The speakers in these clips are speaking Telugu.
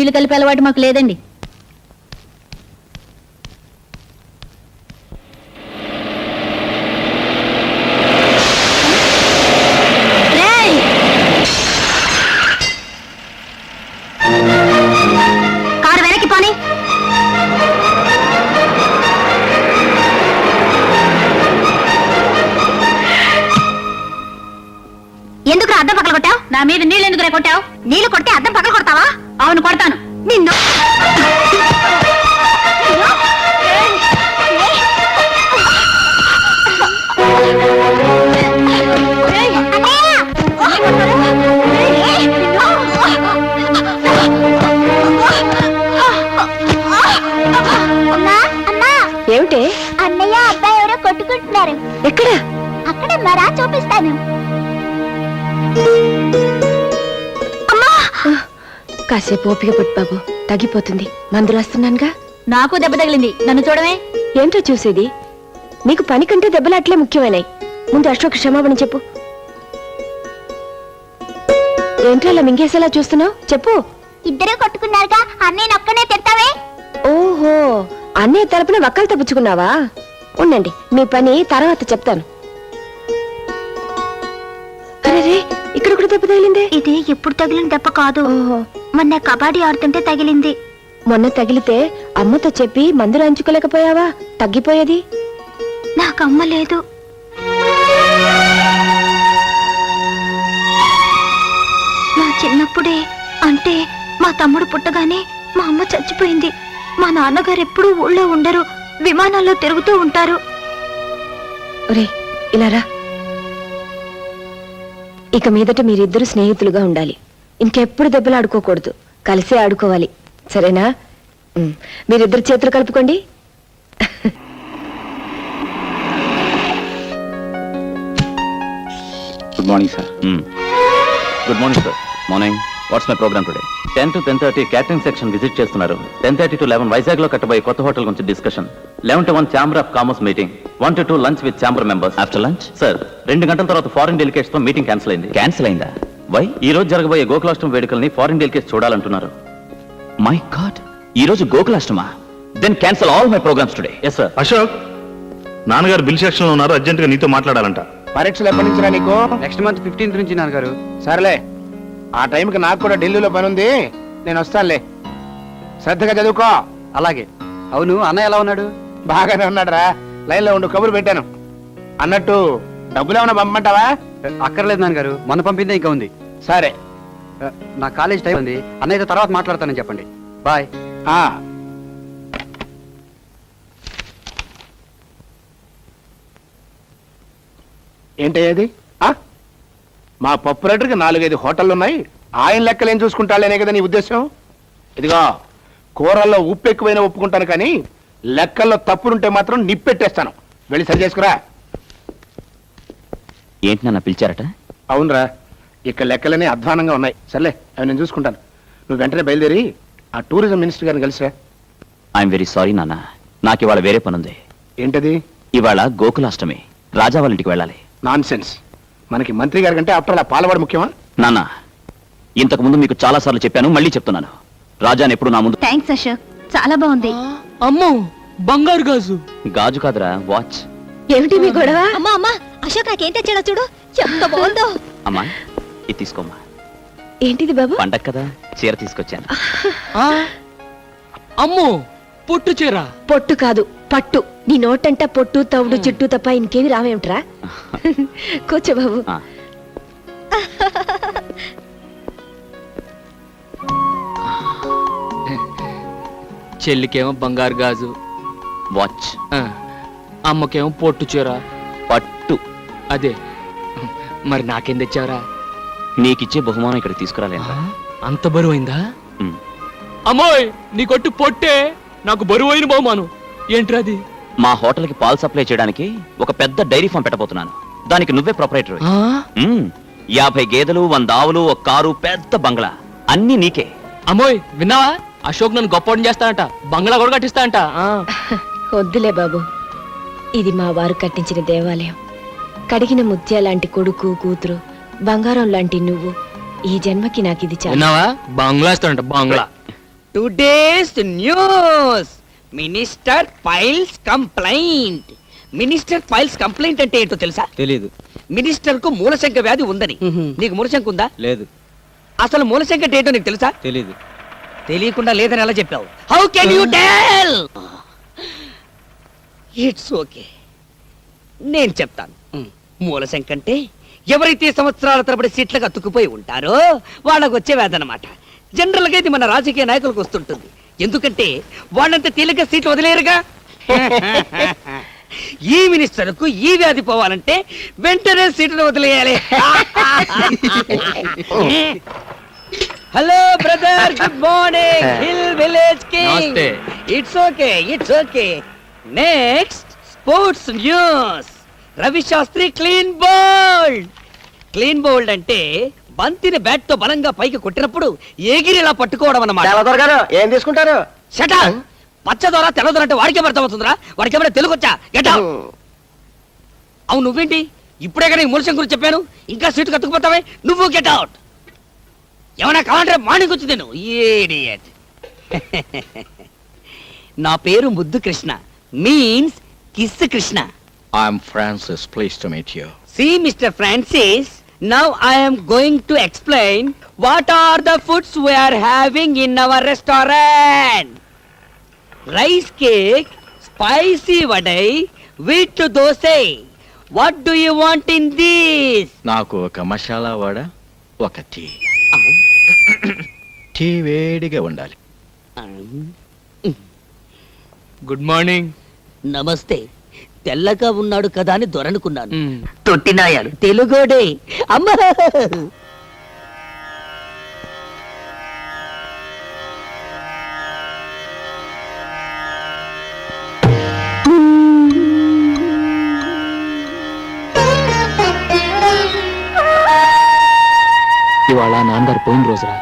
నీళ్లు కలిపే అలవాటు మాకు లేదండి. కారు వెనక్కి పోనీ. ఎందుకు అద్దం పగల కొట్టావు? నా మీద నీళ్ళు ఎందుకు కొట్టావు? నీళ్లు కొడితే అద్దం పగల కొడతావా? అవును కొడతాను. నిన్ను ఏమిటే? అన్నయ్య అబ్బాయి ఎవరో కొట్టుకుంటున్నారు. ఎక్కడ? అక్కడ మరా చూపిస్తాను. కాసేపు ఓపిక పట్టు బాబు, తగ్గిపోతుంది. మందులు వస్తున్నానుగా. నాకు దెబ్బ తగిలింది, నన్ను చూడమే. ఏంటో చూసేది? నీకు పని కంటే దెబ్బలు అట్లే ముఖ్యమైనాయి. ముందు అశోక్ క్షమాపణ చెప్పు. ఏంటో అలా మింగేసేలా చూస్తున్నావు? చెప్పు. ఇద్దరే కొట్టుకున్నారుగా, అన్నయ్య నొక్కనే తిడతావే. ఓహో, అన్నయ్య తరపున వక్కలు తప్పుచుకున్నావా? ఉండండి, మీ పని తర్వాత చెప్తాను. అరే, ఇక్కడ కూడా దెబ్బ తగిలిందే. ఇది ఎప్పుడు తగిలిన దెబ్బ కాదు. ఓహో, మొన్న కబడ్డీ ఆడుతుంటే తగిలింది. మొన్న తగిలితే అమ్మతో చెప్పి మందు రాయించుకోలేకపోయావా? తగ్గిపోయేది. నాకు అమ్మ లేదు. నా చిన్నప్పుడే, అంటే మా తమ్ముడు పుట్టగానే మా అమ్మ చచ్చిపోయింది. మా నాన్నగారు ఎప్పుడూ ఊళ్ళో ఉండరు, విమానాల్లో తిరుగుతూ ఉంటారు. ఒరే, ఇలా రా. ఇక మీదట మీరిద్దరు స్నేహితులుగా ఉండాలి. ఇంకెప్పుడు దెబ్బలు ఆడుకోకూడదు, కలిసే ఆడుకోవాలి. సరేనా? మీరిద్దరు చేతులు కలుపుకోండి. Good morning sir. Good morning sir. Morning. What's my programme today? 10 to 10:30 catering section visit చేస్తున్నారు. 10:30 to 11 వైజాగ్ లో కట్టబోయే కొత్త హోటల్ గురించి discussion. 11 to 1 chamber of commerce meeting. 1 to 2 lunch with chamber members. After lunch sir 2 గంటల తర్వాత ఫారిన్ డెలిగేట్స్ తో మీటింగ్ క్యాన్సిల్ అయింది. క్యాన్సిల్ అయిందా? వై? ఈ రోజు జరగబోయే గోకులాష్టమి వేడుకల్ని ఫారిన్ డెలిగేట్స్ చూడాలంటున్నారు. మై గాడ్, ఈ రోజు గోకులాష్టమా? Then cancel all my programs today. Yes sir. Ashok, నాన్నగారు బిల్ సెక్షన్ లో ఉన్నారు, అర్జెంట్ గా నీతో మాట్లాడాలంట. పరీక్షలు ఎప్పటి నుంచి రా నీకు? నెక్స్ట్ మంత్ 15th నుంచి నాన్నగారు. సరేలే, ఆ టైంకి నాకు కూడా ఢిల్లీలో పని ఉంది, నేను వస్తానులే. శ్రద్ధగా చదువుకో. అలాగే. అవును, అన్నయ్య ఎలా ఉన్నాడు? బాగానే ఉన్నాడు రా. లైన్ లో ఉండు, కబురు పెట్టాను. అన్నట్టు డబ్బులు ఏమైనా పంపమంటావా? అక్కర్లేదు నాన్నగారు, మొన్న పంపిందే ఇంకా ఉంది. సరే. నా కాలేజ్ టైం ఉంది, అన్నయ్యతో తర్వాత మాట్లాడతానని చెప్పండి. బాయ్. ఏంటయ్యేది? మా పప్పు రేటర్కి 4-5 హోటళ్ళు ఉన్నాయి, ఆయన లెక్కలు ఏం చూసుకుంటాడేనే కదా నీ ఉద్దేశం? ఇదిగో, కూరల్లో ఉప్పు ఎక్కువైనా ఒప్పుకుంటాను, కానీ లెక్కల్లో తప్పులుంటే మాత్రం నిప్పెట్టేస్తాను. వెళ్ళి సరి చేసుకురా. ఏంటి నాన్న పిలిచారట? అవునరా, ఇక్కడ లెక్కలనే అధ్వానంగా ఉన్నాయి. సర్లే, అవి నేను చూసుకుంటాను. నువ్వు వెంటనే బయలుదేరి ఆ టూరిజం మినిస్టర్ గారిని కలిసిరా. ఐఎమ్ వెరీ సారీ నాన్న, నాకు ఇవాళ వేరే పనుంది. ఏంటది? ఇవాళ గోకులాష్టమి, రాజా వాళ్ళ ఇంటికి వెళ్ళాలి. Non sense. మనకి మంత్రి గారి కంటే ఆఫ్టర్ అలా పాలవాడు ముఖ్యమా? నాన్న, ఇంతకు ముందు మీకు చాలా సార్లు చెప్పాను, మళ్ళీ చెప్తున్నాను. రాజాని ఎప్పుడు నా ముందు. థ్యాంక్స్ అశోక్, చాలా బాగుంది. అమ్మో, బంగారు గాజు. గాజు కాదురా, వాచ్. ఏమిటి మీ గొడవ? అమ్మా అమ్మా, అశోక్ నాకేం తెచ్చాడో చూడు, ఎంత బాగుందో. అమ్మా, ఇది తీసుకోమ్మా. ఏంటిది బాబు? పండగ కదా, చీర తీసుకొచ్చాను. అమ్మో, పొట్టు చీర. పొట్టు కాదు, పట్టు. నీ నోటంట పొట్టు, తవుడు, చుట్టూ తప్ప ఇంకేమి రావేమిట్రా? కూర్చో బాబు. చెల్లికేమో బంగారు గాజు, వాచ్. అమ్మకేమో పొట్టు చీర, పట్టు. అదే. మరి నాకేం తెచ్చావరా? నీకిచ్చే బహుమానం ఇక్కడ తీసుకురాలేదా? అంత బరువైందా? అమ్మోయ్, నీ కొట్టు పొట్టే నాకు బరువైన బహుమానం. ఏంట్రది? మా హోటల్ కి పాలు సప్లై చేయడానికి ఒక పెద్ద డైరీ ఫామ్ పెట్టబోతున్నాను. దానికి నువ్వే ప్రొపరైటర్. 50 గేదెలు, 100 ఆవులు, ఒక కారు, పెద్ద బంగ్లా, అన్ని నీకే. అమ్మోయ్, విన్నావా? అశోక్ నన్ను గొప్పని చేస్తానంట, బంగ్లా కూడా కట్టిస్తానంట. వద్దులే బాబు, ఇది మా వారు కట్టించిన దేవాలయం. కడిగిన ముత్యాలాంటి కొడుకు, కూతురు, బంగారం లాంటి నువ్వు. ఈ జన్మకి నాకు ఇది చాలా. విన్నావా? బంగ్లా ఇస్తానంట, బంగ్లా. Today's news minister files complaint. Minister files complaint అంటే ఏంటో తెలుసా? తెలీదు. మినిస్టర్ కు మూలశంక వ్యాధి ఉందని. నీకు మూలశంక ఉందా? లేదు. అసలు మూలశంక అంటే ఏంటో నీకు తెలుసా? తెలీదు. తెలియకుండా లేదని ఎలా చెప్పావు? How can you tell? It's okay, నేను చెప్తాను. మూలశంక అంటే ఎవరైతే సంవత్సరాల తరబడి సీట్లకు అతుక్కుపోయి ఉంటారో వాళ్ళకు వచ్చే వ్యాధి అన్నమాట. జనరల్ గా ఇది మన రాజకీయ నాయకులకు వస్తుంటుంది. ఎందుకంటే వాళ్ళంత తేలిక సీట్లు వదిలేరుగా. ఈ మినిస్టర్ కు ఈ వ్యాధి పోవాలంటే వెంటనే సీట్లు వదిలేయాలి. Hello brother, good morning. Hill village king. It's okay, it's okay. Next sports news. Ravi Shastri clean bowled. Clean bowled అంటే బంతిని బ్యాట్ తో బలంగా పైకి కొట్టినప్పుడు ఎగిరిలా పట్టుకోవడం అన్నమాట. ఏం తీసుకుంటారు? షటా, పచ్చదొర తెల్లదొర అంటే వాడికే అర్థమవుతుందిరా. వాడికి ఏమైనా తెలుగు వచ్చా? Get out. అవును, నువ్వేంటి ఇప్పుడే కానీ మూలశం గురించి చెప్పాను, ఇంకా సీటు కత్తుకుపోతావే? నువ్వు గెట్ అవుట్. ఏమైనా కావాలంటే మార్నింగ్ వచ్చి తిను. ఇడియట్. నా పేరు ముద్దు Krishna, means kiss Krishna. I'm Francis. Pleased to meet you. See, Mr. Francis, now I am going to explain what are the foods we are having in our restaurant. Rice cake, spicy vadai, wheat dosai. What do you want in this? నాకు ఒక మసాలా వడ, ఒక టీ. టీ వేడిగా ఉండాలి. Good morning. నమస్తే. తెల్లగా ఉన్నాడు కదా అని దొరనుకున్నాను. తొట్టినాయాలు తెలుగోడే. అమ్మా, ఇవాళ నాన్నగారు పోయిన రోజురా.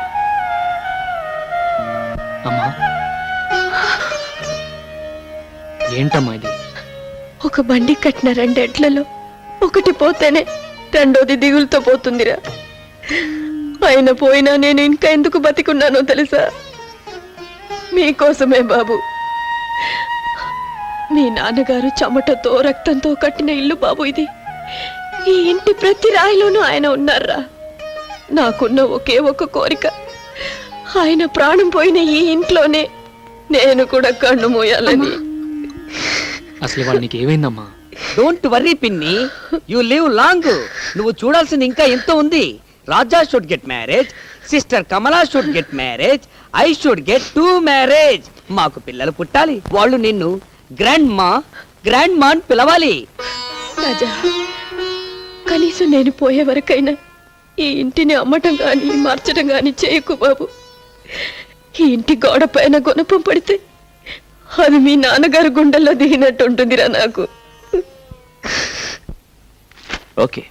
అమ్మా, ఏంటమ్మా ఇది? ఒక బండి కట్టిన 2 ఎడ్లలో ఒకటి పోతేనే రెండోది దిగులుతో పోతుందిరా. ఆయన పోయినా నేను ఇంకా ఎందుకు బతికున్నానో తెలుసా? మీకోసమే బాబు. మీ నాన్నగారు చెమటతో రక్తంతో కట్టిన ఇల్లు బాబు ఇది. ఈ ఇంటి ప్రతి రాయిలోనూ ఆయన ఉన్నారా. నాకున్న ఒకే ఒక కోరిక, ఆయన ప్రాణం పోయిన ఈ ఇంట్లోనే నేను కూడా కన్ను మూయాలని. అసలు వాళ్ళు నీకు ఏమైందమ్మా? డోంట్ వర్రీ పిన్ని, యు లివ్ లాంగ్. నువ్వు చూడాల్సింది ఇంకా ఎంతో ఉంది. Raja should get marriage, sister Kamala should get marriage, I should get 2 marriage. మాకు పిల్లలు పుట్టాలి. వాళ్ళు నిన్ను గ్రాండ్ మా అని పిలవాలి. రాజా, కనీసం నేను పోయే వరకైనా ఈ ఇంటిని అమ్మటం గాని మార్చడం గాని చేయకు బాబు. ఈ ఇంటి గోడ పైన గుణపం పడితే అది మీ నాన్నగారు గుండెల్లో దిగినట్టు ఉంటుందిరా నాకు. ఓకే,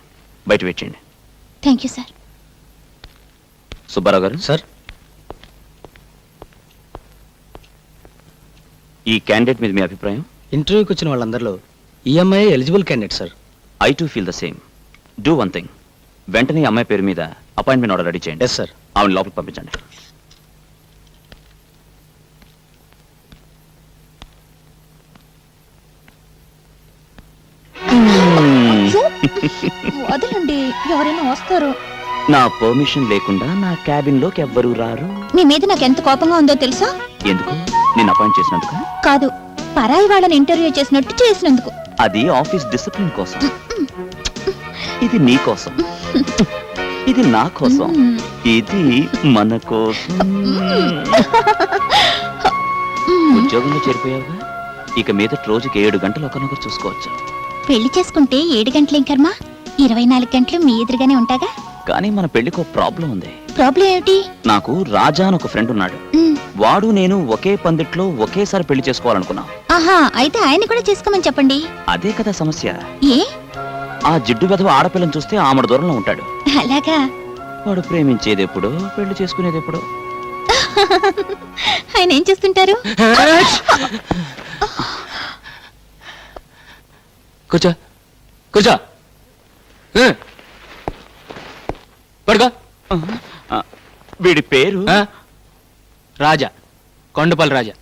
బయట వెయిట్ చేయండి. Thank you sir. సుబ్బారావు గారు. సార్, ఈ క్యాండిడేట్ మీద మీ అభిప్రాయం? ఇంటర్వ్యూకి వచ్చిన వాళ్ళందరిలో EMI eligible candidate sir. I to feel the same. Do one thing, వెంటనే ఈ అమ్మాయి పేరు మీద అపాయింట్మెంట్ ఆర్డర్ రెడీ చేయండి. Yes sir. ఆవిడ లోపలికి పంపించండి. వదలండి, ఎవరైనా వస్తారు. నా పర్మిషన్ లేకుండా నా క్యాబిన్ లోకి ఎవ్వరూ రారు. మీ మీద నాకు ఎంత కోపంగా ఉందో తెలుసా? ఎందుకు? నేను అపాయింట్ చేసినందుకు కాదు, పరాయి వాళ్ళని ఇంటర్వ్యూ చేసినట్టు చేసినందుకు. అది ఆఫీస్ డిసిప్లిన్ కోసం. ఇది నీ కోసం, ఇది నా కోసం, ఇది మన కోసం. ఉద్యోగంలో చేరిపోయావుగా, ఇక మీద రోజుకి 7 గంటలు ఒకరినొకరు చూసుకోవచ్చు. పెళ్లి చేసుకుంటే 7 గంటలేం కర్మ, 24 గంటలు మీ ఎదురుగానే ఉంటాగా. కానీ మన పెళ్లికి ఒక ప్రాబ్లం ఉంది. ప్రాబ్లం ఏమిటి? నాకు రాజా అని ఒక ఫ్రెండ్ ఉన్నాడు. వాడు నేను ఒకే పందిట్లో ఒకేసారి పెళ్లి చేసుకోవాలనుకున్నాం. ఆహా, అయితే ఆయన కూడా చేసుకోమని చెప్పండి. అదే కదా సమస్య. ఏ? ఆ జిడ్డు వెధవ ఆడపిల్లని చూస్తే ఆమెడు దూరంలో ఉంటాడు. అలాగా? వాడు ప్రేమించేది ఎప్పుడో, పెళ్లి చేసుకునేది ఎప్పుడో. ఆయన ఏం చేస్తుంటారు? కూర్చో, కూర్చో. పడుకో. వీడి పేరు రాజా. కొండపల్లి రాజా.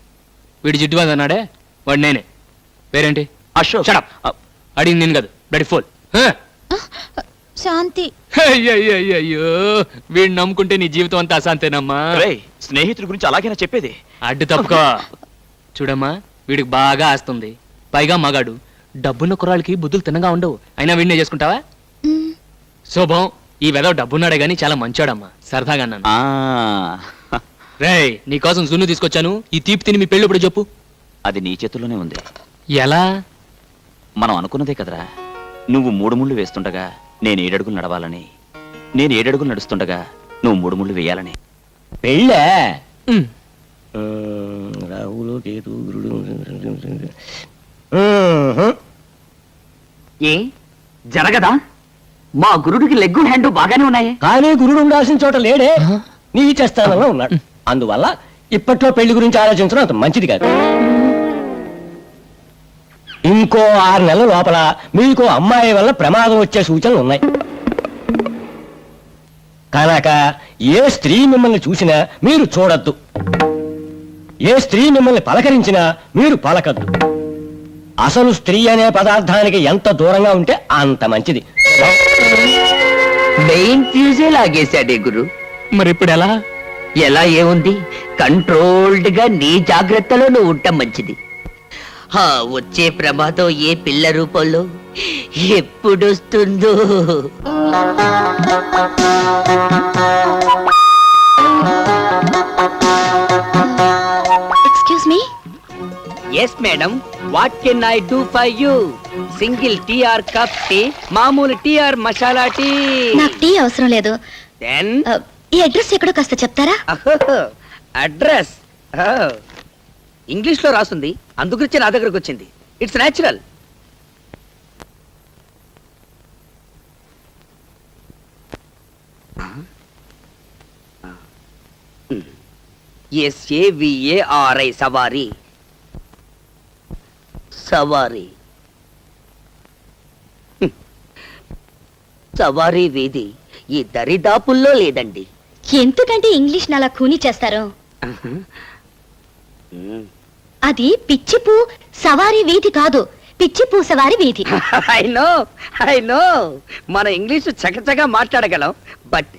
వీడి జిడ్డు మీద అన్నాడే వాడు నేనే. పేరేంటి? అశోక్. Shut up. అడిగింది నేను కాదు, బ్లడీ ఫోల్. శాంతి. అయ్యో వీడిని నమ్ముకుంటే నీ జీవితం అంతా అశాంతేనమ్మా. స్నేహితుడి గురించి అలాగైనా చెప్పేది. అడ్డు తప్పుకో. చూడమ్మా, వీడికి బాగా ఆస్తుంది, పైగా మగాడు. డబ్బున్న కుర్రాళ్ళకి బుద్ధులు తిన్నగా ఉండవు. అయినా వీడినే చేసుకుంటావా? శుభం. ఈ వెదవ డబ్బున్నాడే గాని చాలా మంచోడమ్మా. సరదాగా అన్నాను. రేయ్, నీకోసం జున్ను తీసుకొచ్చాను. ఈ తీపి తిని మీ పెళ్ళి ఇప్పుడు చెప్పు. అది నీ చేతుల్లోనే ఉంది. ఎలా? మనం అనుకున్నదే కదరా. నువ్వు 3 ముళ్ళు వేస్తుండగా నేను 7 అడుగులు నడవాలని, నేను 7 అడుగులు నడుస్తుండగా నువ్వు 3 ముళ్ళు వేయాలని. పెళ్ళే ఉమ్. రాహులు కేతు గురుడు. ఏ జరగదా? మా గురుడికి లెగ్గు హ్యాండ్ బాగానే ఉన్నాయి, కానీ గురుడు ఉండాల్సిన చోట లేడే. నీచ స్థానంలో ఉన్నాడు. అందువల్ల ఇప్పట్లో పెళ్లి గురించి ఆలోచించడం అంత మంచిది కాదు. ఇంకో 6 నెలల లోపల మీకు అమ్మాయి వల్ల ప్రమాదం వచ్చే సూచనలు ఉన్నాయి కనుక ఏ స్త్రీ మిమ్మల్ని చూసినా మీరు చూడొద్దు, ఏ స్త్రీ మిమ్మల్ని పలకరించినా మీరు పలకద్దు. అసలు స్త్రీ అనే పదార్థానికి ఎంత దూరంగా ఉంటే అంత మంచిది. మెయిన్ ఫ్యూజే లాగేశాడే గురు. మరి ఇప్పుడు ఎలా? ఎలా ఏముంది, కంట్రోల్డ్ గా నీ జాగ్రత్తలో నువ్వు ఉండటం మంచిది. వచ్చే ప్రమాదం ఏ పిల్ల రూపంలో ఎప్పుడొస్తుందో. Excuse me. Yes madam, what can I do for you? Single tea or cup tea, మామూలు టీఆర్ మసాలా టీ. నాకు టీ అవసరం లేదు. దెన్ ఈ అడ్రస్ ఎక్కడో కాస్త చెప్తారా? అడ్రస్ ఇంగ్లీష్ లో రాసుంది, అందుగురించి నా దగ్గరకు వచ్చింది. It's natural. SAVARI సవారీ. సవారీ సవారీ వీధి ఈ దరిదాపుల్లో లేదండి. ఎందుకంటే ఇంగ్లీష్ అలా ఖూనీ చేస్తారు? అది పిచ్చిపూ సవారీ వీధి కాదు, పిచ్చిపూ సవారీ వీధి. ఐ నో మన ఇంగ్లీషు చకచగా మాట్లాడగలం, బట్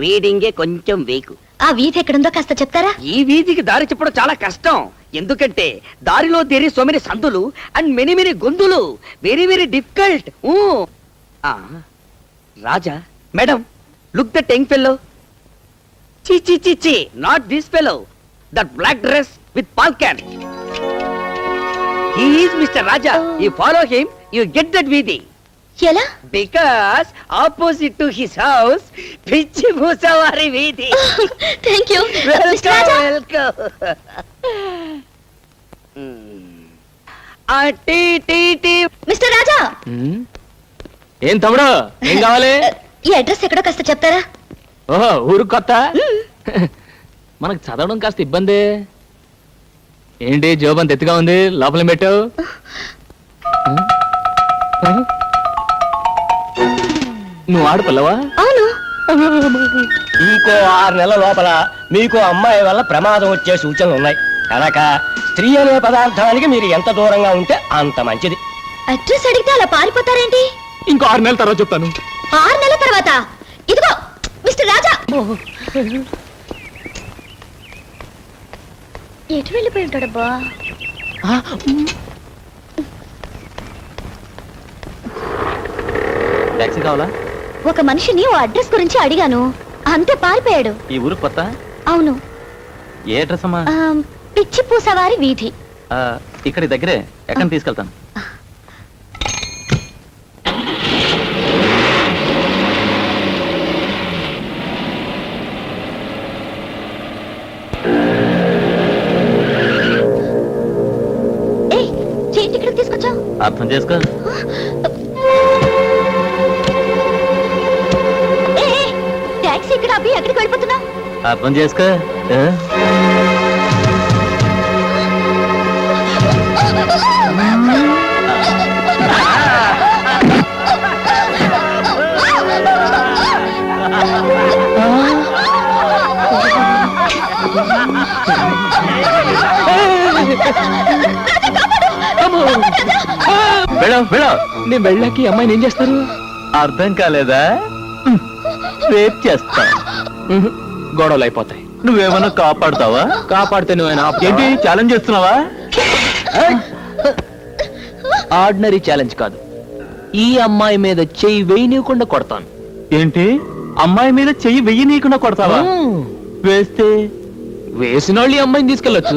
రీడింగే కొంచెం వీకు. ఆ వీధి ఎక్కడుందో కాస్త చెప్తారా? ఈ వీధికి దారి చెప్పడం చాలా కష్టం, ఎందుకంటే దారిలో దేరి సో మెనీ సందులు అండ్ మెనీ మెనీ గొంతులు. Very very difficult. Raja madam, look the young fellow. చి చి చి చి, not this fellow. That black dress with pal cap. He is Mr. Raja. You follow him, you get that Vidhi. ఎలా? Because opposite to his house, Pichi Bhusavari Vidhi. Thank you. Welcome. Tea tea tea. Mister Raja, ఏం తమ్ముడు, ఏం కావాలి? ఈ అడ్రస్ ఎక్కడో కాస్త చెప్తారా? ఓహో, ఊరు కొత్త. మనకు చదవడం కాస్త ఇబ్బంది. ఏంటి జోబంత ఎత్తుగా ఉంది, లోపల పెట్టావు? నువ్వు ఆడపిల్లవా? అవును. ఇంకో 6 నెలల లోపల మీకు అమ్మాయి వల్ల ప్రమాదం వచ్చే సూచనలు ఉన్నాయి కనుక స్త్రీ అనే పదార్థానికి మీరు ఎంత దూరంగా ఉంటే అంత మంచిది. అడ్రస్ అడిగితే అలా పారిపోతారేంటి? ఇంకో 6 నెలల తర్వాత చెప్తాను. 6 నెలల తర్వాత? ఇదిగో మిస్టర్ రాజా. ఎటు వెళ్ళిపోయి ఉంటాడబ్బా? టాక్సీ కావాలా? ఒక మనిషిని ఓ అడ్రస్ గురించి అడిగాను, అంతే పారిపోయాడు. ఈ ఊరు కొత్త? అవును. ఏ అడ్రస్ అమ్మా? పిచ్చిపూ సవారీ వీధి. ఇక్కడి దగ్గరే, ఎక్కడ తీసుకెళ్తాను. ఏంటి ఇక్కడికి తీసుకొచ్చావు? అర్థం చేసుకో. టాక్సీ ఇక్కడ అబ్బి ఎక్కడికి వెళ్ళిపోతున్నావు? అర్థం చేసుకో. నేను వెళ్ళాక ఈ అమ్మాయిని ఏం చేస్తారు? అర్థం కాలేదా? రేప్ చేస్తా. గొడవలు అయిపోతాయి. నువ్వేమన్నా కాపాడుతావా? కాపాడితే నువ్వేనా? ఏంటి ఛాలెంజ్ చేస్తున్నావా? ఆర్డినరీ ఛాలెంజ్ కాదు, ఈ అమ్మాయి మీద చెయ్యి వేయనీయకుండా కొడతాను. ఏంటి అమ్మాయి మీద చెయ్యి వెయ్యనీయకుండా కొడతావా? వేస్తే వేసిన వాళ్ళు ఈ అమ్మాయిని తీసుకెళ్ళొచ్చు.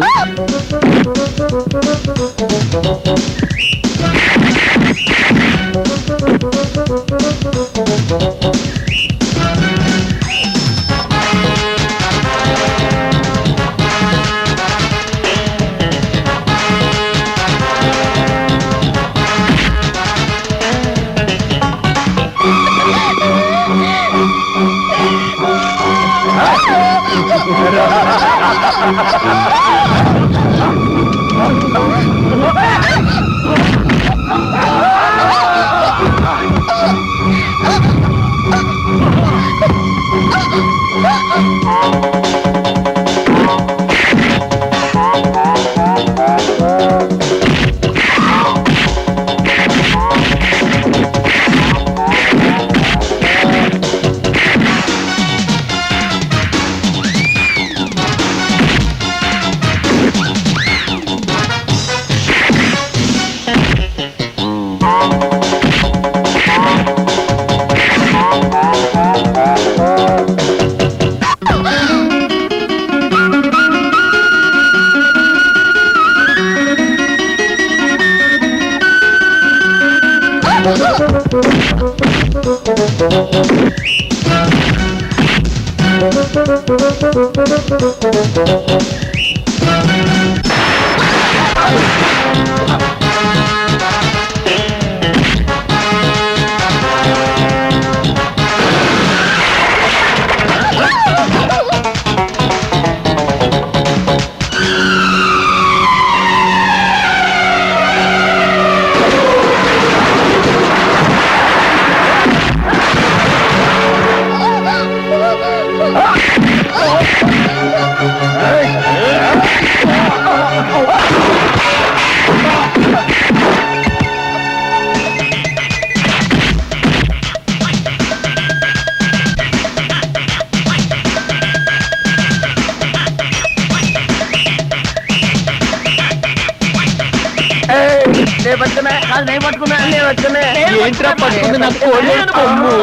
ఏంట్రా పట్టుకుంది నా కోళ్ళ కొమ్ము?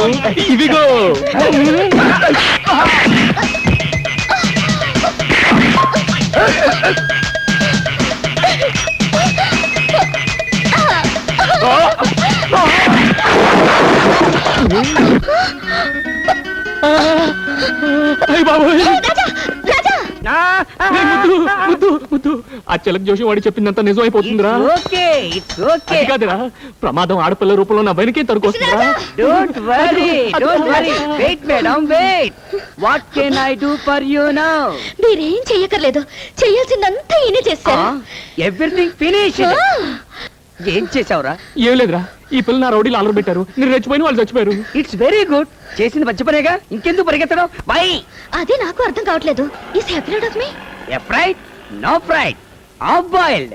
ఇదిగో ఆ చిలక జోషి వాడి చెప్పిందంతా నిజం అయిపోతుందిరా. అది కాదురా, ప్రమాదం ఆడపిల్ల రూపంలో నా వెనకే తరుకొస్తుందిరా. Don't worry, don't worry. Wait, madam, wait. What can I do for you now? మీరేం చెయ్యకర్లేదు, చెయ్యాల్సిందంతా ఈయనే చేశారు. Everything finished. ఏం చేసావురా? ఏం లేదురా, ఈ పిల్ల నా రౌడీలు అలర పెట్టారు, నేను రెచ్చిపోయిన వాళ్ళు చచ్చిపోయారు. It's very good. చేసింది మంచి పనేగా, ఇంకెందుకు పరిగెత్తడం? వై? అదే నాకు అర్థం కావట్లేదు. Is happy of me. A fright? No fright. Half boiled.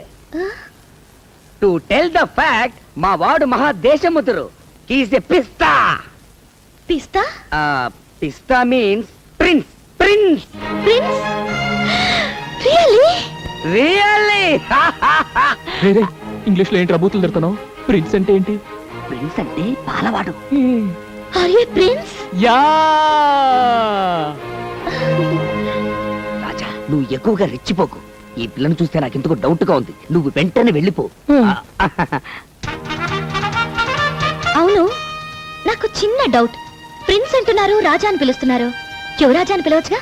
To tell the fact, మా వాడు మహా దేశముతురు. He is a pista. Pista? Pista means prince. Prince. Prince? Really? Really? వేరే ఇంగ్లీష్ లో ఏంటి రబూతులు తిడుతున్నావు? ప్రిన్స్ అంటే ఏంటి? ప్రిన్స్ అంటే పాలవాడు. Are you prince? Ya. Raja, నువ్వు ఎక్కువగా రెచ్చిపోకు. ఈ పిల్లను చూస్తే నాకు ఎందుకు డౌట్ గా ఉంది. నువ్వు వెంటనే వెళ్ళిపో. అవును, నాకు చిన్న డౌట్. ప్రిన్స్ అంటున్నారు, రాజా అని పిలుస్తున్నారు. యువరాజా అని పిలవచ్చుగా?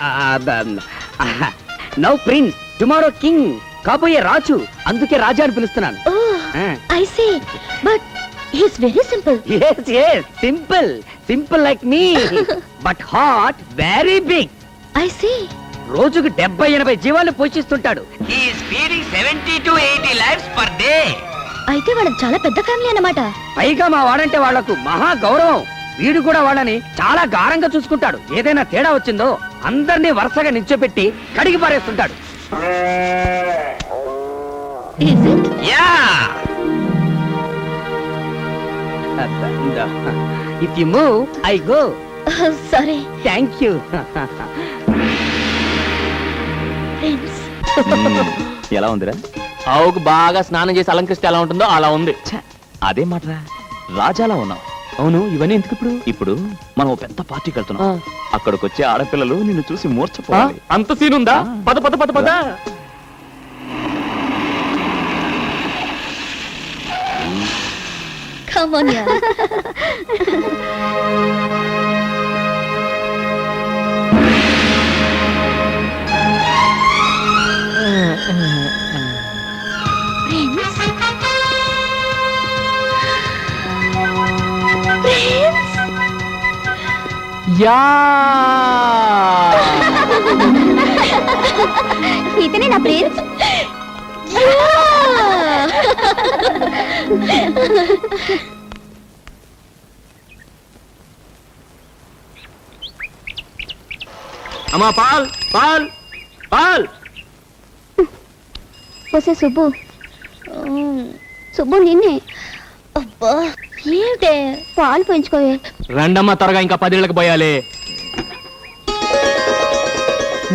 నౌ ప్రిన్స్, టుమారో కింగ్, కాబోయే రాజు. అందుకే రాజా అని పిలుస్తున్నాను. I see, but he's very simple. yes yes simple simple like me but heart very big. I see. రోజుకు 70-80 జీవాలు పోషిస్తుంటాడు. he is feeding 70 to 80 lives per day. అయితే వాళ్ళకి చాలా పెద్ద ఫ్యామిలీ అన్నమాట. పైగా మా వాడంటే వాళ్లకు మహా గౌరవం. వీడు కూడా వాళ్ళని చాలా గారంగా చూసుకుంటాడు. ఏదైనా తేడా వచ్చిందో అందరినీ వరుసగా నిల్చోపెట్టి కడిగి పారేస్తుంటాడు. Ya if you move I go sorry thank you ఎలా ఉందిరా? ఆవుకు బాగా స్నానం చేసి అలంకరిస్తే ఎలా ఉంటుందో అలా ఉంది. అదే మాటరా, రాజాలా ఉన్నావు. అవును, ఇవన్నీ ఎందుకు ఇప్పుడు? ఇప్పుడు మనం ఓ పెద్ద పార్టీకి వెళ్తున్నాం. అక్కడికి వచ్చే ఆడపిల్లలు నిన్ను చూసి మూర్చపోవాలి. అంత సీన్ ఉందా? పద పద పద పద. Come on, yeah. యా ఇతనే నా ప్రిన్స్. అమ్మా పాల్ పాల్ పాల్. వసే సుబ్బు, సుబ్బు నిన్నే. అబ్బా ఏంటే పాలు పెంచుకోవే. రండమ్మా త్వరగా, ఇంకా 10 ఏళ్ళకి పోయాలి.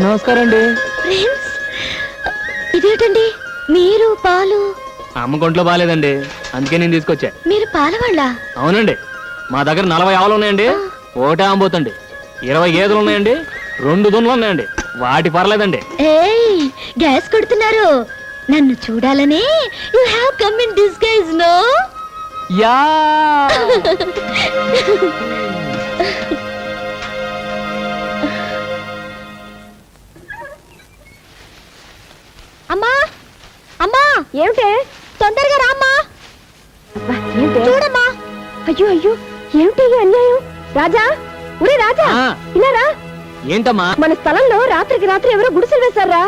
నమస్కారం అండి. ప్రిన్స్, ఇదేంటండి మీరు పాలు? అమ్మ కొంట్లో బాగాలేదండి, అందుకే నేను తీసుకొచ్చా. మీరు పాలవాళ్ళ? అవునండి, మా దగ్గర 40 ఆవులు ఉన్నాయండి, ఒకటే ఆంబోతండి. 20 గేదెలు ఉన్నాయండి, 2 దున్నులు ఉన్నాయండి, వాటి పర్లేదండి. ఏయ్, గ్యాస్ కొడుతున్నారు. నన్ను చూడాలని you have come in disguise no? Yeah అమ్మా అమ్మా, ఏమిటే? తొందరగా రామ్మా. చూడమ్మా. అయ్యో అయ్యో, ఏమిటి ఈ అన్యాయం? రాజా, ఒరే రాజా, ఇలా రా. ఏంటమ్మా? మన స్థలంలో రాత్రికి రాత్రి ఎవరో గుడిసెలు వేశారా?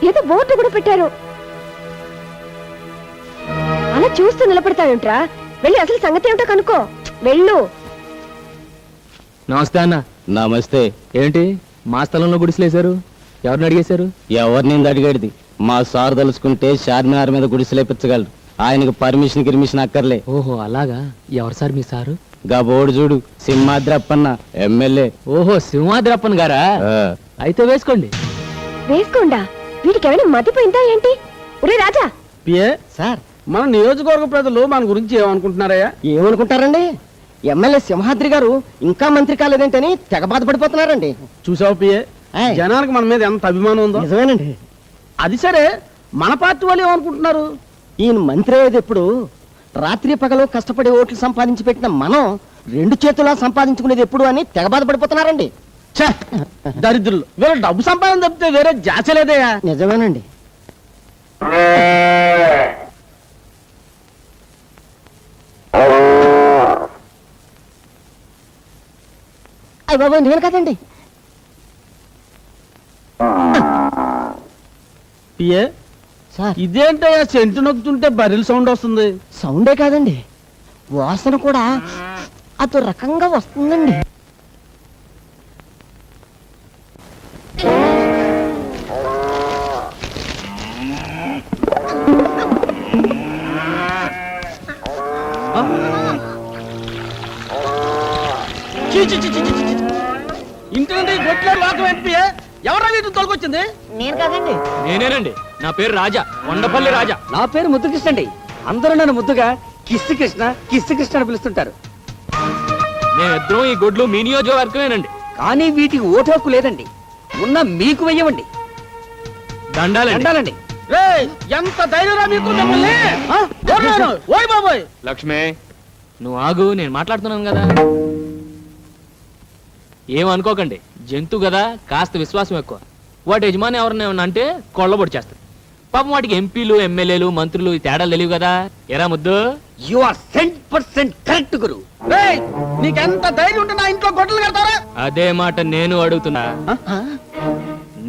ఏదో బోర్డు కూడా పెట్టారు. అలా చూస్తూ నిలబడతావేంట్రా? వెళ్ళి అసలు సంగతి ఏమిటో కనుక్కో. వెళ్ళు. నమస్తే అన్న. నమస్తే. ఏంటి మా స్థలంలో గుడిసెలేశారు? ఎవరిని అడిగేశారు? ఎవరిని అడిగేది? మా సార్ తలుచుకుంటే చార్మినార్ మీద గుడిసెలేపించగలరు. ఆయనకు పర్మిషన్ గిర్మిషన్ అక్కర్లే. ఓహో అలాగా. ఎవరు సార్ మీ సారు? గా బోర్డు చూడు, సింహాద్రప్పన్న ఎమ్మెల్యే. ఓహో సింహాద్రప్పన్ గారా? అయితే వేసుకోండి. వేసుకోండా? వీటికి ఏమైనా మతిపోయిందా ఏంటి? ఒరే రాజా. సార్, మన నియోజకవర్గ ప్రజలు మన గురించి ఏమనుకుంటున్నారయ్యా? ఏమనుకుంటారండి? ఎమ్మెల్యే సింహాద్రి గారు ఇంకా మంత్రి కాలేదేంటని తెగ బాధపడిపోతున్నారండి. చూసావు పిఏ, జనానికి మన మీద ఎంత అభిమానం ఉందో. నిజమేనండి. అది సరే, మన పార్టీ వాళ్ళు ఏమనుకుంటున్నారు? ఈయన మంత్రి అయ్యేది ఎప్పుడు? రాత్రి పగలు కష్టపడి ఓట్లు సంపాదించి పెట్టిన మనం 2 చేతులా సంపాదించుకునేది ఎప్పుడు అని తెగ బాధపడిపోతున్నారండి. దరిద్రులు, వీళ్ళు డబ్బు సంపాదన తప్పితే వేరే జాచ లేదయ్యా. నిజమేనండి. అయ్య బాబు, నేను కదండి. ఇదేంటయ్యా, సెంటు నొక్కుతుంటే బరిల్ సౌండ్ వస్తుంది? సౌండే కాదండి, వాసన కూడా అదో రకంగా వస్తుందండి. ఇంటి నుండి గొట్లో లోకం ఎంపీ ఎవరా వీటిని తొలగొచ్చింది? నేను కాదండి. నేనేనండి. నా పేరు రాజా, కొండపల్లి రాజా. నా పేరు ముద్దుకృష్ణ అండి. అందరూ నన్ను ముద్దుగా కిస్సు కృష్ణ అని పిలుస్తుంటారు. మేమిద్దరం ఈ గొడ్లు మీ నియోజకవర్గమేనండి. కానీ వీటికి ఓటు హక్కు లేదండి. ఉన్న మీకు వెయ్యవండి. దండాలండి. ఎంత ధైర్యం మీకు! ఓయ్ బాబోయ్! లక్ష్మి, నువ్వు ఆగు, నేను మాట్లాడుతున్నాను కదా. ఏమనుకోకండి, జంతు కదా, కాస్త విశ్వాసం ఎక్కువ. వాటి యజమాని ఎవరిని అంటే కొళ్ళబొడి చేస్తారు. పాపం వాటికి ఎంపీలు, ఎమ్మెల్యేలు, మంత్రులు ఈ తేడాలు తెలియవు కదా. ఎరా ముద్దు, యు ఆర్ 100% కరెక్ట్ గురు. నీకెంత ధైర్యం ఉంటే నా ఇంట్లో గొడ్డలు కడతారా? అదే మాట నేను అడుగుతున్నా.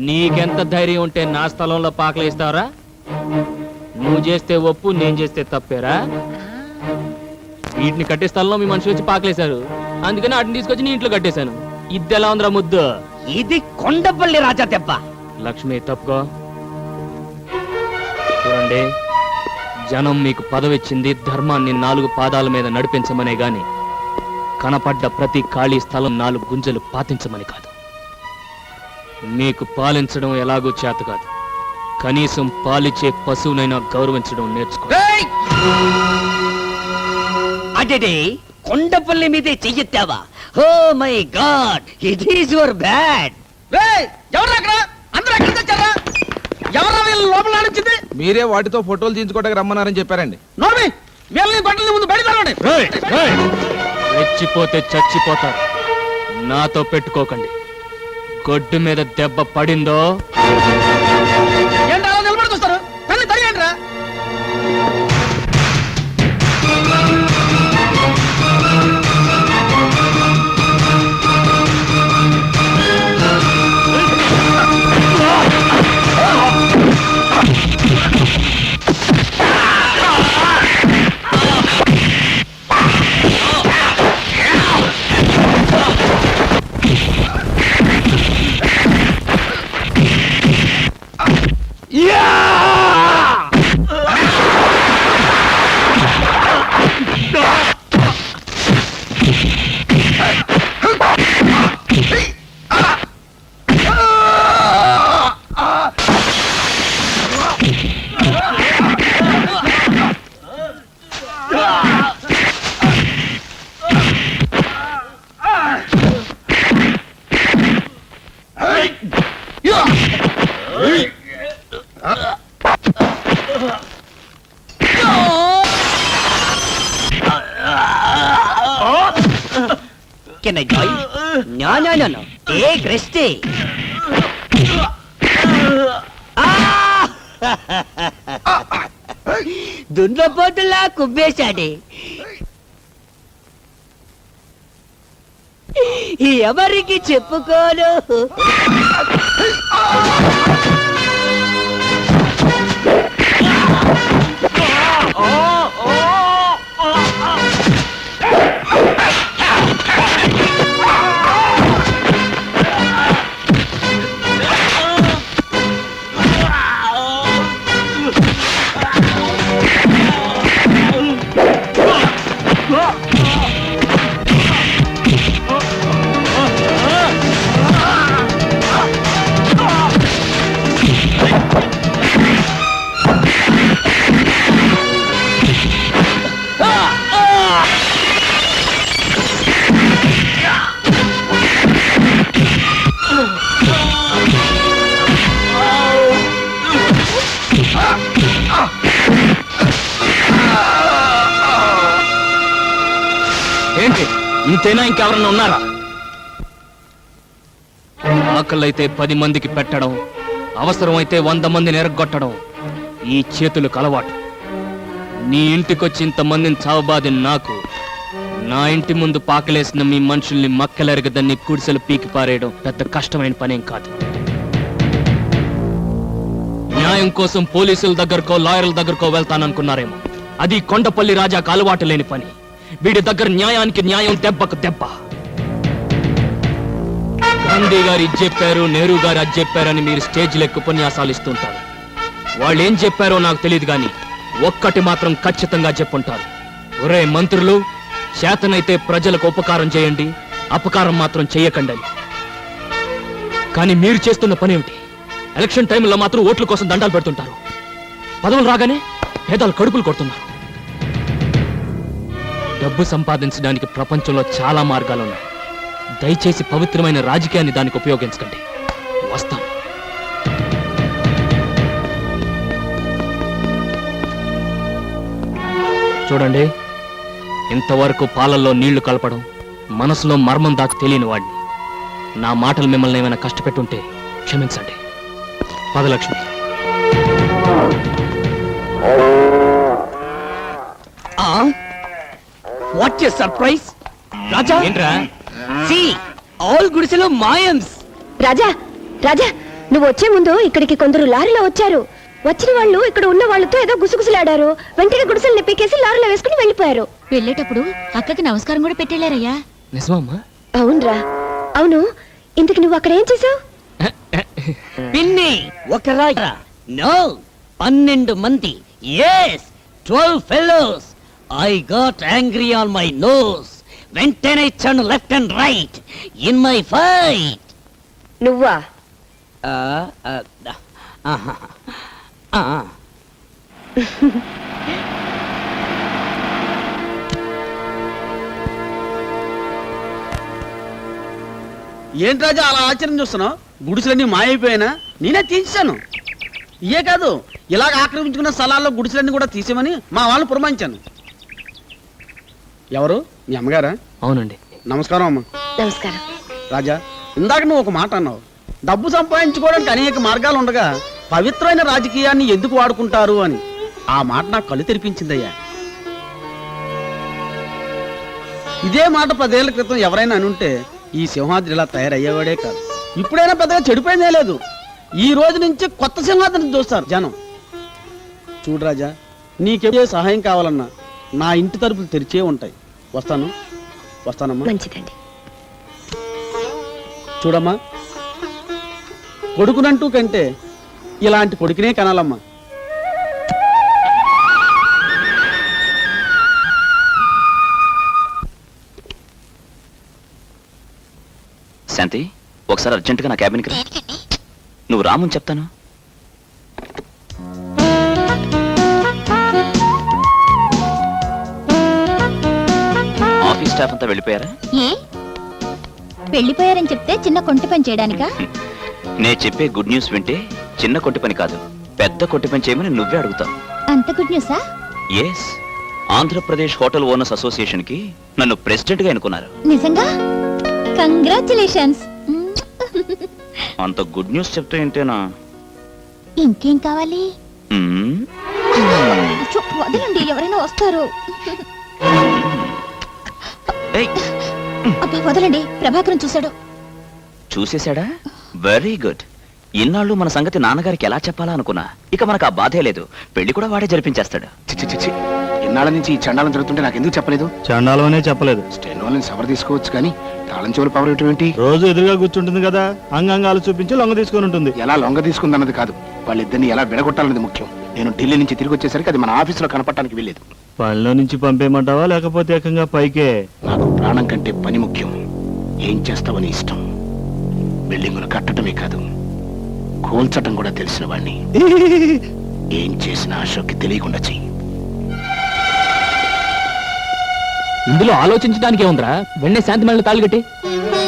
నీకెంత ధైర్యం ఉంటే నా స్థలంలో పాకలేస్తావరా? నువ్వు చేస్తే ఒప్పు, నేను చేస్తే తప్పేరా? వీటిని కట్టే స్థలంలో మీ మనుషులు వచ్చి పాకలేశారు, అందుకని వాటిని తీసుకొచ్చి నీ ఇంట్లో కట్టేశాను. ఇది ఎలా ఉందిరా ముద్దు? ఇది కొండపల్లి రాజా దెబ్బ. లక్ష్మి తప్పుకో. చూడండి, జనం మీకు పదవిచ్చింది ధర్మాన్ని 4 పాదాల మీద నడిపించమనే గాని కనపడ్డ ప్రతి ఖాళీ స్థలం 4 గుంజలు పాతించమని కాదు. మీకు పాలించడం ఎలాగూ చేత కాదు, కనీసం పాలిచ్చే పశువునైనా గౌరవించడం నేర్చుకో. అదే కొండపల్లి మీదే చెయ్యెత్తావా? Oh my god, it is your bad. మీరే వాటితో ఫోటోలు తీయించుకోవడానికి రమ్మన్నారని చెప్పారండి. రెచ్చిపోతే చచ్చిపోతారు. నాతో పెట్టుకోకండి. గొడ్డు మీద దెబ్బ పడిందో Can I join? No. Take rest. దున్నపోతులా కుబ్బేశాడే. ఎవరికి చెప్పుకోను. ఏంటి ఇంతేనా? ఇంకెవరన్నా ఉన్నారా? ఆకలైతే 10 మందికి పెట్టడం, అవసరమైతే 100 మందిని ఎరగొట్టడం ఈ చేతులకు అలవాటు. నీ ఇంటికొచ్చి ఇంతమందిని చావబాది నాకు, నా ఇంటి ముందు పాకలేసిన మీ మనుషుల్ని మక్కలెరగదని కుడిసెలు పీకి పారేయడం పెద్ద కష్టమైన పనేం కాదు. న్యాయం కోసం పోలీసుల దగ్గరకో లాయర్ల దగ్గరకో వెళ్తాననుకున్నారేమో. అది కొండపల్లి రాజాకు అలవాటు లేని పని. వీడి దగ్గర న్యాయానికి న్యాయం, దెబ్బకు దెబ్బ. గాంధీ గారు ఇది చెప్పారు, నెహ్రూ గారు అది చెప్పారని మీరు స్టేజ్లో ఎక్కువ ఉపన్యాసాలు ఇస్తుంటారు. వాళ్ళు ఏం చెప్పారో నాకు తెలియదు కానీ ఒక్కటి మాత్రం ఖచ్చితంగా చెప్పుంటారు. ఒరే మంత్రులు, చేతనైతే ప్రజలకు ఉపకారం చేయండి, అపకారం మాత్రం చెయ్యకండి అని. కానీ మీరు చేస్తున్న పని ఏమిటి? ఎలక్షన్ టైంలో మాత్రం ఓట్ల కోసం దండాలు పెడుతుంటారు. పదవులు రాగానే పేదలు కడుపులు కొడుతున్నారు. డబ్బు సంపాదించడానికి ప్రపంచంలో చాలా మార్గాలున్నాయి. దయచేసి పవిత్రమైన రాజకీయాన్ని దానికి ఉపయోగించకండి. వస్తాను. చూడండి, ఇంతవరకు పాలల్లో నీళ్లు కలపడం, మనసులో మర్మం దాకా తెలియని వాడిని. నా మాటలు మిమ్మల్ని ఏమైనా కష్టపెట్టుంటే క్షమించండి. Padalakshmi. What a surprise Raja. ఏంట్రా? సి ఆల్ గుడిసెలో మాయమ్స్. రాజా రాజా, నువ్వు వచ్చే ముందు ఇక్కడికి కొందరు లారీలో వచ్చారు. వచ్చిన వాళ్ళు ఇక్కడ ఉన్న వాళ్ళతో ఏదో గుసగుసలాడారు. వెంటనే గుడిసెల్ని పీకేసి లారీలో వేసుకుని వెళ్ళిపోయారు. వెళ్ళేటప్పుడు అక్కకి నమస్కారం కూడా పెట్టేళ్ళారయ్యా. నిజమమ్మా? అవునరా, అవును. ఇంతకు నువ్వు అక్కడ ఏం చేసావు? పిన్ని ఒక రాజా. నో, 12 మంది. Yes, 12 fellows. I got angry on my nose. వెంటనే ఇచ్చాను left and right in my fight. నువ్వా? ఏంటి రాజా అలా ఆశ్చర్యం చూస్తున్నావు? గుడిసెలన్నీ మాయైపోయినా నేనే తీసేశాను. ఇయే కాదు, ఇలాగ ఆక్రమించుకున్న స్థలాల్లో గుడిసెలన్నీ కూడా తీసేమని మా వాళ్ళు పురమాయించాను. ఎవరు? మీ అమ్మగారా? అవునండి. నమస్కారం అమ్మ. నమస్కారం. రాజా, ఇందాక నువ్వు ఒక మాట అన్నావు. డబ్బు సంపాదించుకోవడానికి అనేక మార్గాలు ఉండగా పవిత్రమైన రాజకీయాన్ని ఎందుకు వాడుకుంటారు అని. ఆ మాట నాకు కళ్ళు తెరిపించిందయ్యా. ఇదే మాట 10 ఏళ్ల క్రితం ఎవరైనా అనుంటే ఈ సింహాద్రి ఇలా తయారయ్యేవాడే కాదు. ఇప్పుడైనా పెద్దగా చెడిపోయిందే లేదు. ఈ రోజు నుంచి కొత్త సింహాద్రిని చూస్తారు జనం. చూడు రాజా, నీకే సహాయం కావాలన్నా నా ఇంటి తలుపులు తెరిచే ఉంటాయి. వస్తానమ్మా. మంచిదండి. చూడమ్మా, కొడుకునంటూ కంటే ఇలాంటి కొడుకునే కనాలమ్మా. శాంతి, ఒకసారి అర్జెంటుగా నా క్యాబిన్కి రా. నువ్వు రామని చెప్తాను. ఆఫీస్ స్టాఫ్ అంతా వెళ్ళిపోయారా? ఏ వెళ్ళిపోయారని చెప్తే చిన్న కొంటి పని చేయడానికా? నే చెప్పే గుడ్ న్యూస్ వింటే చిన్న కొట్టి పని కాదు, పెద్ద కొట్టి పని చేయమని నువ్వే అడుగుతావు. అంత గుడ్ న్యూసా? Yes, Andhra Pradesh hotel owners association కి నన్ను ప్రెసిడెంట్ గా ఎన్నుకున్నారు. నిజంగా? కంగ్రాచులేషన్స్. అంత గుడ్ న్యూస్ చెప్తే ఏంటేనా? ఇంకేం కావాలి? అచ్చో, వదలండి, ఎవరైనా వస్తారు. ఏయ్, అబ్బా వదలండి, ప్రభాకరం చూశాడు. చూసేశాడా? Very good. ఇన్నాళ్ళు మన సంగతి నాన్నగారికి ఎలా చెప్పాలా అనుకున్నా. ఇక మనకు ఆ బాధే లేదు. పెళ్లి కూడా వాడే జరిపించేస్తాడు. చిచ్చి ఇన్నాళ్ళ నుంచి ఈ చండాలం జరుగుతుంటే నాకు ఎందుకు చెప్పలేదు? చండాలమనే చెప్పలేదు. స్టెన్ వాళ్ళని సవర్ తీసుకోవచ్చు కానీ తాళం చెవులు పవర్ ఇవ్వటం ఏంటి? రోజు ఎదురుగా కూర్చుంటుంది కదా, అంగాంగాలు చూపించి లొంగ తీసుకొని ఉంటుంది. ఎలా లొంగ తీసుకుందన్నది కాదు, వాళ్ళిద్దరిని ఎలా విడగొట్టాలన్నది ముఖ్యం. నేను ఢిల్లీ నుంచి తిరిగి వచ్చేసరికి అది మన ఆఫీసులో కనపడటానికి వెళ్ళేది. పనిలో నుంచి పంపేయమంటావా లేకపోతే ఏకంగా పైకే? నాకు ప్రాణం కంటే పని ముఖ్యం. ఏం చేస్తావని ఇష్టం. బిల్డింగులు కట్టడమే కాదు, కూల్చటం కూడా తెలిసిన వాణ్ణి. ఏం చేసినా అశోక్కి తెలియకుండా చెయ్యి. ఇందులో ఆలోచించడానికి ఏముందిరా? వెంటనే శాంతి మేళ తాళి కట్టి.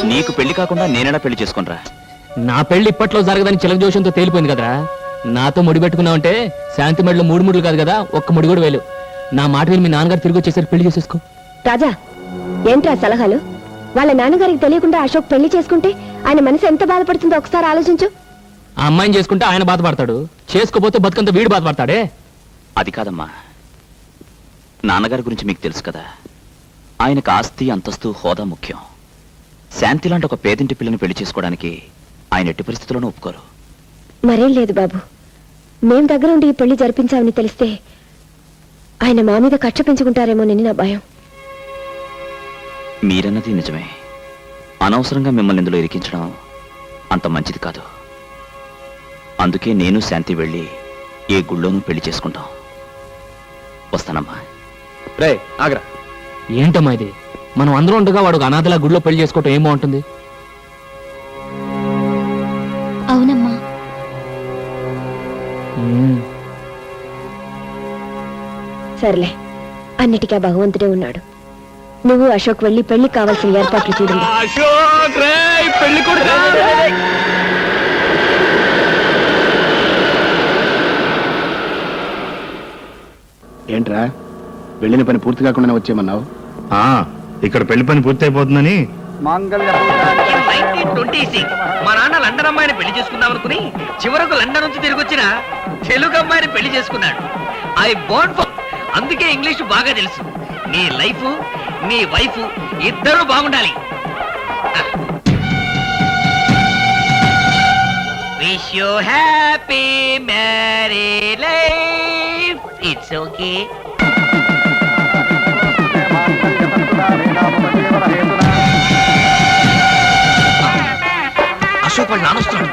నీకు పెళ్లి కాకుండా నేనేనా పెళ్లి చేసుకునిరా? నా పెళ్లి ఇప్పట్లో జరగదని చిలక జోషంతో తేలిపోయింది కదరా. నాతో ముడి పెట్టుకున్నావంటే శాంతి మెడలో 3 ముడులు కాదు కదా, ఒక్క ముడి కూడా వేలు. నా మాట విని మీ నాన్నగారు తిరిగి వచ్చేసరి పెళ్లి చేసేసుకో. రాజా, ఏంట్రా సలహాలు? వాళ్ళ నాన్నగారికి తెలియకుండా అశోక్ పెళ్లి చేసుకుంటే ఆయన మనసు ఎంత బాధపడుతుందో ఒకసారి ఆలోచించు. ఆ అమ్మాయిని చేసుకుంటే ఆయన బాధపడతాడు, చేసుకోపోతే బతుకంత వీడు బాధపడతాడే. అది కాదమ్మా, నాన్నగారి గురించి మీకు తెలుసు కదా. ఆయనకు ఆస్తి, అంతస్తు, హోదా ముఖ్యం. శాంతి లాంటి ఒక పేదింటి పిల్లని పెళ్లి చేసుకోవడానికి ఆయన ఎట్టి పరిస్థితుల్లోనూ ఒప్పుకోరు. మరేం లేదు బాబు, మేం దగ్గర ఉండి ఈ పెళ్లి జరిపించామని తెలిస్తే ఆయన మా మీద కక్ష పెంచుకుంటారేమోనని నా భయం. మీరన్నది నిజమే. అనవసరంగా మిమ్మల్ని ఇందులో ఇరికించడం అంత మంచిది కాదు. అందుకే నేను శాంతి వెళ్ళి ఏ గుళ్ళోనూ పెళ్లి చేసుకుంటాం. వస్తానమ్మా. రే ఆగ్రా. ఏంటమ్మా ఇది? మనం అందరూ ఉండగా వాడు అనాథలా గుడిలో పెళ్లి చేసుకోవటం ఏం బాగుంటుంది? అవునమ్మా. సర్లే, అన్నిటికీ ఆ భగవంతుడే ఉన్నాడు. నువ్వు అశోక్ వెళ్ళి పెళ్లి కావాల్సిన ఏర్పాట్లు చూడండి. ఏంట్రా, వెళ్ళిన పని పూర్తి కాకుండా వచ్చేయమన్నావు? ఇక్కడ పెళ్లి పని పూర్తి అయిపోతుందని. 1926 మా నాన్న లండన్ అమ్మాయిని పెళ్లి చేసుకుందాం అనుకుని చివరకు లండన్ నుంచి తిరిగి వచ్చిన తెలుగు అమ్మాయిని పెళ్లి చేసుకున్నాడు. ఐ బోర్న్ ఫర్, అందుకే ఇంగ్లీష్ బాగా తెలుసు. నీ లైఫ్, నీ వైఫ్ ఇద్దరు బాగుండాలి. Wish you happy married life. It's okay. Ashok వాళ్ళు నానొస్తున్నాడు.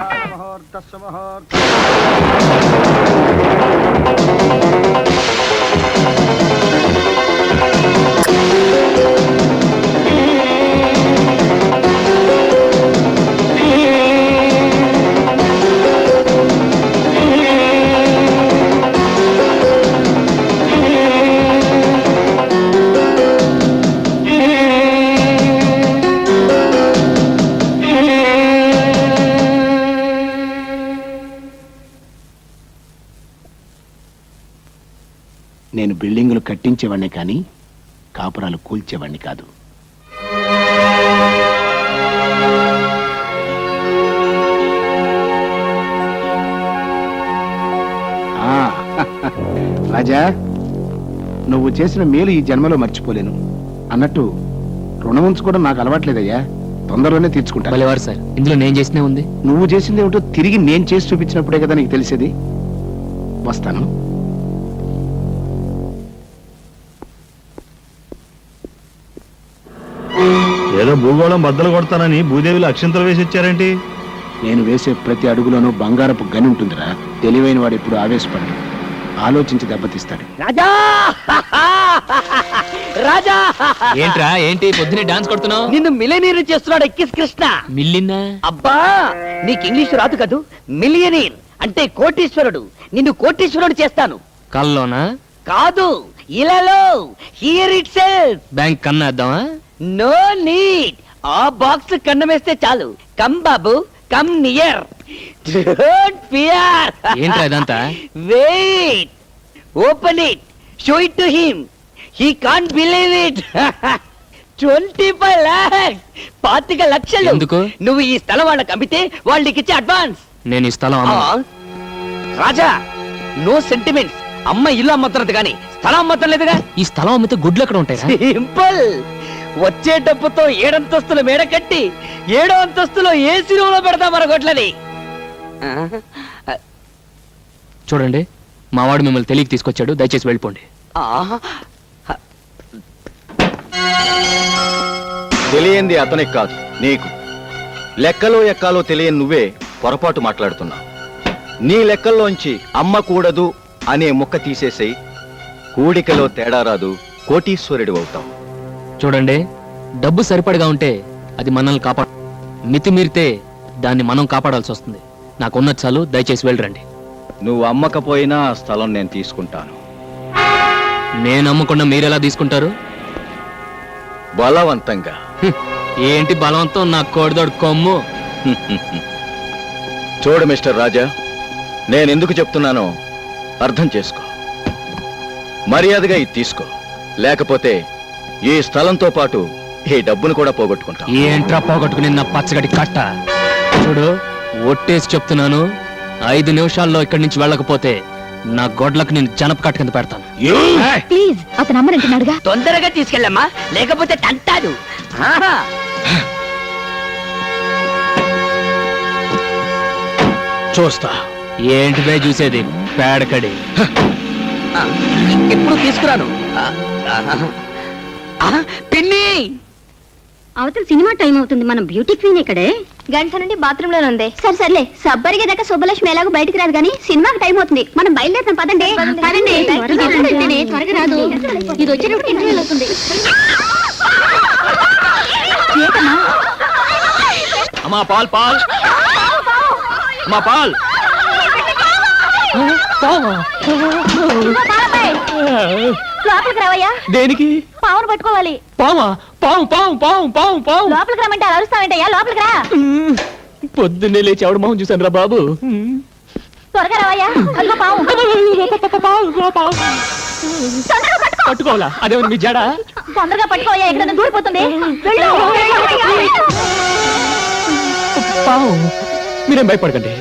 నేను బిల్డింగులు కట్టించేవాడిని కానీ కాపురాలు కూల్చేవాడిని కాదు. ఆ, రాజా, నువ్వు చేసిన మేలు ఈ జన్మలో మర్చిపోలేను. అన్నట్టు రుణం ఉంచుకోవడం నాకు అలవాట్లేదయ్యా, తొందరలోనే తీర్చుకుంటా. భలేవారు సార్, ఇందులో నేను చేసినే ఉంది. నువ్వు చేసింది ఏమిటో తిరిగి నేను చేసి చూపించినప్పుడే కదా నీకు తెలిసేది. వస్తాను. ఏదో భూగోళం బద్దలు కొడతానని భూదేవిలో అక్షంతలు వేసి ఇచ్చారేంటి? నేను వేసే ప్రతి అడుగులోనూ బంగారపు గని ఉంటుందిరా. తెలివైన వాడు ఎప్పుడు ఆవేశపడడు, ఆలోచించి దెబ్బతీస్తాడు. రాజా రాజా ఏంట్రా ఏంటి పొద్దునే డాన్స్ కొడుతున్నావు? నిన్ను మిలియనీర్ చేస్తున్నాడు ఎక్కిస్ కృష్ణ. మిల్లిన్నా? అబ్బా నీకు ఇంగ్లీష్ రాదు కదూ. మిలియనీర్ అంటే కోటీశ్వరుడు. నిన్ను కోటీశ్వరుడు చేస్తాను. కల్లోనా? కాదు, ఇలాలో. Here itself. బ్యాంక్ కన్నా వేద్దామా? No need. ఆ బాక్స్ కన్నమేస్తే చాలు. కమ్ బాబు, కమ్ నియర్. Don't fear. ఏంట్రా ఇదంతా? Wait, open it, show it to him. He can't believe it. 25 lakhs, 25 లక్షలు. ఎందుకు? నువ్వు ఈ స్థలం వాళ్ళకి అమ్మితే వాళ్ళకి ఇచ్చే అడ్వాన్స్. నేను ఈ స్థలం అమ్మను. రాజా, నో సెంటిమెంట్స్. అమ్మ ఇల్లు అమ్మతున్నది కానీ స్థలం అమ్మతం లేదుగా. ఈ స్థలం అమ్మితే గుడ్లు ఎక్కడ ఉంటాయి? సింపుల్. వచ్చే డబ్బుతో 7 అంతస్తుల మేడ కట్టి 7వ అంతస్తులో ఏసీ రూమ్ లో పెడతా మరొకట్లని. చూడండి, మావాడు మిమ్మల్ని తెలియక తీసుకొచ్చాడు, దయచేసి వెళ్ళిపోండి. తెలియంది అతనికి కాదు, నీకు. లెక్కలో ఎక్కాలో తెలియని నువ్వే పొరపాటు మాట్లాడుతున్నావు. నీ లెక్కల్లోంచి అమ్మ కూడదు అనే ముక్క తీసేసి కూడికలో తేడా రాదు, కోటీశ్వరుడు అవుతావు. చూడండి, డబ్బు సరిపడగా ఉంటే అది మనల్ని కాపాడు, మితిమీరితే దాన్ని మనం కాపాడాల్సి వస్తుంది. నాకున్న చాలు, దయచేసి వెళ్ళరండి. నువ్వు అమ్మకపోయినా ఆ స్థలం నేను తీసుకుంటాను. నేను అమ్మకుండా మీరెలా తీసుకుంటారు? బలవంతంగా. ఏంటి బలవంతం? నా కోడిదోడు కొమ్ము. చూడు మిస్టర్ రాజా, నేను ఎందుకు చెప్తున్నానో అర్థం చేసుకో. మర్యాదగా ఇది తీసుకో, లేకపోతే ఈ స్థలంతో పాటు ఈ డబ్బును కూడా పోగొట్టుకుంటా. ఏంట్రా పోగొట్టుకుని నా పచ్చగడి కట్ట? చూడు, ఒట్టేసి చెప్తున్నాను, 5 నిమిషాల్లో ఇక్కడి నుంచి వెళ్ళకపోతే నా గొడ్లకు నేను జనప కట్ట కింద పెడతాను. ప్లీజ్, అతను అమ్మనంటున్నాడుగా. తొందరగా తీసుకెళ్ళమ్మా, లేకపోతే తంటాడు. చూస్తా. ఏంటిదే చూసేది? పేడకడి. ఎప్పుడు తీసుకురాను. పిన్ని, అవతల సినిమా టైం అవుతుంది, మనం బ్యూటీ క్వీన్ ఇక్కడే. గంట నుండి బాత్రూమ్ లోనే ఉంది. సరే సర్లే, సబ్బరిగే దాకా శుభలక్ష్మి ఎలాగో బయటికి రాదు కానీ సినిమాకి టైం అవుతుంది. మనం బయలుదేరుతాం. పదండి పదండి. త్వరగా రాదు, ఇది వచ్చేటప్పుడు ఇంటర్వ్యూ అవుతుంది. అమ్మా పాల్, పాల్, అమ్మా పాల్. లోపలికి రావయ్యా. దేనికి? పావును పట్టుకోవాలి. పావా? పావు పావు పావు పావు పావు. లోపలికి రమ్మంటే అలా అరుస్తావేంటయ్యా? లోపలికి రా. పొద్దున్నే లేచి ఎవడ మొహం చూశాను రా బాబు. త్వరగా రావయ్యా. అదిగో పావు. తొందరగా పట్టుకో. పట్టుకోవాలా? అదేమన్నా మీ జడ? తొందరగా పట్టుకోవయ్యా, ఎక్కడ దూరిపోతుంది. వెళ్ళు. పావు. మీరేం భయపడకండి.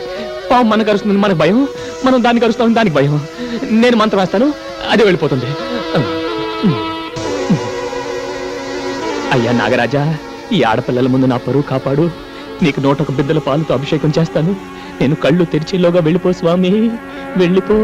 పావు మనకు అరుస్తుంది, మనకు భయం. మనం దానికి అరుస్తాం, దానికి భయం. నేను మంత్రం వేస్తాను, అదే వెళ్ళిపోతుంది. అయ్యా నాగరాజా, ఈ ఆడపిల్లల ముందు నా పరువు కాపాడు. నీకు 101 బిద్దల పాలతో అభిషేకం చేస్తాను. నేను కళ్ళు తెరిచేలోగా వెళ్ళిపో స్వామి, వెళ్ళిపో.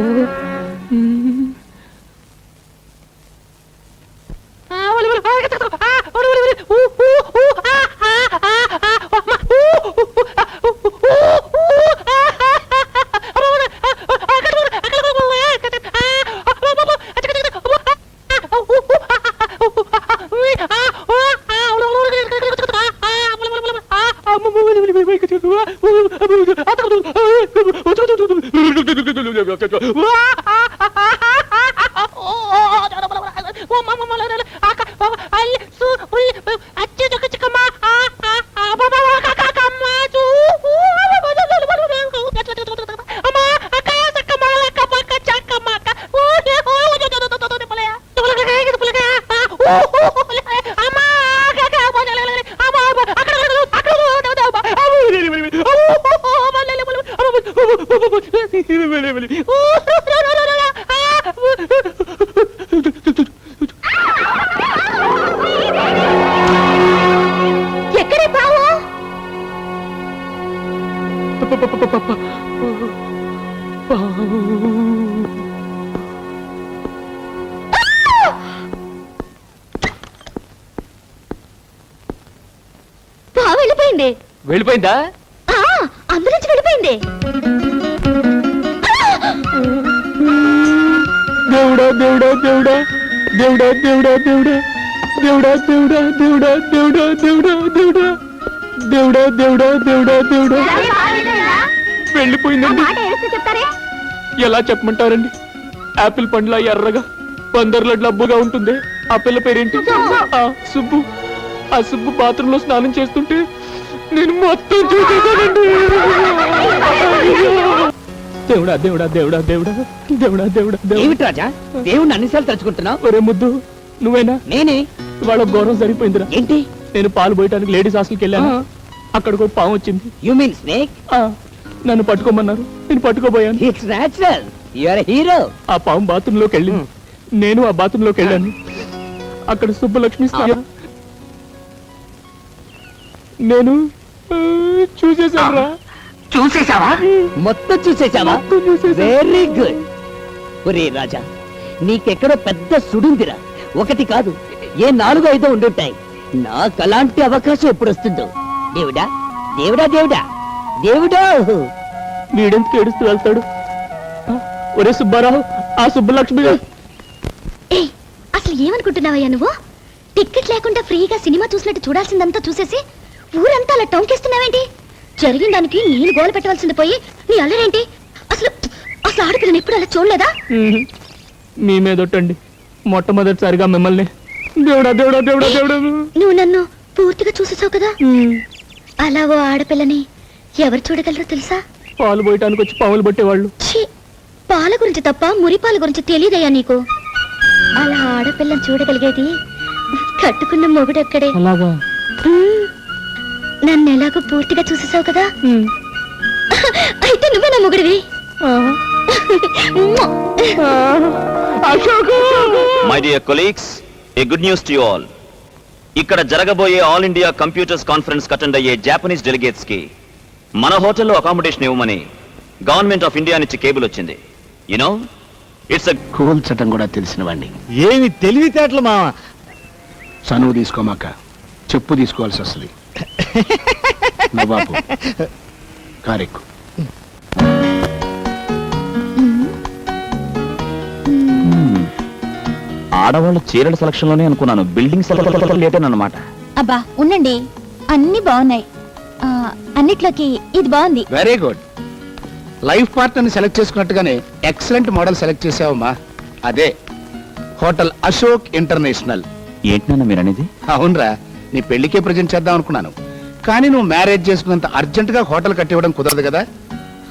ఎక్కడే బావు? బావు వెళ్ళిపోయింది. వెళ్ళిపోయిందా? అందులోంచి వెళ్ళిపోయింది. దేవుడా దేవుడా దేవుడా దేవుడా దేవుడా దేవుడా దేవుడా దేవుడా దేవుడా దేవుడా దేవుడా దేవుడా దేవుడా దేవుడా దేవుడా దేవుడా వెళ్ళిపోయిందండి. చెప్తారే ఎలా చెప్పమంటారండి? యాపిల్ పండ్ల ఎర్రగా పందర్ల డబ్బుగా ఉంటుంది. ఆ పిల్ల పేరేంటి? ఆ సుబ్బు. ఆ సుబ్బు బాత్రూంలో స్నానం చేస్తుంటే నేను మొత్తం చూసేసానండి. దేవుడా దేవుడా దేవుడా దేవుడా దేవుడా దేవుడా ఏమిటి రాజా దేవుణ్ణి అన్నిసార్లు తలుచుకుంటున్నావు? ఒరే ముద్దు, నువ్వేనా? నేనే. వాళ్ళ ఘోరం సరిపోయిందిరా. ఏంటి? నేను పాలు పోయటానికి లేడీస్ హాస్టల్కి వెళ్ళాను. అక్కడికి ఒక పాము వచ్చింది. You mean snake? నన్ను పట్టుకోమన్నారు, నేను పట్టుకోబోయాను. It's natural. You are hero. ఆ పాము బాత్రూమ్ లోకి వెళ్ళింది. నేను ఆ బాత్రూమ్ లోకి వెళ్ళాను. అక్కడ సుబ్బలక్ష్మి స్నానం. నేను చూసేసాను. చూసేసావా? మొత్తం చూసేసావా? Very good. ఒరే రాజా, నీకెక్కడో పెద్ద సుడుందిరా. ఒకటి కాదు, ఏ 4-5 ఉండుంటాయి. నాకు అలాంటి అవకాశం ఎప్పుడు వస్తుందో. దేవుడా దేవుడా దేవుడా దేవుడా. వీడెందుకు ఏడుస్తూ వెళ్తాడు? ఒరే సుబ్బారావు, ఆ సుబ్బలక్ష్మి. అసలు ఏమనుకుంటున్నావయ్యా నువ్వు? టికెట్ లేకుండా ఫ్రీగా సినిమా చూసినట్టు చూడాల్సిందంతా చూసేసి ఊరంతా అలా టౌన్కేస్తున్నావేంటి? జరిగిన దానికి నేను గోల పెట్టవలసింది పోయి నీ అల్లరేంటి? అసలు అసలు ఆడపిల్లని ఎప్పుడు అలా చూడలేదా? మీ మీదొట్టండి, మొట్టమొదటిసారిగా మిమ్మల్ని. దేవుడా దేవుడా దేవుడా దేవుడా. నువ్వు నన్ను పూర్తిగా చూసేసావు కదా. అలా ఓ ఆడపిల్లని ఎవరు చూడగలరో తెలుసా? పాలు పోయటానికి వచ్చి పాములు పట్టేవాళ్ళు. ఛీ, పాల గురించి తప్ప మురిపాల గురించి తెలియదయ్యా నీకు. అలా ఆడపిల్లని చూడగలిగేది కట్టుకున్న మొగుడెక్కడే. అలాగా? నన్ను ఎలాగో పూర్తిగా చూసేసావు కదా. అయితే నువ్వే నా మొగుడివి. My dear colleagues, a good news to you all. ఇక్కడ జరగబోయే all India computers conference attend అయ్యే జాపనీస్ డెలిగేట్స్ కి మన హోటల్లో అకామిడేషన్ ఇవ్వమని గవర్నమెంట్ ఆఫ్ ఇండియా నుంచి కేబుల్ వచ్చింది. యునో, ఇట్స్ కూల్చటం కూడా తెలిసిన వాడిని. ఏమి తెలివితేటలు మావా. చనువు తీసుకోమాక చెప్పు తీసుకోవాల్సి వస్తుంది. బాబు కారెక్కు. ఆడవాళ్ళు చీరల సెలక్షన్ లోనే అనుకున్నాను, బిల్డింగ్ సెలక్షన్ లేటేనమాట. అబ్బా ఉండండి, అన్ని బాగున్నాయి. అన్నిట్లోకి ఇది బాగుంది. Very good. లైఫ్ పార్ట్నర్ని సెలెక్ట్ చేసుకున్నట్టుగానే ఎక్సలెంట్ మోడల్ సెలెక్ట్ చేసావమ్మా. అదే హోటల్ అశోక్ ఇంటర్నేషనల్. ఏంటన్నా మీరు అనేది? అవునరా, నీ పెళ్లికే ప్రజెంట్ చేద్దాం అనుకున్నాను, కానీ నువ్వు మ్యారేజ్ చేసుకున్నంత అర్జెంట్ గా హోటల్ కట్టివ్వడం కుదరదు కదా,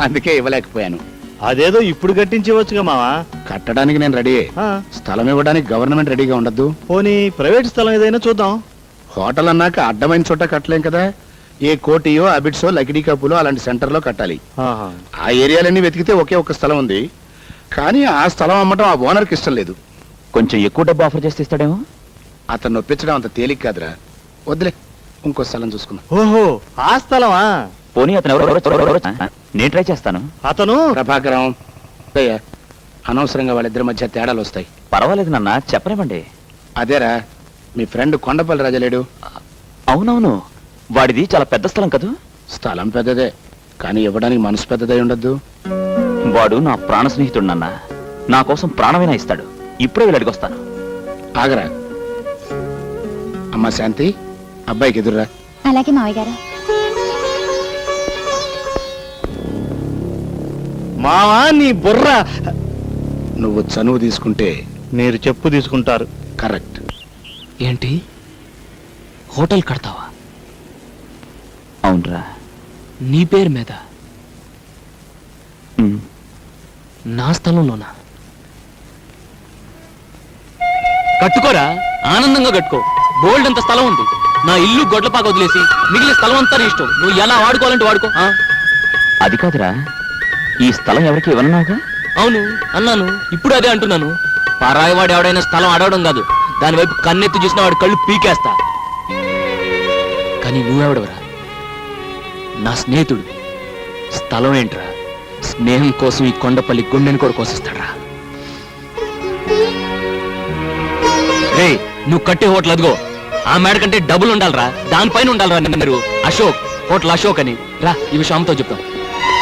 అందుకే ఇవ్వలేకపోయాను. అదేదో ఇప్పుడు కట్టించవచ్చుగా మావా. కట్టడానికి నేను రెడీ. స్థలం ఇవ్వడానికి గవర్నమెంట్ రెడీగా ఉండద్దు. పోనీ ప్రైవేట్ స్థలం ఏదైనా చూద్దాం. హోటల్ అన్నాక అడ్డమైన చోట కట్టలేం కదా. ఏ కోటియో అబిడ్సో లకిడీ కప్పులో అలాంటి సెంటర్ లో కట్టాలి. ఆ ఏరియాలన్నీ వెతికితే ఒకే ఒక స్థలం ఉంది, కానీ ఆ స్థలం అమ్మటం ఆ ఓనర్కి ఇష్టం లేదు. కొంచెం ఎక్కువ డబ్బు ఆఫర్ చేస్తే ఇస్తాడేమో. అతను ఒప్పించడం అంత తేలిక కాదురా. వద్దులే, ఇంకో స్థలం చూసుకున్నా. ఓహో, ఆ స్థలమా? పోనీ అతను ఎవరు? నేను ట్రై చేస్తాను. అతను ప్రభాకరం. అయ్యా, అనవసరంగా వాళ్ళిద్దరి మధ్య తేడాలు వస్తాయి. పర్వాలేదు నాన్న, చెప్పనివ్వండి. అదేరా, మీ ఫ్రెండ్ కొండపల్లి రాజలేడు. అవునవును, వాడిది చాలా పెద్ద స్థలం కదా. స్థలం పెద్దదే, కానీ ఇవ్వడానికి మనసు పెద్దదై ఉండద్దు. వాడు నా ప్రాణ స్నేహితుడు నాన్న, నా కోసం ప్రాణమైనా ఇస్తాడు. ఇప్పుడే వీళ్ళు అడిగొస్తాను. ఆగరా. అమ్మా శాంతి, అబ్బాయికి ఎదురురా. అలాగే మావయ్య గారు. మావా నీ బుర్ర నువ్వు చనువు తీసుకుంటే మీరు చెప్పు తీసుకుంటారు. కరెక్ట్. ఏంటి హోటల్ కడతావా? అవునరా. నీ పేరు మీద? నా స్థలంలోనా? కట్టుకోరా, ఆనందంగా కట్టుకో. బోల్డ్ అంత స్థలం ఉంది. నా ఇల్లు గొడ్లపాక వదిలేసి మిగిలిన స్థలం అంతా నీ ఇష్టం. నువ్వు ఎలా వాడుకోవాలంటే వాడుకో. అది కాదురా, ఈ స్థలం ఎవరికి ఇవ్వనున్నావుగా? అవును అన్నాను, ఇప్పుడు అదే అంటున్నాను. పరాయివాడు ఎవడైనా స్థలం అడగడం కాదు, దాని వైపు కన్నెత్తి చూసిన వాడి కళ్ళు పీకేస్తా. కానీ నువ్వెవడవరా? నా స్నేహితుడు. స్థలం ఏంట్రా? స్నేహం కోసం ఈ కొండపల్లి గుండెని కూడా కోసిస్తాడ్రా. రే, నువ్వు కట్టే హోటల్ అదిగో ఆ మేడ కంటే డబ్బులు ఉండాలరా, దానిపైన ఉండాలరా. మీరు అశోక్, హోటల్ అశోక్ అని రా, ఈ విషయం అమ్మతో చెప్తాం.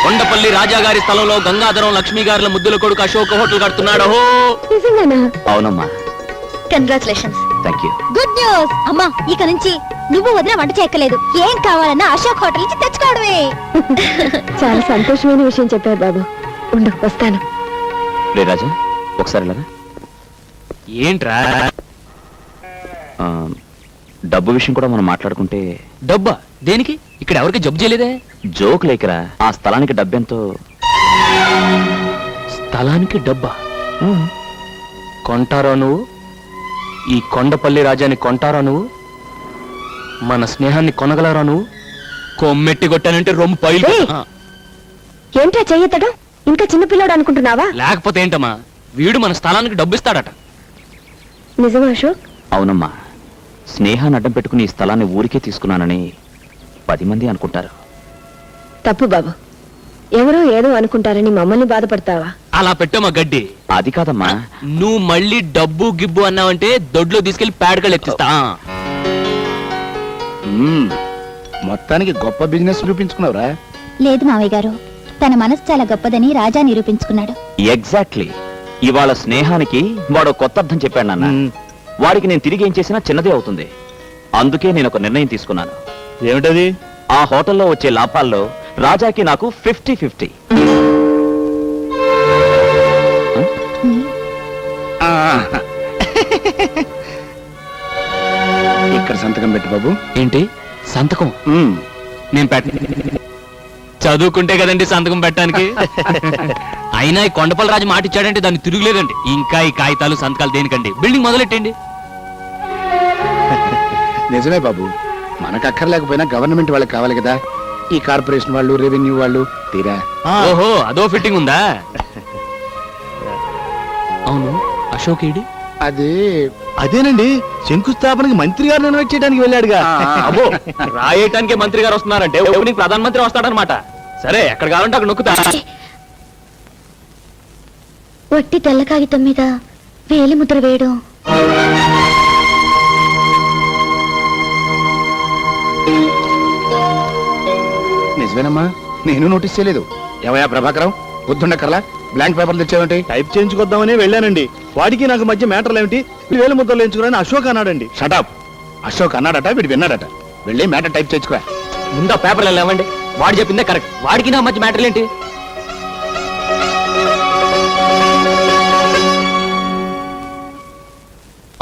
కొండపల్లి రాజాగారి స్థలంలో గంగాధరం లక్ష్మీ గారుల ముద్దుల కొడుకు అశోక్ హోటల్ కడుతున్నాడు. అవునమ్మా. Congratulations. Thank you. Good news అమ్మా, ఇక నుంచి నువ్వు వదిన వంట చేయక్కలేదు. ఏం కావాలన్నా అశోక్ హోటల్ నుంచి తెచ్చుకోవడమే. చాలా సంతోషమైన విషయం చెప్పారు బాబు. ఉండు, వస్తాను. రే రాజా, ఒకసారి ఇలాగా. ఏంట్రా? డబ్బు విషయం కూడా మనం మాట్లాడుకుంటే. డబ్బా? దేనికి? ఇక్కడ ఎవరికి జబ్బు చేయలేదే. జోక్ లేకరా, ఆ స్థలానికి డబ్బెంతో. స్థలానికి డబ్బా? కొంటారా నువ్వు? ఈ కొండపల్లి రాజాని కొంటారా నువ్వు? మన స్నేహాన్ని కొనగలరా నువ్వు? కొమ్మెట్టి కొట్టానంటే రొమ్ము పైలు. ఏంట్రా చెయ్యతడం? ఇంకా చిన్నపిల్లాడు అనుకుంటున్నావా? లేకపోతే ఏంటమ్మా, వీడు మన స్థలానికి డబ్బు ఇస్తాడట. నిజమా అశోక్? అవునమ్మా. స్నేహాన్ని అడ్డం పెట్టుకుని ఈ స్థలాన్ని ఊరికే తీసుకున్నానని 10 మంది అనుకుంటారు. తప్పు బాబు. ఎవరో ఏదో అనుకుంటారని మమ్మల్ని బాధపడతావా? అలా పెట్టమ్మా గడ్డి. అది కాదమ్మా. నువ్వు మళ్ళీ డబ్బు గిబ్బు అన్నావంటే దొడ్లో తీసుకెళ్లి పేడకలు ఎత్తిస్తా. మొత్తానికి గొప్ప బిజినెస్ చూపించుకున్నావురా. లేదు మావయ్య గారు, తన మనసు చాలా గొప్పదని రాజా నిరూపించుకున్నాడు. ఎగ్జాక్ట్లీ. ఇవాళ స్నేహానికి వాడు కొత్త అర్థం చెప్పాడు నాన్న. వాడికి నేను తిరిగి ఏం చేసినా చిన్నదే అవుతుంది. అందుకే నేను ఒక నిర్ణయం తీసుకున్నాను. ఏమిటది? ఆ హోటల్లో వచ్చే లాభాల్లో రాజాకి నాకు 50-50. ఇక్కడ సంతకం పెట్టు బాబు. ఏంటి సంతకం? నేను పెట్ట చదువుకుంటే కదండి సంతకం పెట్టడానికి. అయినా ఈ కొండపల్లి రాజు మాట ఇచ్చాడంటే దాన్ని తిరుగులేదండి. ఇంకా ఈ కాగితాలు సంతకాలు దేనికండి? బిల్డింగ్ మొదలెట్టండి. నిజమే బాబు, మనకు అక్కర్లేకపోయినా గవర్నమెంట్ వాళ్ళకి కావాలి కదా. ఈ కార్పొరేషన్ వాళ్ళు, రెవెన్యూ వాళ్ళు తీరా. ఓహో, అదో ఫిట్టింగ్ ఉందా? అవును, అశోక్ ఏడి? అది అదేనండి, శంకుస్థాపనకి మంత్రి గారిని ఇన్వైట్ చేయడానికి వెళ్ళాడుగా. అబ్బో, రాయటానికి మంత్రి గారు వస్తున్నారంటే ఓపెనింగ్ ప్రధానమంత్రి వస్తాడనమాట. సరే, ఎక్కడ కావాలంటే అక్కడ నొక్కుతా. వట్టి తెల్ల కాగితం మీద వేలి ముద్ర వేయడం. నిజమేనమ్మా, నేను నోటీస్ చేయలేదు. ఏవయా ప్రభాకరం, బుద్ధుండకర్లా బ్లాంక్ పేపర్లు తెచ్చావంటే? టైప్ చేయించుకొద్దామని వెళ్ళానండి. వాడికి నాకు మధ్య మ్యాటర్లు ఏమిటి? 1000 ముద్రలు ఎంచుకున్నాను అశోక్ అన్నాడండి. షటప్. అశోక్ అన్నాడట, వీడు విన్నాడట. వెళ్ళి మ్యాటర్ టైప్ చేయించుకో. ముందు ఆ పేపర్లు లేవండి. వాడు చెప్పిందే కరెక్ట్. వాడికి నా మధ్య మ్యాటర్లు ఏంటి?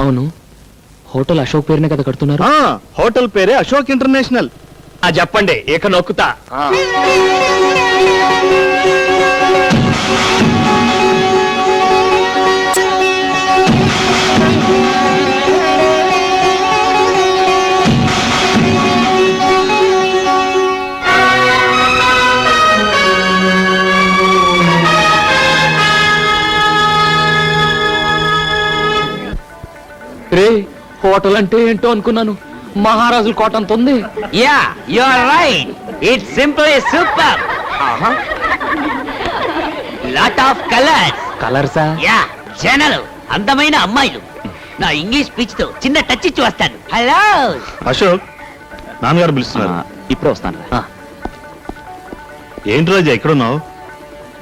అవును, హోటల్ అశోక్ పేరునే కదా కడుతున్నారు? హోటల్ పేరే అశోక్ ఇంటర్నేషనల్. అది చెప్పండి, ఇక నొక్కుతా. రే, హోటల్ అంటే ఏంటో అనుకున్నాను. మహారాజుల కోట అంత ఉంది. Ya, you are right. It's simple super. Lot of colours. కలర్సా? యా, జనాలు, అందమైన అమ్మాయిలు. నా ఇంగ్లీష్ స్పీచ్ తో చిన్న టచ్ ఇచ్చి వస్తాను. హలో అశోక్, నాన్నగారు పిలుస్తున్నారు. ఇప్పుడే వస్తాను. ఏంటి రాజా ఎక్కడున్నావు?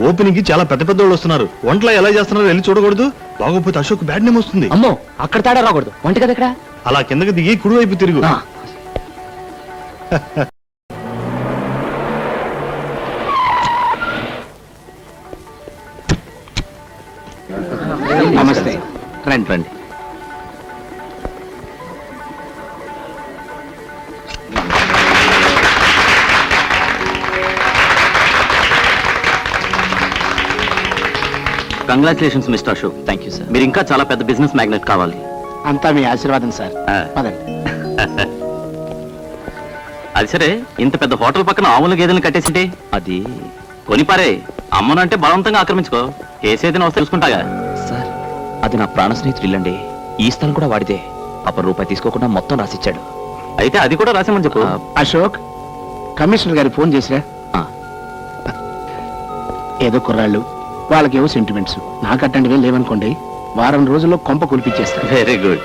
ఓపెనింగ్ కి చాలా పెద్ద పెద్ద వాళ్ళు వస్తున్నారు. వంటలు ఎలా చేస్తున్నారో వెళ్ళి చూడకూడదు. బాగోపోతే అశోక్ బ్యాడ్ నేమ్ వస్తుంది. అమ్మో, అక్కడ తేడా రాకూడదు. వంట కదా ఇక్కడ. అలా కిందకి దిగి కుడివైపు తిరుగు. నమస్తే. రండి రండి. Congratulations mister Ashok. Thank you sir. మీరు ఇంకా చాలా పెద్ద బిజినెస్ మ్యాగ్నెట్ కావాలి. అంతా మీ ఆశీర్వాదం సార్. పదండి. అది సరే, ఇంత పెద్ద హోటల్ పక్కన ఆవుల గేదెలను కట్టేసింటే అది కొనిపారే. అమ్మనంటే బలవంతంగా ఆక్రమించుకో. కేసేదైనా వస్తే చూసుకుంటాగా. సార్, అది నా ప్రాణ స్నేహితుడు ఇల్లండి. ఈ స్థలం కూడా వాడితే. రూపాయి తీసుకోకుండా మొత్తం రాసిచ్చాడు. అయితే అది కూడా రాసామని చెప్పు. అశోక్, కమిషనర్ గారికి ఫోన్ చేసిరా. ఏదో కుర్రాళ్ళు, వాళ్ళకేవో సెంటిమెంట్స్. నాకు అట్టంటివే లేవనుకోండి, వారం రోజుల్లో కొంప కులిపించేస్తారు. Very good.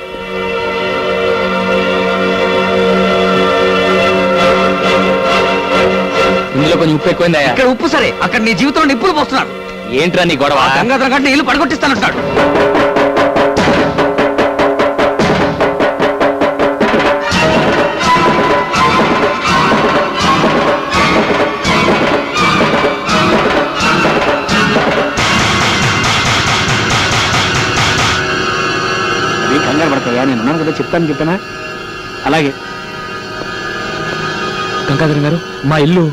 ఇందులో కొంచెం ఉప్పు ఎక్కువైందా? ఇక్కడ ఉప్పు సరే, అక్కడ నీ జీవితంలో నిప్పులు పోస్తున్నాడు. ఏంట్రా నీ గొడవ? గంగాధర గంట ఇల్లు పడగొట్టిస్తానంటున్నాడు. అవి కంగారు పడతాయా, నేను ఉన్నాను కదా, చెప్పానా? అలాగే. గంగాధర్ గారు, మా ఇల్లు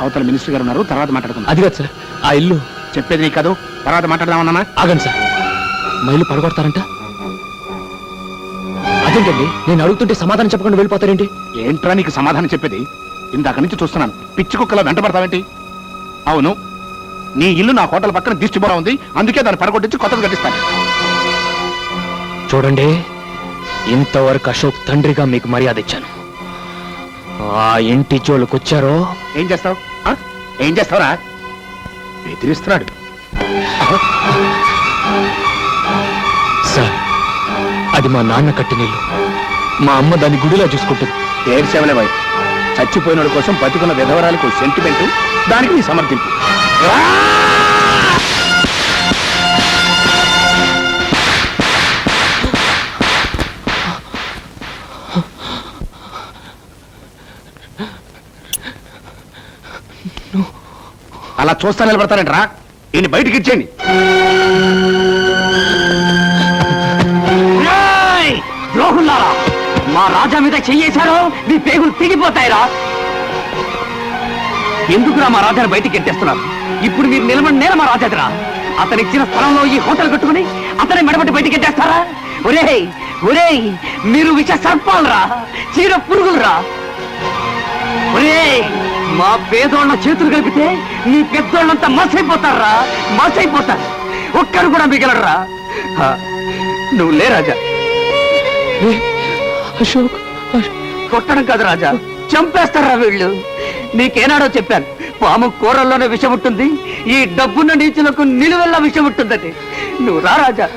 అవతల మినిస్టర్ గారు ఉన్నారు, తర్వాత మాట్లాడుకుందాం. అది కాదు సార్, ఆ ఇల్లు. చెప్పేది నీకు కాదు, తర్వాత మాట్లాడదామన్నా. ఆగండి సార్, మా ఇల్లు పడగొడతారంట. అదేంటండి, నేను అడుగుతుంటే సమాధానం చెప్పకుండా వెళ్ళిపోతారేంటి? ఏంట్రా నీకు సమాధానం చెప్పేది? ఇందాక నుంచి చూస్తున్నాను, పిచ్చి కుక్కలా వెంట పడతావేంటి? అవును, నీ ఇల్లు నా హోటల్ పక్కన దిష్టిబోరా ఉంది, అందుకే దాన్ని పడగొట్టించి కొత్తది కట్టిస్తాను. చూడండి, ఇంతవరకు అశోక్ తండ్రిగా మీకు మర్యాద ఇచ్చాను. ఆ ఇంటి జోలికొచ్చారో ఏం చేస్తావు? ఏం చేస్తావురా? బెదిరిస్తున్నాడు. సార్, అది మా నాన్న కట్టిన ఇల్లు. మా అమ్మ దాన్ని గుడిలా చూసుకుంటుంది. ఏడ్చేవలే బాయ్, చచ్చిపోయినోడి కోసం బతుకున్న విధవరాలకు సెంటిమెంట్, దానికి నీ సమర్థింపు. అలా చూస్తా నిలబడతారంటరా, ఈయన బయటికి ఇచ్చేయండి. ద్రోహుల్లారా, మా రాజా మీద చెయ్యేశారో మీ పేగులు తెగిపోతాయిరా. ఎందుకురా మా రాజాను బయటికి ఎత్తేస్తున్నారు? ఇప్పుడు మీరు నిలబడి నేల మా రాజాదిరా. అతని ఇచ్చిన స్థలంలో ఈ హోటల్ కట్టుకుని అతని మెడబట్టి బయటికి ఎత్తేస్తారా? ఒరేయ్ ఒరేయ్, మీరు విష సర్పాలరా, చీర పురుగులరా. ఒరేయ్, మా పేదోళ్ళ చేతులు కలిపితే నీ పెద్దోళ్ళంతా మసైపోతారా, మసైపోతారు. ఒక్కరు కూడా మిగలరా. నువ్వు లే రాజా. అశోక్, కొట్టడం కాదు రాజా, చంపేస్తారా వీళ్ళు. నీకేనాడో చెప్పాను, పాము కూరల్లోనే విషం ఉంటుంది, ఈ డబ్బున్న నీచులకు నిలువెల్లా విషం ఉంటుందని. నువ్వు రా రాజా.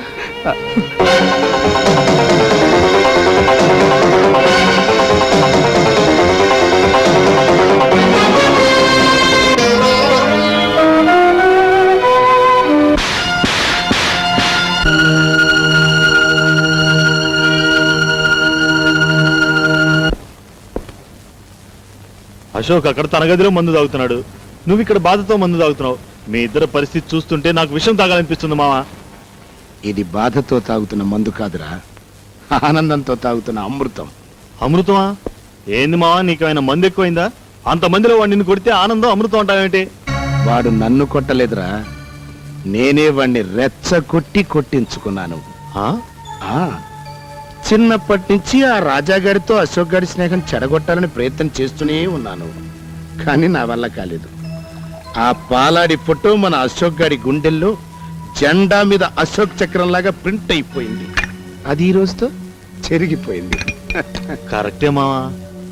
అశోక్ అక్కడ తన గదిలో మందు తాగుతున్నాడు, నువ్వు ఇక్కడ బాధతో మందు తాగుతున్నావు. మీ ఇద్దరు పరిస్థితి చూస్తుంటే నాకు విషయం తాగాలనిపిస్తుంది మావా. ఇది బాధతో తాగుతున్న మందు కాదురా, ఆనందంతో తాగుతున్న అమృతం. అమృతమా? ఏంది మావా, నీకేమైనా మందు ఎక్కువైందా? అంతమందిలో వాడు నిన్ను కొడితే ఆనందం అమృతం అంటావేంటి? వాడు నన్ను కొట్టలేదురా, నేనే వాణ్ణి రెచ్చగొట్టి కొట్టించుకున్నాను. చిన్నప్పటి నుంచి ఆ రాజాగారితో అశోక్ గారి స్నేహం చెడగొట్టాలని ప్రయత్నం చేస్తూనే ఉన్నాను, కానీ నా వల్ల కాలేదు. ఆ పాలాడి ఫోటో మన అశోక్ గారి గుండెల్లో జెండా మీద అశోక్ చక్రం లాగా ప్రింట్ అయిపోయింది. అది ఈ రోజుతో చెరిగిపోయింది. కరెక్టే మావా,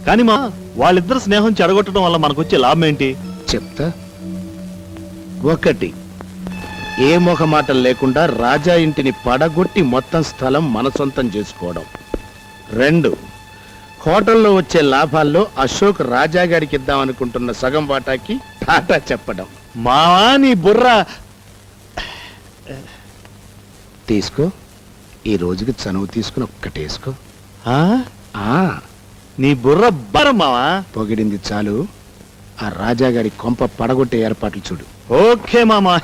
కానీ మా వాళ్ళిద్దరు స్నేహం చెడగొట్టడం వల్ల మనకొచ్చే లాభం ఏంటి చెప్తా. ఒకటి, ఏ మొహమాటం లేకుండా రాజా ఇంటిని పడగొట్టి మొత్తం స్థలం మన సొంతం చేసుకోవడం. 2, హోటల్లో వచ్చే లాభాల్లో అశోక్ రాజా గారికి ఇద్దామనుకుంటున్న సగం వాటాకి టాటా చెప్పడం. మావా నీ బుర్ర తీసుకో, ఈ రోజుకి చనువు తీసుకుని ఒక్కటేసుకో. నీ బుర్ర బరం మావా. పొగిడింది చాలు, ఆ రాజా గారి కొంప పడగొట్టే ఏర్పాట్లు చూడు. ఓకే మామా.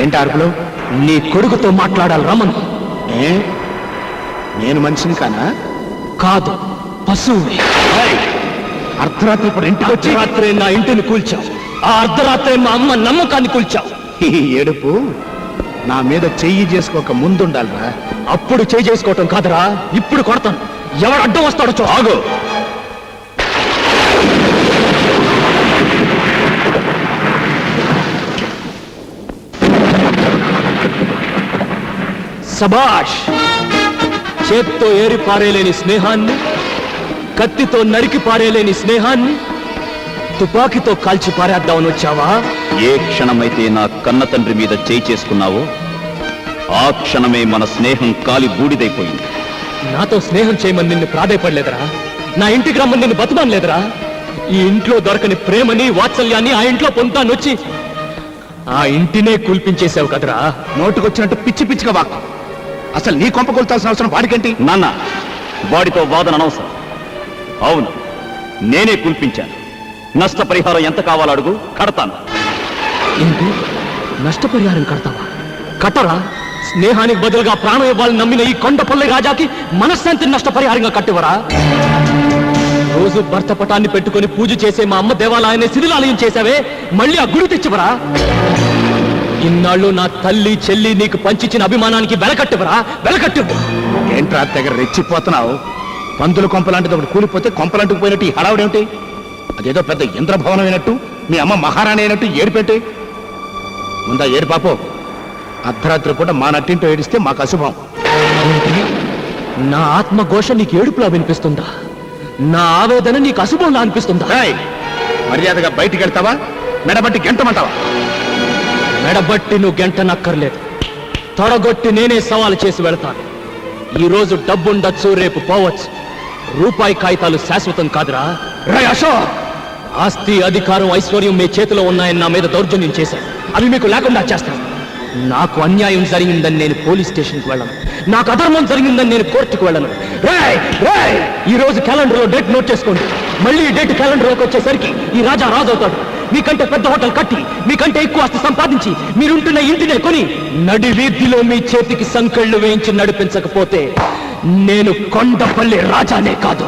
ఏంటి అరుపులు? నీ కొడుకుతో మాట్లాడాలి రమన్. ఏ నేను మనిషిని కానా? కాదు, పశువుని. అర్ధరాత్రి ఇప్పుడు ఇంటికి వచ్చి అర్ధరాత్రే నా ఇంటిని కూల్చావు. ఆ అర్ధరాత్రే మా అమ్మ నమ్మకాన్ని కూల్చావు. ఈ ఏడుపు నా మీద చెయ్యి చేసుకోక ముందుండాలిరా. అప్పుడు చేయి చేసుకోవటం కాదురా, ఇప్పుడు కొడతాను. ఎవడు అడ్డం వస్తాడో చూ. ఆగు. సబాష్. చేత్తో ఏరి పారేలేని స్నేహాన్ని, కత్తితో నరికి పారేలేని స్నేహాన్ని తుపాకీతో కాల్చి పారేద్దామని వచ్చావా? ఏ క్షణమైతే నా కన్న తండ్రి మీద చేయి చేసుకున్నావో ఆ క్షణమే మన స్నేహం కాలి బూడిదైపోయింది. నాతో స్నేహం చేయమని నిన్ను ప్రాధేయపడలేదురా. నా ఇంటికి రమ్మని నిన్ను బతుమానలేదురా. ఈ ఇంట్లో దొరకని ప్రేమని వాత్సల్యాన్ని ఆ ఇంట్లో పొందుతానొచ్చి ఆ ఇంటినే కూల్పించేశావు కదరా. నోటుకొచ్చినట్టు పిచ్చి పిచ్చిగా వాక్కు. అసలు నీ కొంప కొల్తాల్సిన అవసరం వాడికేంటి? నాన్న, వాడితో వాదన అనవసరం. అవును, నేనే కూల్పించాను. నష్టపరిహారం ఎంత కావాలో అడుగు, కడతాను. ఏంటి? నష్టపరిహారం కడతావా? కట్టరా. స్నేహానికి బదులుగా ప్రాణం ఇవ్వాలని నమ్మిన ఈ కొండపల్లి రాజాకి మనశ్శాంతిని నష్టపరిహారంగా కట్టివరా? రోజు భర్త పటాన్ని పెట్టుకుని పూజ చేసే మా అమ్మ దేవాలయాన్ని శిథిలాలయం చేశావే, మళ్ళీ ఆ గుడి తెచ్చివరా? ఇన్నాళ్ళు నా తల్లి చెల్లి నీకు పంచిచ్చిన అభిమానానికి వెలకట్టివరా? వెలకట్టివ్వు. ఏంట్రా దగ్గర రెచ్చిపోతున్నావు? పందుల కొంపలాంటిది ఒకటి కూలిపోతే కొంపలంటుకు పోయినట్టు ఈ హడావుడేమిటి? అదేదో పెద్ద ఇంద్రభవనం అయినట్టు, మీ అమ్మ మహారాణి అయినట్టు ఏడిపెట్టి ముందా ఏడు పాపో. అర్ధరాత్రి పూట మా నట్టింటో ఏడిస్తే మాకు అశుభం. నా ఆత్మఘోష నీకు ఏడుపులా వినిపిస్తుందా? నా ఆవేదన నీకు అశుభంలా అనిపిస్తుందా? మర్యాదగా బయటికి వెళ్తావా, మెడబట్టి గెంటమంటావా? మెడబట్టి నువ్వు గంట నక్కర్లేదు. తొడగొట్టి నేనే సవాలు చేసి వెళతాను. ఈ రోజు డబ్బుండొచ్చు, రేపు పోవచ్చు. రూపాయి కాగితాలు శాశ్వతం కాదురా. రేయ్ అశోక్, ఆస్తి అధికారం ఐశ్వర్యం మీ చేతిలో ఉన్నాయని నా మీద దౌర్జన్యం చేశారు. అవి మీకు లేకుండా చేస్తాను. నాకు అన్యాయం జరిగిందని నేను పోలీస్ స్టేషన్కి వెళ్ళను. నాకు అధర్మం జరిగిందని నేను కోర్టుకు వెళ్ళను. ఈ రోజు క్యాలెండర్లో డేట్ నోట్ చేసుకోండి. మళ్ళీ ఈ డేట్ క్యాలెండర్లోకి వచ్చేసరికి ఈ రాజా రాజు అవుతాడు. మీకంటే పెద్ద హోటల్ కట్టి, మీకంటే ఎక్కువ ఆస్తి సంపాదించి, మీరుంటున్న ఇంటినే కొని నడి వీధిలో మీ చేతికి సంకెళ్ళు వేయించి నడిపించకపోతే నేను కొండపల్లి రాజానే కాదు.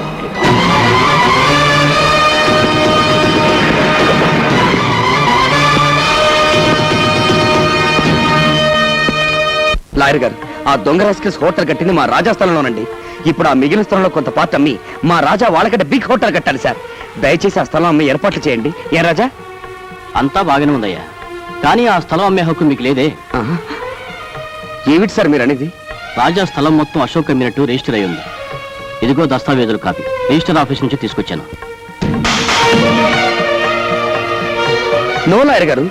లాయర్ గారు, ఆ దొంగ రాస్కెల్స్ హోటల్ కట్టింది మా రాజా స్థలంలోనండి. ఇప్పుడు ఆ మిగిలిన స్థలంలో కొంత పార్ట్ అమ్మి మా రాజా వాళ్ళకంటే బిగ్ హోటల్ కట్టాలి సార్. దయచేసి ఆ స్థలం అమ్మి ఏర్పాట్లు చేయండి. ఏ రాజా? అంతా బాగానే ఉందయ్యా, కానీ ఆ స్థలం అమ్మే హక్కు మీకు లేదే. ఏమిటి సార్ మీరు అనేది? రాజా స్థలం మొత్తం అశోక్ అమ్మినట్టు రిజిస్టర్ అయి ఉంది. ఇదిగో దస్తావేజుల కాపీ, రిజిస్టర్ ఆఫీస్ నుంచి తీసుకొచ్చాను. నో లాయర్ గారు,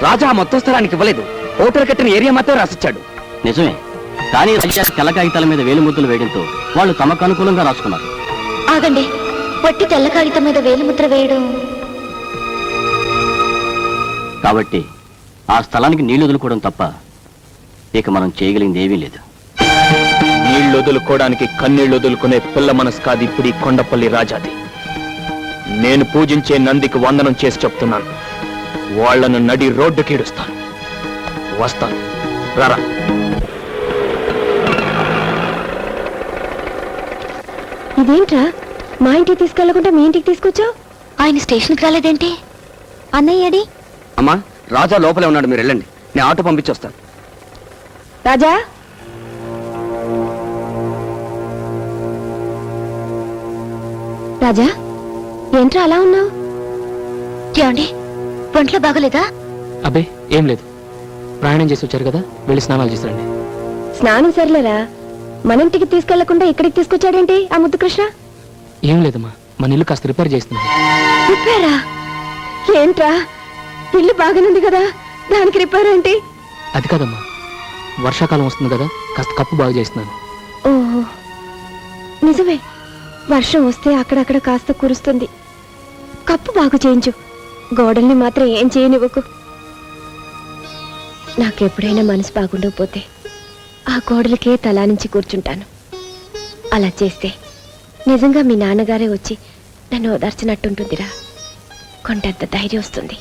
రాజా మొత్తం స్థలానికి ఇవ్వలేదు. హోటల్ కట్టిన ఏరియా మాత్రం రాసిచ్చాడు. నిజమే, కానీ రాజా తెల్ల కాగితాల మీద వేలు ముద్రలు వేయడంతో వాళ్ళు తమకు అనుకూలంగా రాసుకున్నారు. ఆగండి, పట్టి తెల్ల కాగితం మీద వేలిముద్ర వేయడం. కాబట్టి ఆ స్థలానికి నీళ్లు వదులుకోవడం తప్ప ఇక మనం చేయగలిగింది ఏమీ లేదు. నీళ్లు వదులుకోవడానికి కన్నీళ్లు వదులుకునే పిల్ల మనసు కాదు ఇప్పుడు ఈ కొండపల్లి రాజాది. నేను పూజించే నందికి వందనం చేసి చెప్తున్నాను, వాళ్లను నడి రోడ్డుకి ఈడుస్తాను. వస్తాను, రారా. ఇదేంట్రా, మా ఇంటికి తీసుకెళ్లకుండా మీ ఇంటికి తీసుకొచ్చావు? ఆయన స్టేషన్కి రాలేదేంటి? అన్నయ్యడి? అమ్మా, రాజా లోపలే ఉన్నాడు, మీరు వెళ్ళండి. నేను ఆటో పంపించొస్తాను. రాజా, రాజా, ఏంట్రా అలా ఉన్నావు? ఏమండి, ఒంట్లో బాగలేదా? అబ్బే ఏం లేదు, ప్రయాణం చేసి వచ్చారు కదా, వెళ్ళి స్నానాలు చేసిరండి. స్నానం సర్లేరా, మన ఇంటికి తీసుకెళ్లకుండా ఇక్కడికి తీసుకొచ్చాడేంటి ఆ ముద్దు కృష్ణ? ఏం లేదమ్మా, మన ఇల్లు కాస్త రిపేర్ చేస్తున్నాను. రిపేరా? ఏంట్రా, ఇల్లు బాగానుంది కదా, దానికి రిపేర్ ఏంటి? అది కాదమ్మా, వర్షాకాలం వస్తుంది కదా, కాస్త కప్పు బాగు చేస్తున్నాను. ఓహో, నిజమే. వర్షం వస్తే అక్కడక్కడ కాస్త కురుస్తుంది. కప్పు బాగు చేయించు, గోడల్ని మాత్రం ఏం చేయనివ్వకు. నాకెప్పుడైనా మనసు బాగుండకపోతే ఆ గోడలకే తలా నుంచి కూర్చుంటాను. అలా చేస్తే నిజంగా మీ నాన్నగారే వచ్చి నన్ను ఓదార్చినట్టుంటుందిరా. కొండంత ధైర్యం వస్తుంది.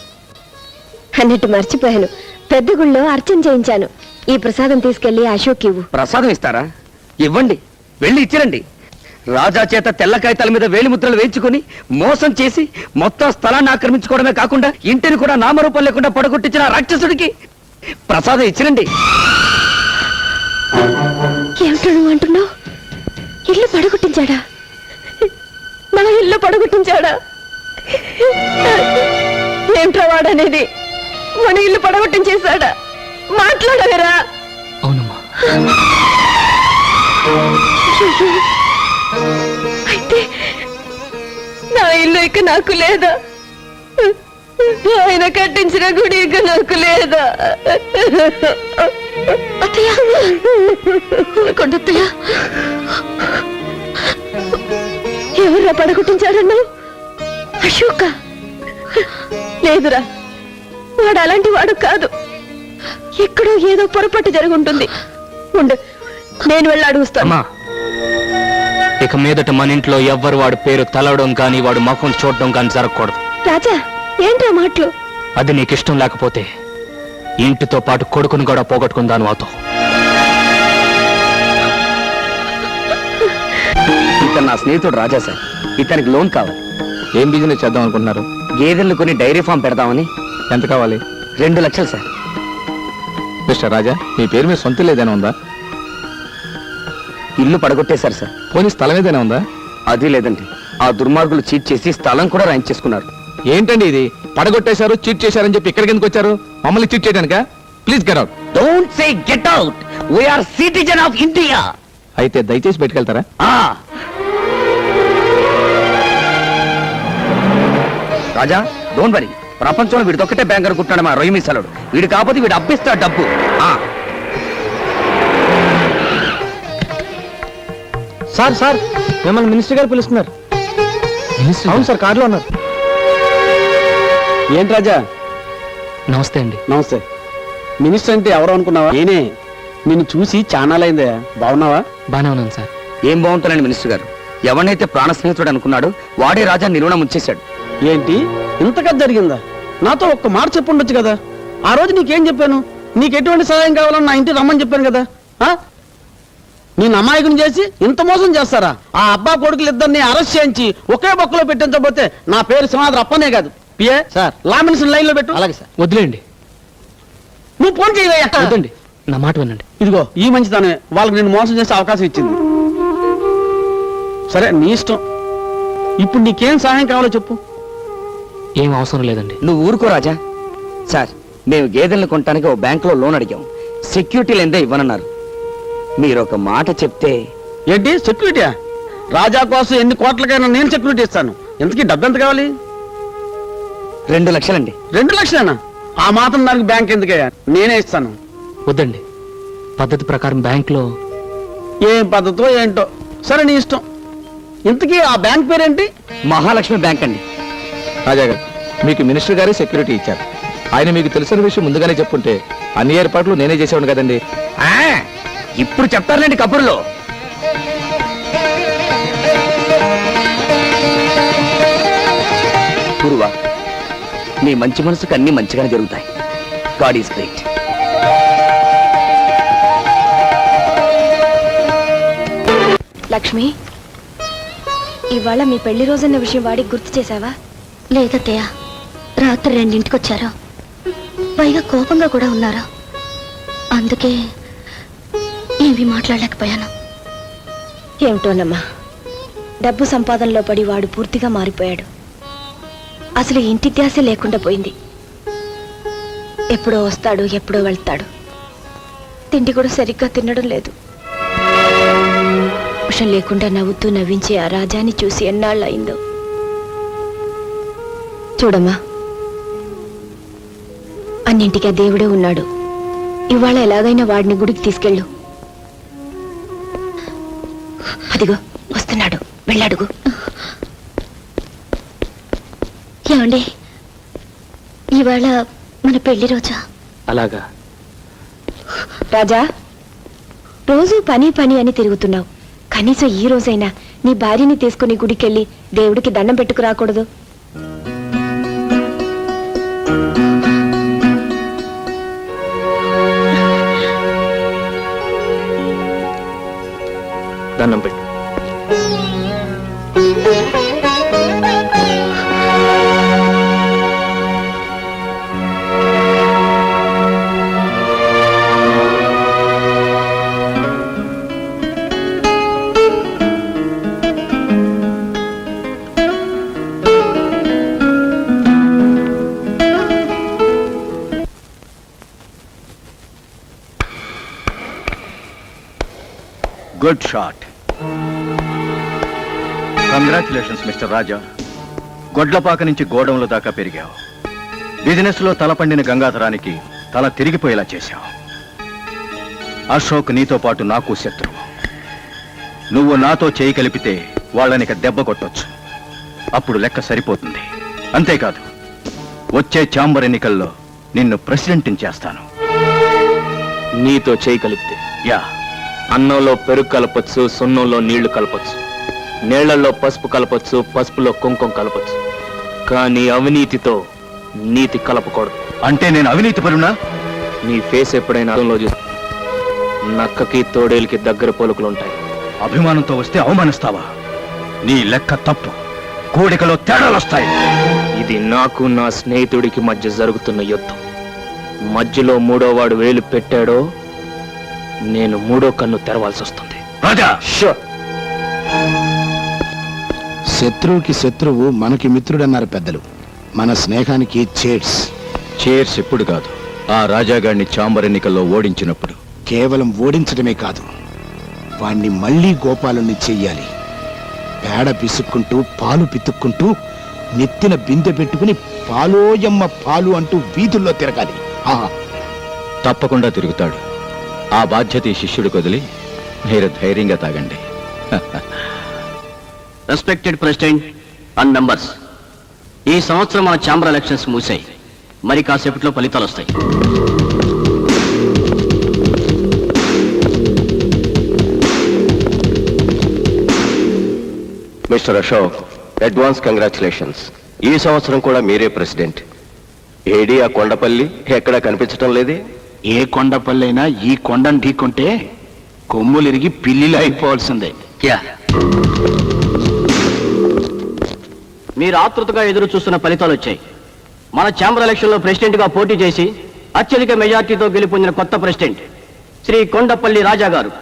అన్నట్టు మర్చిపోయాను, పెద్ద గుళ్ళో అర్చన చేయించాను. ఈ ప్రసాదం తీసుకెళ్లి అశోక్ ఇవ్వు. ప్రసాదం ఇస్తారా? ఇవ్వండి, వెళ్ళి ఇచ్చిరండి. రాజా చేత తెల్ల కాగితాల మీద వేలిముద్రలు వేయించుకుని మోసం చేసి మొత్తం స్థలాన్ని ఆక్రమించుకోవడమే కాకుండా ఇంటిని కూడా నామరూపం లేకుండా పడగొట్టించిన రాక్షసుడికి ప్రసాదం ఇచ్చిరండి. ఏమిటో నువ్వు అంటున్నావు? ఇల్లు పడగొట్టించాడా? మన ఇల్లు పడగొట్టించాడా? ఏమిట్రా వాడనేది? మన ఇల్లు పడగొట్టించేశాడా? మాట్లాడగరా? అవునమ్మా. అయితే నా ఇల్లు ఇక నాకు లేదా? ఆయన కట్టించిన గుడి ఇక నాకు లేదా? అత్తయ్య, కొండత్తయ్య, ఎవరా పడగొట్టించాడన్నావు? అశోక? లేదురా, వాడు అలాంటి వాడు కాదు. ఎక్కడో ఏదో పొరపాటు జరుగుంటుంది. ఉండు, నేను వెళ్ళి అడుగుస్తాను. అమ్మా, ఇక మీదట మన ఇంట్లో ఎవ్వరు వాడి పేరు తలవడం కానీ వాడు ముఖం చూడడం కానీ జరగకూడదు. రాజా, ఏంట్రా మాటలు? అది నీకు ఇష్టం లేకపోతే ఇంటితో పాటు కొడుకుని కూడా పోగొట్టుకుందాను అవుతావు. ఇతను నా స్నేహితుడు రాజా సార్. ఇతనికి లోన్ కావాలి. ఏం బిజినెస్ చేద్దాం అనుకుంటున్నారు? గేదెలను కొని డైరీ ఫామ్ పెడదామని. ఎంత కావాలి? 2 లక్షలు సార్. మిస్టర్ రాజా, మీ పేరు మీద సొంత ఇల్లు ఏదైనా ఉందా? ఇల్లు పడగొట్టేశారు సార్. పోనీ స్థలం ఏదైనా ఉందా? అది లేదండి. ఆ దుర్మార్గులు చీట్ చేసి స్థలం కూడా రాయించేసుకున్నారు. ఏంటండి ఇది? పడగొట్టేశారు, చీట్ చేశారని చెప్పి ఇక్కడికి ఎందుకు వచ్చారు? మమ్మల్ని చీట్ చేయడానికా? Please get out. Don't say get out. We are citizen of India. అయితే దయచేసి బయటకెళ్తారా? రాజా, డోంట్ వరీ. ప్రపంచంలో వీడిదొక్కటే బ్యాంక్ అనుకుంటున్నాడు మా రొయ్య మీసాలుడు. వీడు కాకపోతే వీడు అబ్బిస్తాడు డబ్బు. సార్ సార్, మిమ్మల్ని మినిస్టర్ గారు పిలుస్తున్నారు. అవును సార్, కారులో ఉన్నారు. ఏంటి రాజా? నమస్తే అండి. నమస్తే. మినిస్టర్ అంటే ఎవరు అనుకున్నావా? నేనే. నిన్ను చూసి చానాలైందా. బాగున్నావా? బానే ఉన్నాను సార్. ఏం బాగుంటానండి మినిస్టర్ గారు. ఎవరినైతే ప్రాణ స్నేహితుడు అనుకున్నాడు వాడే రాజా నిలువన ముంచేశాడు. ఏంటి, ఇంతగా జరిగిందా? నాతో ఒక్క మాట చెప్పుండొచ్చు కదా. ఆ రోజు నీకేం చెప్పాను? నీకు ఎటువంటి సహాయం కావాలని నా ఇంటికి రమ్మని చెప్పాను కదా. నేను అమాయకుని చేసి ఇంత మోసం చేస్తారా? ఆ అబ్బా కొడుకులు ఇద్దరిని అరెస్ట్ చేయించి ఒకే బొక్కలో పెట్టించబోతే నా పేరు సింహాద్రి అప్పనే కాదు. PA sir, law minister line లో పెట్టు. అలాగే సార్. వదిలేండి. నువ్వు ఫోన్ చేయవయ్యా. వద్దండి, నా మాట వినండి. ఇదిగో ఈ మంచితనమే వాళ్ళకి నేను మోసం చేసే అవకాశం ఇచ్చింది. సరే, నీ ఇష్టం. ఇప్పుడు నీకేం సహాయం కావాలో చెప్పు. ఏం అవసరం లేదండి. నువ్వు ఊరుకో రాజా. సార్, మేము గేదెలను కొనడానికి ఓ బ్యాంకులో లోన్ అడిగాం. సెక్యూరిటీ లేదే ఇవ్వనన్నారు. మీరు ఒక మాట చెప్తే. ఏంటి సెక్యూరిటీయా? రాజా కోసం ఎన్ని కోట్లకైనా నేను సెక్యూరిటీ ఇస్తాను. ఇంతకీ డబ్బు ఎంత కావాలి? 2 లక్షలండి. 2 లక్షలేనా? ఆ మాత్రం దానికి బ్యాంక్ ఎందుకయ్యా? నేనే ఇస్తాను. వద్దండి, పద్ధతి ప్రకారం బ్యాంకులో. ఏం పద్ధతో ఏంటో. సరే, నీ ఇష్టం. ఇంతకీ ఆ బ్యాంక్ పేరేంటి? మహాలక్ష్మి బ్యాంక్ అండి. రాజా గారు, మీకు మినిస్టర్ గారే సెక్యూరిటీ ఇచ్చారు. ఆయన మీకు తెలిసిన విషయం ముందుగానే చెప్పుంటే అన్ని ఏర్పాట్లు నేనే చేసేవాడు కదండి. ఇప్పుడు చెప్తారులేండి కబుర్లో. గురువా, నీ మంచి మనసుకు అన్ని మంచిగానే జరుగుతాయి. God is great. లక్ష్మి, ఇవాళ మీ పెళ్లి రోజన్న విషయం వాడికి గుర్తు చేశావా? లేదత్తయ్య, రాత్రి 2ంటికి వచ్చారు. పైగా కోపంగా కూడా ఉన్నారు. అందుకే ఏమీ మాట్లాడలేకపోయాను. ఏమిటోనమ్మా, డబ్బు సంపాదనలో పడి వాడు పూర్తిగా మారిపోయాడు. అసలు ఇంటి ధ్యాస లేకుండా పోయింది. ఎప్పుడో వస్తాడు, ఎప్పుడో వెళ్తాడు. తిండి కూడా సరిగ్గా తినడం లేదు. విషయం లేకుండా నవ్వుతూ నవ్వించే ఆ రాజాని చూసి ఎన్నాళ్ళు అయిందో. చూడమ్మా, అన్నింటికీ ఆ దేవుడే ఉన్నాడు. ఇవాళ ఎలాగైనా వాడిని గుడికి తీసుకెళ్ళు. అదిగో వస్తున్నాడు, వెళ్ళాడుగు. ఏమండి, ఇవాళ మన పెళ్లి రోజా? అలాగా. రాజా, రోజు పని పని అని తిరుగుతున్నావు. కనీసం ఈ రోజైనా నీ భార్యని తీసుకుని గుడికెళ్ళి దేవుడికి దండం పెట్టుకు రాకూడదు? దండం పెట్టు. Good shot. కంగ్రాచులేషన్స్ మిస్టర్ రాజా. గొడ్లపాక నుంచి గోడౌన్ల దాకా పెరిగావు. బిజినెస్ లో తలపండిన గంగాధరానికి తల తిరిగిపోయేలా చేశావు. అశోక్ నీతో పాటు నాకు శత్రువు. నువ్వు నాతో చేయి కలిపితే వాళ్ళనిక దెబ్బ కొట్టొచ్చు. అప్పుడు లెక్క సరిపోతుంది. అంతేకాదు, వచ్చే ఛాంబర్ ఎన్నికల్లో నిన్ను ప్రెసిడెంట్ చేస్తాను. నీతో చేయి కలిపితే యా, అన్నంలో పెరుగు కలపొచ్చు, సున్నంలో నీళ్లు కలపొచ్చు, నీళ్లలో పసుపు కలపొచ్చు, పసుపులో కుంకుమ కలపొచ్చు. కానీ అవినీతితో నీతి కలపకూడదు. అంటే నేను అవినీతి పరునా? నీ ఫేస్ ఎప్పుడైనా అద్దంలో చూసి నక్కకి తోడేలికి దగ్గర పోలుకులుంటాయి. అభిమానంతో వస్తే అవమానిస్తావా? నీ లెక్క తప్పు. కోడికలో తేడాలొస్తాయి. ఇది నాకు నా స్నేహితుడికి మధ్య జరుగుతున్న యుద్ధం. మధ్యలో మూడోవాడు వేలు పెట్టాడో నేను మూడో కన్ను తెరవాల్సి వస్తుంది. రాజా, శత్రువుకి శత్రువు మనకి మిత్రుడన్నారు పెద్దలు. మన స్నేహానికి చేర్స్ ఎప్పుడు కాదు, ఆ రాజాగాడిని ఛాంబర్ ఎన్నికల్లో ఓడించినప్పుడు. కేవలం ఓడించడమే కాదు, వాణ్ణి మళ్ళీ గోపాలుని చెయ్యాలి. పేడ పిసుక్కుంటూ పాలు పితుక్కుంటూ నెత్తిన బిందె పెట్టుకుని పాలోయమ్మ పాలు అంటూ వీధుల్లో తిరగాలి. తప్పకుండా తిరుగుతాడు. ఆ బాధ్యత ఈ శిష్యుడికి వదిలి మీరు ధైర్యంగా తాగండి. రెస్పెక్టెడ్ ప్రెసిడెంట్ అండ్ మెంబర్స్, ఈ సంవత్సరం మన ఛాంబర్ ఎలక్షన్స్ మూసాయి. మరి కాసేపట్లో ఫలితాలు వస్తాయి. Mister Ashok, advance congratulations. ఈ సంవత్సరం కూడా మీరే ప్రెసిడెంట్. ఏడి ఆ కొండపల్లి ఎక్కడా కనిపించటం లేదే? ఏ కొండపల్లైనా ఈ కొండను ఢీకొంటే కొమ్ములిరిగి పిల్లిలు అయిపోవాల్సిందే. మీరు ఆతృతగా ఎదురు చూస్తున్న ఫలితాలు వచ్చాయి. మన ఛాంబర్ ఎలక్షన్ లో ప్రెసిడెంట్ గా పోటీ చేసి అత్యధిక మెజార్టీతో గెలుపొందిన కొత్త ప్రెసిడెంట్ శ్రీ కొండపల్లి రాజా గారు.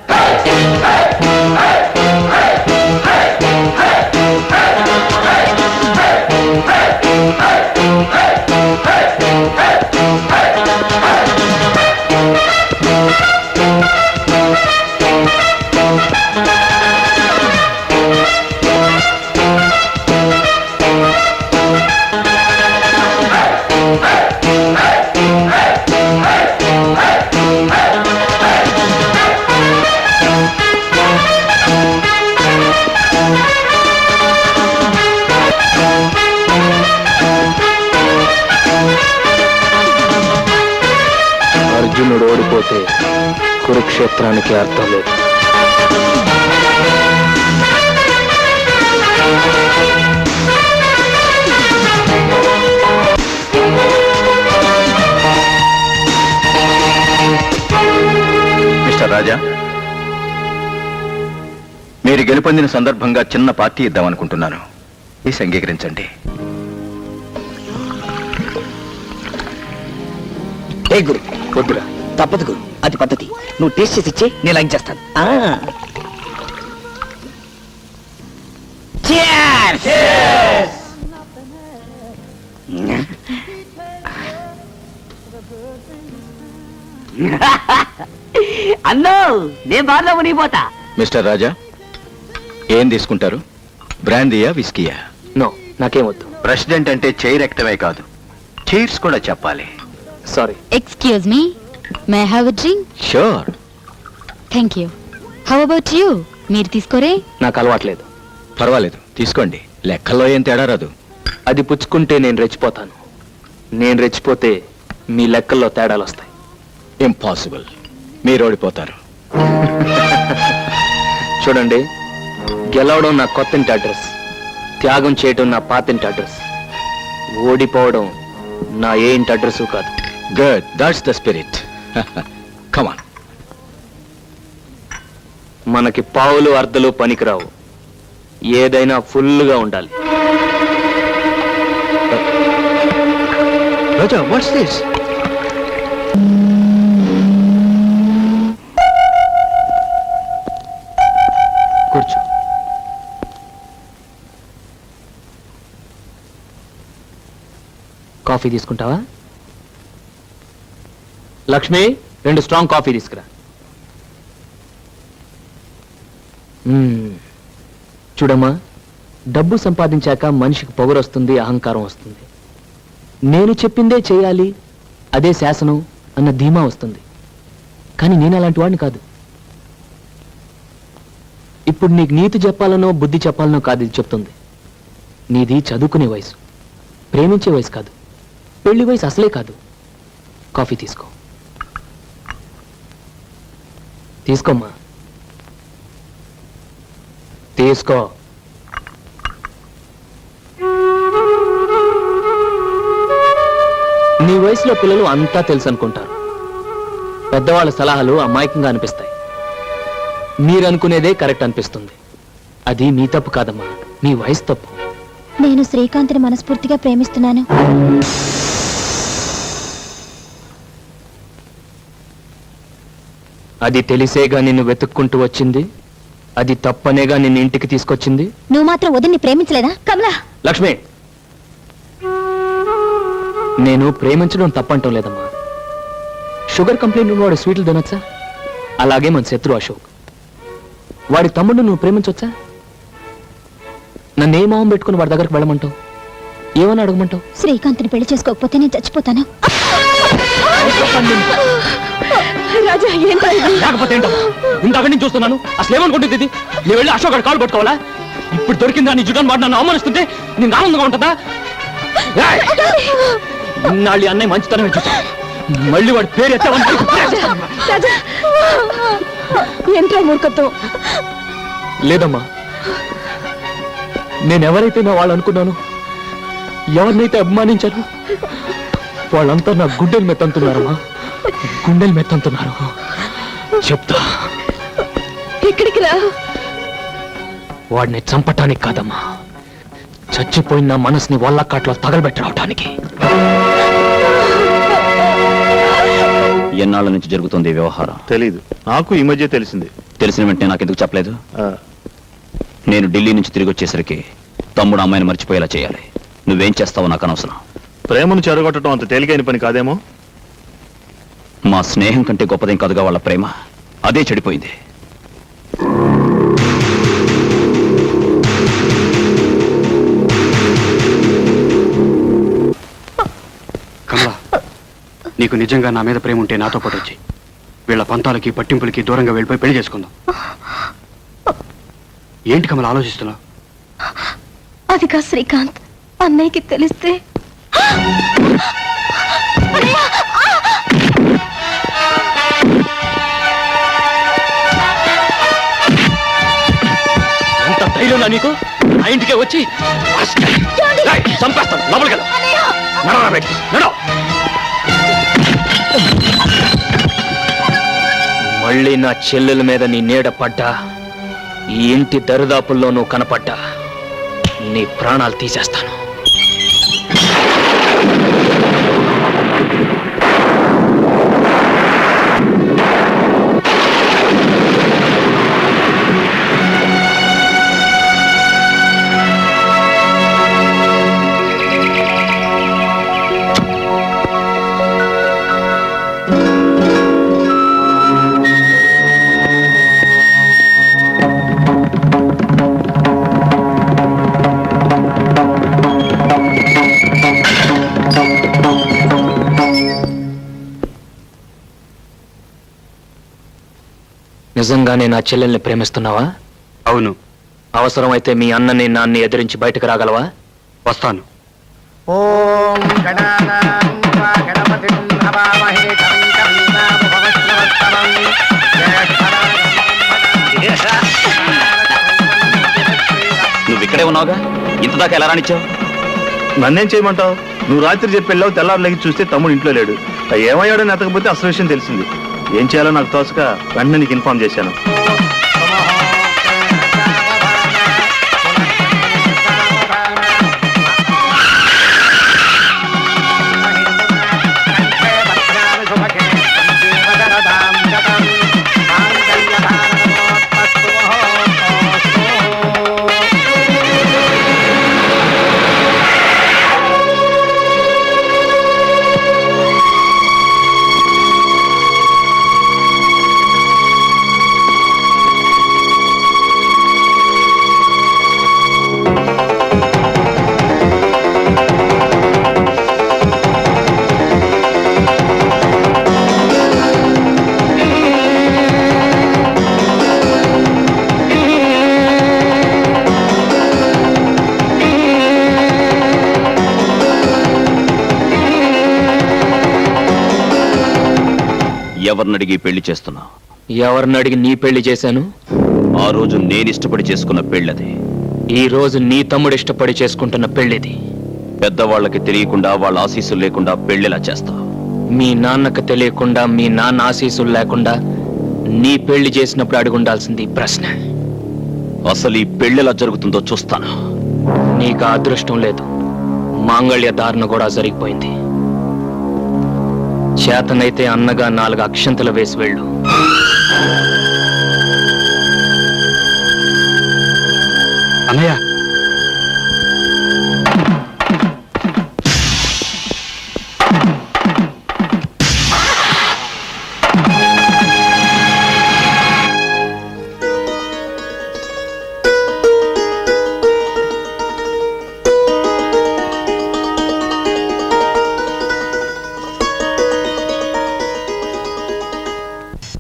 అర్జునుడు ఓడిపోతే కురుక్షేత్రానికి అర్థం లేదు. మిస్టర్ రాజా, మీరు గెలుపొందిన సందర్భంగా చిన్న పార్టీ ఇద్దామనుకుంటున్నాను. ప్లీజ్ అంగీకరించండి. ఏ గురు, వద్దురా, తప్పదు గురు, అది పద్ధతి. నువ్వు టేస్ట్ చేసి ఇచ్చే, నేను లైక్ చేస్తాను. అన్నో, నేను బార్లో మునిగిపోతా. మిస్టర్ రాజా, ఏం తీసుకుంటారు? బ్రాందీయా, విస్కీయా? నో, నాకేమొద్దు. ప్రెసిడెంట్ అంటే చైర్ ఎక్కడమే కాదు, చైర్స్ కూడా చెప్పాలి. Sorry. Excuse me, may have a drink? Sure. Thank you. How about you? మీరు తీసుకోరే? నాకు అలవాట్లేదు. పర్వాలేదు, తీసుకోండి. లెక్కల్లో ఏం తేడా రాదు. అది పుచ్చుకుంటే నేను రెచ్చిపోతాను. నేను రెచ్చిపోతే మీ లెక్కల్లో తేడాలు వస్తాయి. ఇంపాసిబుల్, మీరు ఓడిపోతారు. చూడండి, గెలవడం నా కొత్తింటి అడ్రస్, త్యాగం చేయడం నా పాతింటి అడ్రస్, ఓడిపోవడం నా ఏ ఇంటి అడ్రస్ కాదు. Good, that's the spirit. Come on. మనకి పావులు అర్ధలు పనికిరావు, ఏదైనా ఫుల్గా ఉండాలి. రాజా, వాట్స్ దిస్? కూర్చో. కాఫీ తీసుకుంటావా? లక్ష్మి, 2 స్ట్రాంగ్ కాఫీ తీసుకురా. చూడమ్మా, డబ్బు సంపాదించాక మనిషికి పొగరు వస్తుంది, అహంకారం వస్తుంది. నేను చెప్పిందే చేయాలి, అదే శాసనం అన్న ధీమా వస్తుంది. కానీ నేను అలాంటి వాడిని కాదు. ఇప్పుడు నీకు నీతి చెప్పాలనో బుద్ధి చెప్పాలనో కాదు ఇది చెప్తుంది. నీది చదువుకునే వయసు, ప్రేమించే వయసు కాదు, పెళ్లి వయసు అసలే కాదు. కాఫీ తీసుకో. తీసుకోమ్మా, తీసుకో. నీ వయసులో పిల్లలు అంతా తెలుసు అనుకుంటారు. పెద్దవాళ్ళ సలహాలు అమాయకంగా అనిపిస్తాయి. మీరనుకునేదే కరెక్ట్ అనిపిస్తుంది. అది మీ తప్పు కాదమ్మా, మీ వయసు తప్పు. నేను శ్రీకాంత్ని మనస్ఫూర్తిగా ప్రేమిస్తున్నాను. అది తెలిసేగా నిన్ను వెతుక్కుంటూ వచ్చింది, అది తప్పనేగా నిన్ను ఇంటికి తీసుకొచ్చింది. నువ్వు మాత్రం వదిన్ని ప్రేమించలేదా కమలా? లక్ష్మి, నేను ప్రేమించడం తప్పంటం లేదమ్మా. షుగర్ కంప్లైంట్ ఉన్నవాడు స్వీట్లు తినొచ్చా? అలాగే మన శత్రు అశోక్, వాడి తమ్ముడు నువ్వు ప్రేమించవచ్చా? నన్ను ఏ మొహం పెట్టుకుని వాడి దగ్గరకు వెళ్ళమంటావు? ఏమని అడగమంటావు? శ్రీకాంత్ని పెళ్లి చేసుకోకపోతే నేను చచ్చిపోతాను. రాజా, లేకపోతే ఏంటో ఇంతక నుంచి చూస్తున్నాను. అసలు ఏమనుకుంటుంది ఇది? నేను వెళ్ళి అశోక్ కాలు పట్టుకోవాలా? ఇప్పుడు దొరికిందా నీ జుటాన్ని వాడు నన్ను అవమానిస్తుంటే నేను ఆనందంగా ఉంటుందా? ఇన్నాళ్ళు అన్నయ్య మంచితనమే చూసా, మళ్ళీ వాడి పేరు ఎత్తావని ఏంట్రా మూర్ఖత్వం? లేదమ్మా, నేనెవరైతే నా వాళ్ళు అనుకున్నాను, ఎవరినైతే అభిమానించాను, వాళ్ళంతా నా గుండెలు మెత్తంతున్నారమ్మా, గుండెలు మెత్తంతున్నారు. చెప్తా, ఇక్కడికి రా. వాడిని చంపటానికి కాదమ్మా, చచ్చిపోయిన నా మనసుని వల్లకాట్లో తగలబెట్టడానికి. ఎన్నాళ్ళ నుంచి జరుగుతుంది ఈ వ్యవహారం? తెలీదు, నాకు ఈ మధ్య తెలిసింది. తెలిసిన వెంటనే నాకెందుకు చెప్పలేదు? నేను ఢిల్లీ నుంచి తిరిగి వచ్చేసరికి తమ్ముడు అమ్మాయిని మర్చిపోయేలా చేయాలి. నువ్వేం చేస్తావో నాకు అనవసరం. ప్రేమను చెరగొట్టడం అంత తేలికైన పని కాదేమో. మా స్నేహం కంటే గొప్పదేం కాదుగా వాళ్ళ ప్రేమ, అదే చెడిపోయింది. కమలా, నీకు నిజంగా నా మీద ప్రేమ ఉంటే నాతో పాటు వచ్చి వీళ్ళ పంతాలకి పట్టింపులకి దూరంగా వెళ్ళిపోయి పెళ్లి చేసుకుందాం. ఏంటి కమలా ఆలోచిస్తున్నావు? అది కా శ్రీకాంత్, అన్నయ్యకి తెలిస్తే ఎంత ధైర్యం నీకు? ఆ ఇంటికే వచ్చి చంపేస్తాను. లోపలికి మళ్ళీ నా చెల్లెల మీద నీ నీడ పడ్డా, ఈ ఇంటి దరిదాపుల్లో నువ్వు కనపడ్డా, నీ ప్రాణాలు తీసేస్తాను. నిజంగానే నా చెల్లెల్ని ప్రేమిస్తున్నావా? అవును. అవసరమైతే మీ అన్నని నాన్ని ఎదిరించి బయటకు రాగలవా? వస్తాను. ఓం గణానాం త్వా గణపతిం హవామహే కవిం కవీనాముపమశ్రవస్తమం నువ్వు ఇక్కడే ఉన్నావుగా, ఇంతదాకా ఎలా రానిచ్చావు? నన్నేం చేయమంటావు? నువ్వు రాత్రి చెప్పి వెళ్ళావు, తెల్లారు లేచి చూస్తే తమ్ముడు ఇంట్లో లేడు. ఏమయ్యాడని ఎతకపోతే అసలు విషయం తెలిసింది. ఏం చేయాలో నాకు తోచక వెంటనే నీకు ఇన్ఫార్మ్ చేశాను. ఎవరినడిగి పెళ్లి చేస్తున్నా? ఎవరిని అడిగి నీ పెళ్లి చేశాను? ఆ రోజు నేను ఇష్టపడి చేసుకున్న పెళ్ళది. ఈ రోజు నీ తమ్ముడు ఇష్టపడి చేసుకుంటున్న పెళ్లిది. పెద్దవాళ్ళకి తెలియకుండా వాళ్ళ ఆశీస్సులు లేకుండా పెళ్లిలా చేస్తా. మీ నాన్నకు తెలియకుండా, మీ నాన్న ఆశీస్సులు లేకుండా నీ పెళ్లి చేసినప్పుడు అడుగుండాల్సింది ఈ ప్రశ్న. అసలు ఈ పెళ్లిలా జరుగుతుందో చూస్తాను. నీకు ఆ అదృష్టం లేదు. మాంగళ్య ధారణ కూడా జరిగిపోయింది. చేతనైతే అన్నగా 4 అక్షంతలు వేసి వెళ్ళు. అన్నయ్య,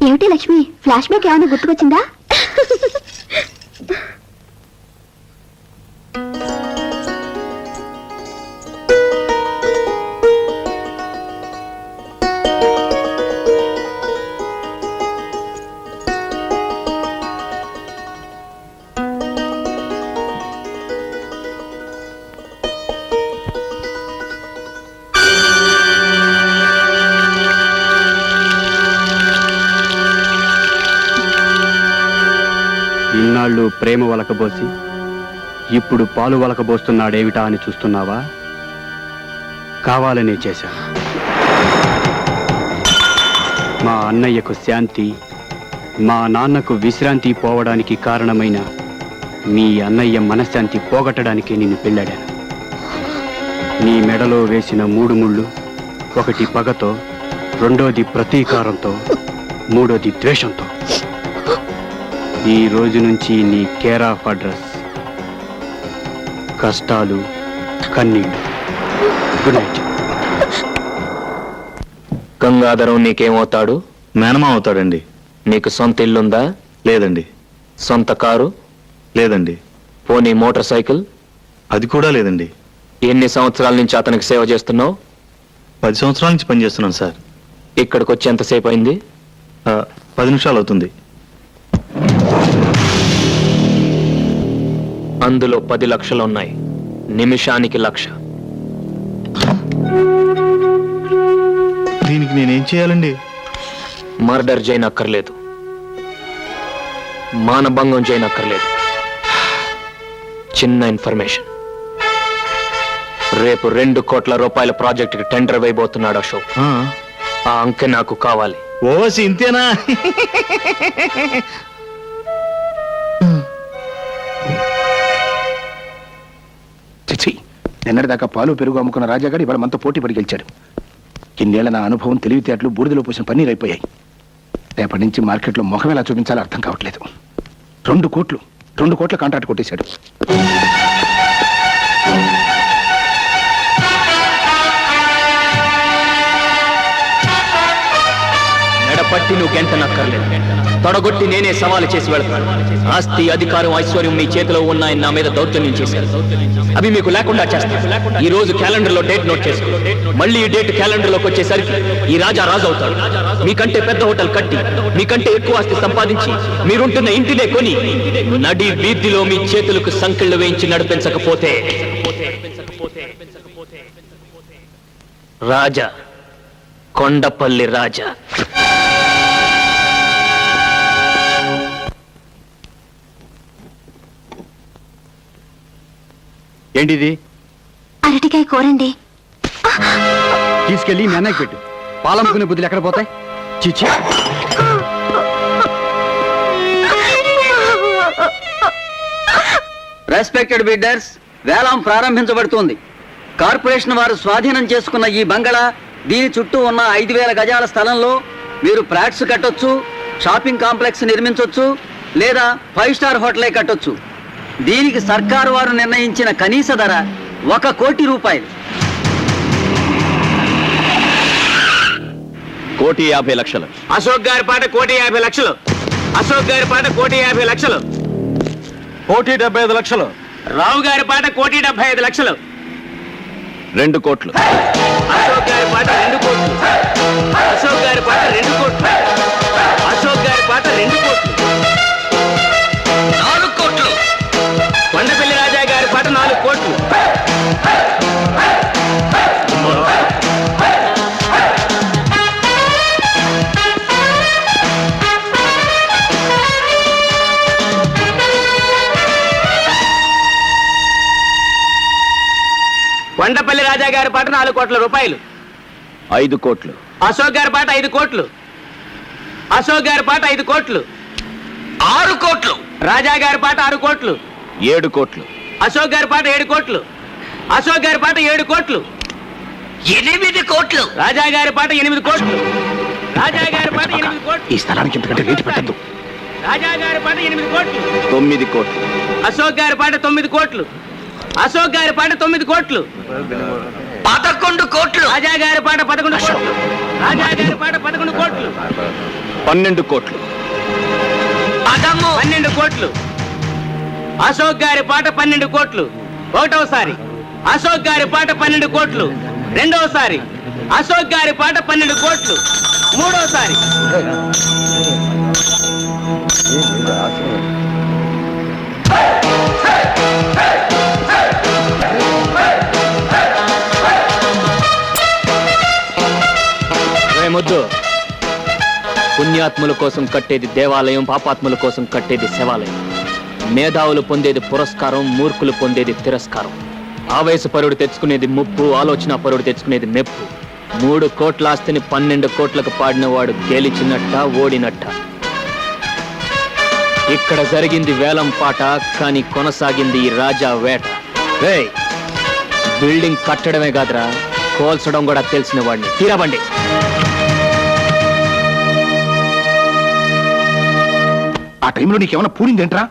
ఏమిటి లక్ష్మి, ఫ్లాష్ బ్యాక్ ఏమైనా గుర్తుకొచ్చిందా? ఇన్నాళ్ళు ప్రేమ వలకబోసి ఇప్పుడు పాలు వలకబోస్తున్నాడేమిటా అని చూస్తున్నావా? కావాలనే చేశాను. మా అన్నయ్యకు శాంతి, మా నాన్నకు విశ్రాంతి పోవడానికి కారణమైన మీ అన్నయ్య మనశ్శాంతి పోగొట్టడానికి నిన్ను పెళ్ళాడాను. నీ మెడలో వేసిన 3 ముళ్ళు, ఒకటి పగతో, రెండోది ప్రతీకారంతో, మూడోది ద్వేషంతో. ఈ రోజు నుంచి నీ కేర్ ఆఫ్ అడ్రస్ కష్టాలు, కన్నీళ్ళు. Good night. గంగాధరం నీకేమవుతాడు? మేనమా అవుతాడండి. నీకు సొంత ఇల్లుందా? లేదండి. సొంత కారు? లేదండి. పోనీ మోటార్ సైకిల్? అది కూడా లేదండి. ఎన్ని సంవత్సరాల నుంచి అతనికి సేవ చేస్తున్నావు? 10 సంవత్సరాల నుంచి పనిచేస్తున్నాను సార్. ఇక్కడికి వచ్చి ఎంతసేపు అయింది? 10 నిమిషాలు అవుతుంది. అందులో 10 లక్షలు ఉన్నాయి. నిమిషానికి 1,00,000. దీనికి నేనేం చేయాలండి? మర్డర్ చేయనక్కర్లేదు, మానభంగం చేయనక్కర్లేదు. చిన్న ఇన్ఫర్మేషన్. రేపు 2 కోట్ల రూపాయల ప్రాజెక్టుకి టెండర్ వేయబోతున్నాడు అశోక్. ఆ అంకె నాకు కావాలి. ఓసి ఇంతేనా? చిచ్చి, నిన్నటిదాకా పాలు పెరుగు అమ్ముకున్న రాజాగాడు ఇవాళ మనతో పోటీ పడి గెలిచాడు. ఇన్నేళ్ల నా అనుభవం, తెలివితేటలు బూడిదలో పోసిన పన్నీరు అయిపోయాయి. రేపటి నుంచి మార్కెట్లో ముఖం ఎలా చూపించాలో అర్థం కావట్లేదు. 2 కోట్ల కాంట్రాక్ట్ కొట్టేశాడు. మెడపట్టి నువ్వు గెంటనక్కర్లేదు. తొడగొట్టి నేనే సవాలు చేసి వెళ్తాను. ఆస్తి, అధికారం, ఐశ్వర్యం మీ చేతిలో ఉన్నాయని నా మీద దౌర్జన్యం చేశారు. అవి మీకు లేకుండా చేస్తాను. ఈ రోజు క్యాలెండర్ లో డేట్ నోట్ చేసుకో. మళ్ళీ ఈ డేట్ క్యాలెండర్ లోకి వచ్చేసరికి ఈ రాజా రాజు అవుతాడు. మీకంటే పెద్ద హోటల్ కట్టి, మీకంటే ఎక్కువ ఆస్తి సంపాదించి, మీరుంటున్న ఇంటినే కొని, నడి వీధిలో మీ చేతులకు సంకెళ్ళు వేయించి నడిపించకపోతే రాజా, కొండపల్లి రాజా. ఏంటిది? అరటికాయ కూరండి. తీసుకెళ్ళి మీ అన్నయ్యకి పెట్టు. పాలమ్ముకునే బుద్ధులు ఎక్కడ పోతాయి? చిచ్చి. రెస్పెక్టెడ్ బిడ్డర్స్, వేలం ప్రారంభించబడుతోంది. కార్పొరేషన్ వారు స్వాధీనం చేసుకున్న ఈ బంగళా, దీని చుట్టూ ఉన్న 5,000 గజాల స్థలంలో మీరు ఫ్లాట్స్ కట్టొచ్చు, షాపింగ్ కాంప్లెక్స్ నిర్మించొచ్చు, లేదా 5 స్టార్ హోటలే కట్టొచ్చు. దీనికి సర్కారు వారు నిర్ణయించిన కనీస ధర 1 కోటి రూపాయలు. 1,50,00,000. అశోక్ గారి పాట 1,50,00,000. అశోక్ గారి పాట 1,50,00,000. 1,75,00,000. రావు గారి పాట 1,75,00,000. 2 కోట్లు. అశోక్ గారి పాట 2 కోట్లు. అశోక్ గారి పాట 2 కోట్లు. అశోక్ గారి పాట 2 కోట్లు. 4 కోట్లు. కొండపల్లి రాజా గారి పాట 4 కోట్లు. కొండపల్లి రాజా గారి పాట 4 కోట్ల రూపాయలు. 5 కోట్లు. అశోక్ గారి పాట 5 కోట్లు. అశోక్ గారి పాట 5 కోట్లు. 6 కోట్లు. రాజా గారి పాట 6 కోట్లు. 7 కోట్లు. అశోక్ గారి పాట 7 కోట్లు. అశోక్ గారి పాట 7 కోట్లు. 8 కోట్లు. రాజా గారి పాట 8 కోట్లు. రాజా గారి పాట 8 కోట్లు. ఈ స్థలానికి ఇంతకంటే రేటు పెట్టద్దు. రాజా గారి పాట 8 కోట్లు. 9 కోట్లు. అశోక్ గారి పాట 9 కోట్లు. అశోక్ గారి పాట 9 కోట్లు. 11 కోట్లు. రాజా గారి పాట 11 కోట్లు. రాజా గారి పాట 11 కోట్లు. 12 కోట్లు. 12 కోట్లు. అశోక్ గారి పాట 12 కోట్లు. ఒకటోసారి అశోక్ గారి పాట 12 కోట్లు. రెండవసారి అశోక్ గారి పాట 12 కోట్లు. మూడోసారి ముద్దు. పుణ్యాత్ముల కోసం కట్టేది దేవాలయం, పాపాత్ముల కోసం కట్టేది శివాలయం. మేధావులు పొందేది పురస్కారం, మూర్ఖులు పొందేది తిరస్కారం. ఆవేశపరుడు తెచ్చుకునేది ముప్పు, ఆలోచన పరుడు తెచ్చుకునేది మెప్పు. 3 కోట్ల ఆస్తిని 12 కోట్లకు పాడినవాడు గెలిచినట్ట, ఓడినట్ట. ఇక్కడ జరిగింది వేలం పాట, కానీ కొనసాగింది ఈ రాజా వేట. రేయ్, బిల్డింగ్ కట్టడమే కాదురా, కోల్చడం కూడా తెలిసిన వాడిని. తీరబండి. ఆ టైంలో నీకేమైనా పూరిందేంట్రా?